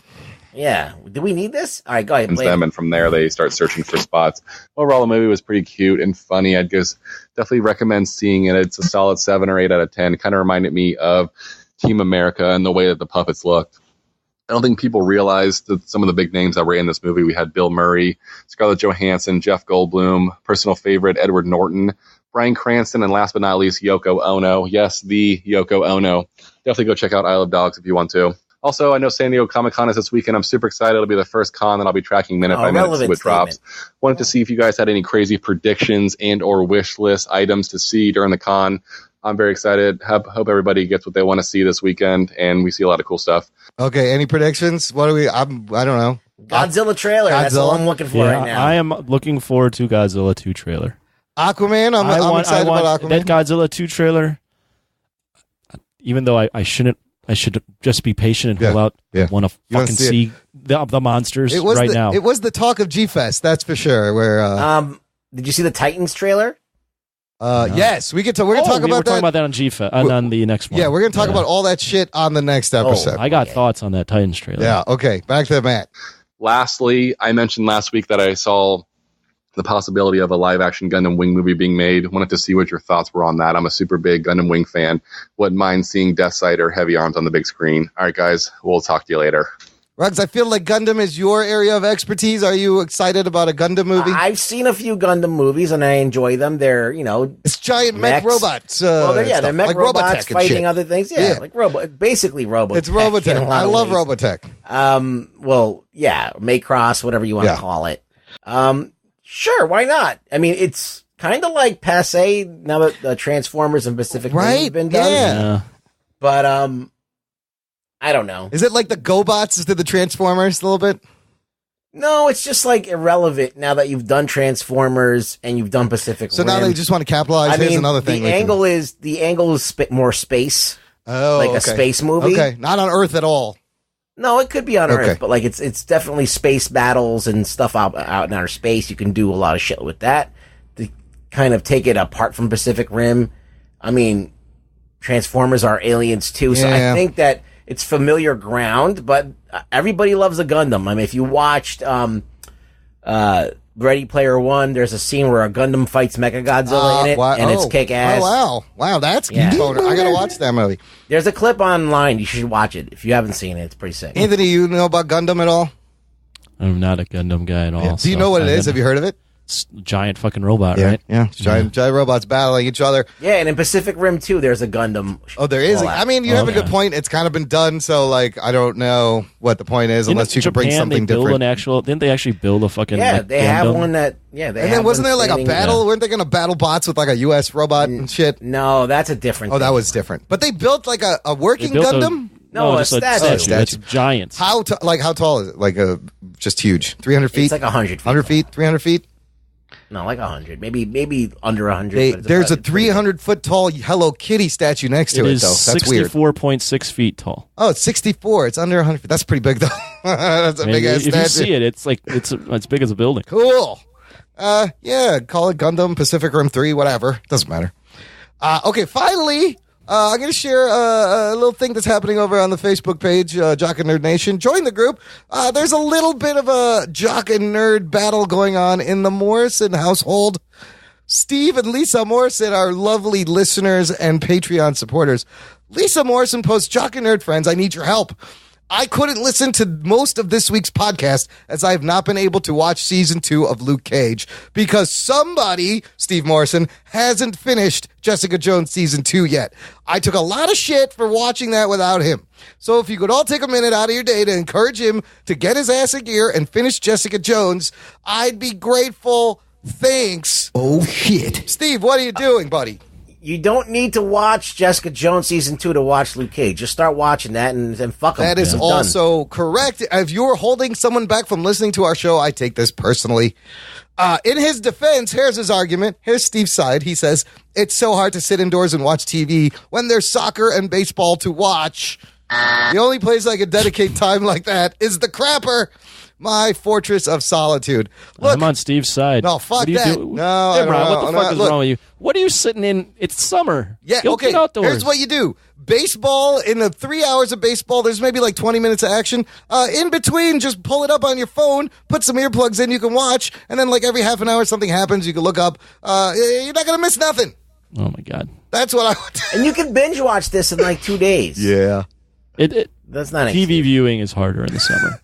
Yeah. Do we need this? All right, go ahead. And from there, they start searching for Spots. Overall, the movie was pretty cute and funny. I'd just definitely recommend seeing it. It's a solid 7 or 8 out of 10. It kind of reminded me of Team America and the way that the puppets looked. I don't think people realized that some of the big names that were in this movie. We had Bill Murray, Scarlett Johansson, Jeff Goldblum, personal favorite Edward Norton, Bryan Cranston, and last but not least, Yoko Ono. Yes, the Yoko Ono. Definitely go check out Isle of Dogs if you want to. Also, I know San Diego Comic-Con is this weekend. I'm super excited. It'll be the first con that I'll be tracking minute by minute as it drops. Wanted to see if you guys had any crazy predictions and or wish list items to see during the con. I'm very excited. Hope everybody gets what they want to see this weekend, and we see a lot of cool stuff. Okay, any predictions? What do we? I don't know. Godzilla trailer. That's what I'm looking for right now. I am looking forward to Godzilla 2 trailer. Aquaman. I'm excited about Aquaman. That Godzilla 2 trailer. Even though I should just be patient and hold out. Yeah. Want to fucking see the monsters now. It was the talk of G-Fest, that's for sure. Where did you see the Titans trailer? No. Yes, we're going to talk about that. We're talking about that on G-Fest on the next one. Yeah, we're going to talk about all that shit on the next episode. I got thoughts on that Titans trailer. Yeah, okay. Back to Matt. Lastly, I mentioned last week that I saw the possibility of a live-action Gundam Wing movie being made. Wanted to see what your thoughts were on that. I'm a super big Gundam Wing fan. Wouldn't mind seeing Deathsight or Heavy Arms on the big screen. All right, guys, we'll talk to you later. Ruggs, I feel like Gundam is your area of expertise. Are you excited about a Gundam movie? I've seen a few Gundam movies, and I enjoy them. They're, it's giant mech robots. They're mech like robots fighting shit. Other things. Yeah, like basically Robotech. It's Robotech. I love Robotech. Macross, whatever you want to call it. Sure, why not? I mean, it's kind of like passe now that the Transformers and Pacific Rim have been done. Yeah. But I don't know. Is it like the GoBots to the Transformers a little bit? No, it's just like irrelevant now that you've done Transformers and you've done Pacific So Rim. now they just want to capitalize. Here's another thing. The angle is more space. Oh, like okay. a space movie. Okay, not on Earth at all. No, it could be on Earth, but like it's definitely space battles and stuff out in outer space. You can do a lot of shit with that to kind of take it apart from Pacific Rim. I mean, Transformers are aliens too, so I think that it's familiar ground, but everybody loves a Gundam. I mean, if you watched Ready Player One, there's a scene where a Gundam fights Mechagodzilla in it, and it's kick-ass. Oh, wow, that's I gotta watch that movie. There's a clip online. You should watch it. If you haven't seen it, it's pretty sick. Anthony, you know about Gundam at all? I'm not a Gundam guy at all. Yeah. Do you know what it is? Have you heard of it? It's a giant fucking robot, right? Yeah, giant robots battling each other. Yeah, and in Pacific Rim 2, there's a Gundam. Oh, there is. I mean, you have a good point. It's kind of been done, so like I don't know what the point is unless you can bring something different. Didn't they actually build a fucking? Yeah, like, they have one that. Yeah, they. And then wasn't there like a battle? Weren't they going to battle bots with like a U.S. robot and shit? No, that's a different. Oh, that was different. But they built like a working Gundam. No, a statue. It's giant. How tall is it? Like just huge. 300 feet. It's like 100 feet. 100 feet. 300 feet. No, like 100. Maybe under 100. There's a 300-foot tall Hello Kitty statue next to it, though. That's weird. 64.6 feet tall. Oh, it's 64. It's under 100 feet. That's pretty big, though. That's a big ass statue. If you see it, it's like it's big as a building. Cool. Yeah, call it Gundam, Pacific Rim 3, whatever. Doesn't matter. Okay, finally, I'm going to share a little thing that's happening over on the Facebook page, Jock and Nerd Nation. Join the group. There's a little bit of a Jock and Nerd battle going on in the Morrison household. Steve and Lisa Morrison are lovely listeners and Patreon supporters. Lisa Morrison posts, Jock and Nerd friends, I need your help. I couldn't listen to most of this week's podcast as I have not been able to watch season 2 of Luke Cage because somebody, Steve Morrison, hasn't finished Jessica Jones season 2 yet. I took a lot of shit for watching that without him. So if you could all take a minute out of your day to encourage him to get his ass in gear and finish Jessica Jones, I'd be grateful. Thanks. Oh, shit. Steve, what are you doing, buddy? You don't need to watch Jessica Jones season 2 to watch Luke Cage. Just start watching that and fuck 'em. That is also correct. If you're holding someone back from listening to our show, I take this personally. In his defense, here's his argument. Here's Steve's side. He says, it's so hard to sit indoors and watch TV when there's soccer and baseball to watch. The only place I could dedicate time like that is the crapper. My fortress of solitude. Look, I'm on Steve's side. No, fuck that. No, hey, I don't Brian, know. what the fuck is wrong with you? What are you sitting in? It's summer. Yeah, Go okay. get outdoors. Here's what you do. Baseball, in the 3 hours of baseball, there's maybe like 20 minutes of action. In between, just pull it up on your phone, put some earplugs in, you can watch, and then like every half an hour something happens, you can look up. You're not going to miss nothing. Oh, my God. That's what I would do. And you can binge watch this in like 2 days. Yeah. That's not TV viewing is harder in the summer.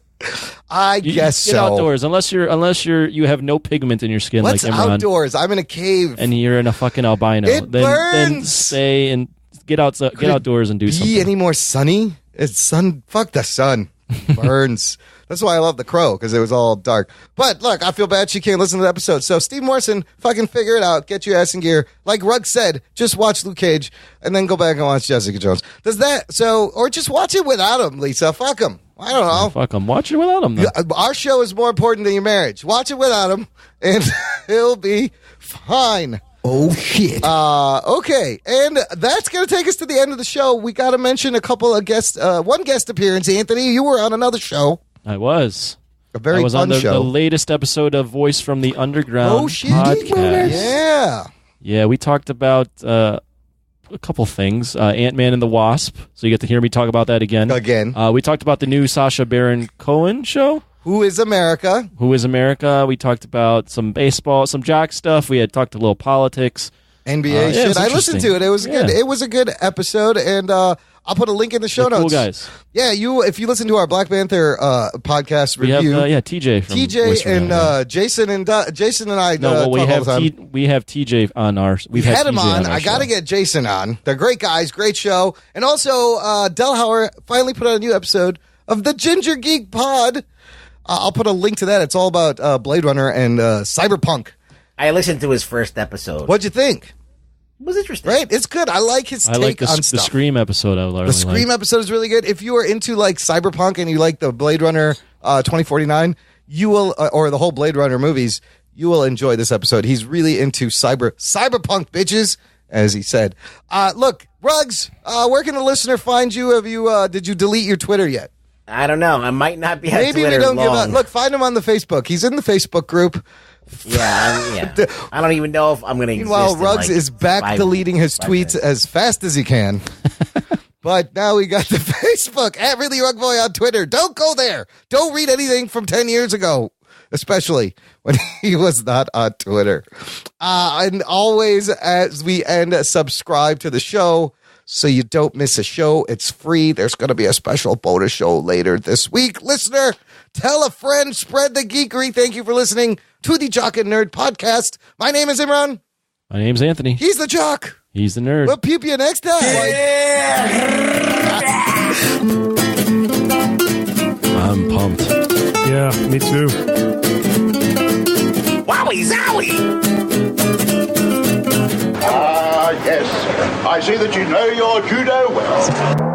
I guess get outdoors unless you have no pigment in your skin. What's like Imran, outdoors? I'm in a cave and you're in a fucking albino. It then burns. Stay and get outdoors and do something. Any more sunny? It's sun. Fuck the sun. Burns. That's why I love The Crow, because it was all dark. But look, I feel bad she can't listen to the episode. So Steve Morrison, fucking figure it out. Get your ass in gear. Like Rugg said, just watch Luke Cage and then go back and watch Jessica Jones. Or just watch it without him, Lisa. Fuck him. I don't know. Fuck him. Watch it without him, though. Our show is more important than your marriage. Watch it without him, and he'll be fine. Oh, shit. Okay, and that's going to take us to the end of the show. We got to mention a couple of guests. One guest appearance, Anthony. You were on another show. I was. A very I was fun on show. the latest episode of Voice from the Underground podcast. Yeah. Yeah, we talked about a couple things. Ant-Man and the Wasp. So you get to hear me talk about that again. We talked about the new Sacha Baron Cohen show. Who is America? Who is America? We talked about some baseball, some jock stuff. We had talked a little politics. NBA shit. I listened to it. It was good. It was a good episode, and I'll put a link in the show notes. Cool guys. Yeah, if you listen to our Black Panther podcast review, we have TJ from TJ and Jason and I. We have TJ on our. We've had him on. I got to get Jason on. They're great guys, great show, and also Delhauer finally put out a new episode of the Ginger Geek Pod. I'll put a link to that. It's all about Blade Runner and Cyberpunk. I listened to his first episode. What'd you think? It was interesting. Right? It's good. I like his take on stuff. The Scream episode. The Scream episode is really good. If you are into like Cyberpunk and you like the Blade Runner 2049, you will, or the whole Blade Runner movies, you will enjoy this episode. He's really into cyberpunk bitches, as he said. Look, Ruggs, where can the listener find you? Did you delete your Twitter yet? I don't know. I might not be on Maybe Twitter we don't long. give up. Look, find him on the Facebook. He's in the Facebook group. Yeah. I don't even know if I'm going to exist. Meanwhile, Ruggs in like is back deleting his tweets as fast as he can. But now we got the Facebook, @ReallyRugBoy on Twitter. Don't go there. Don't read anything from 10 years ago, especially when he was not on Twitter. And always, as we end, subscribe to the show so you don't miss a show. It's free. There's going to be a special bonus show later this week. Listener, tell a friend, spread the geekery. Thank you for listening to the Jock and Nerd podcast. My name is Imran. My name's Anthony. He's the Jock. He's the nerd. We'll peep you next time. I'm pumped. Yeah, me too. Wowie zowie! Ah, yes. I see that you know your judo well.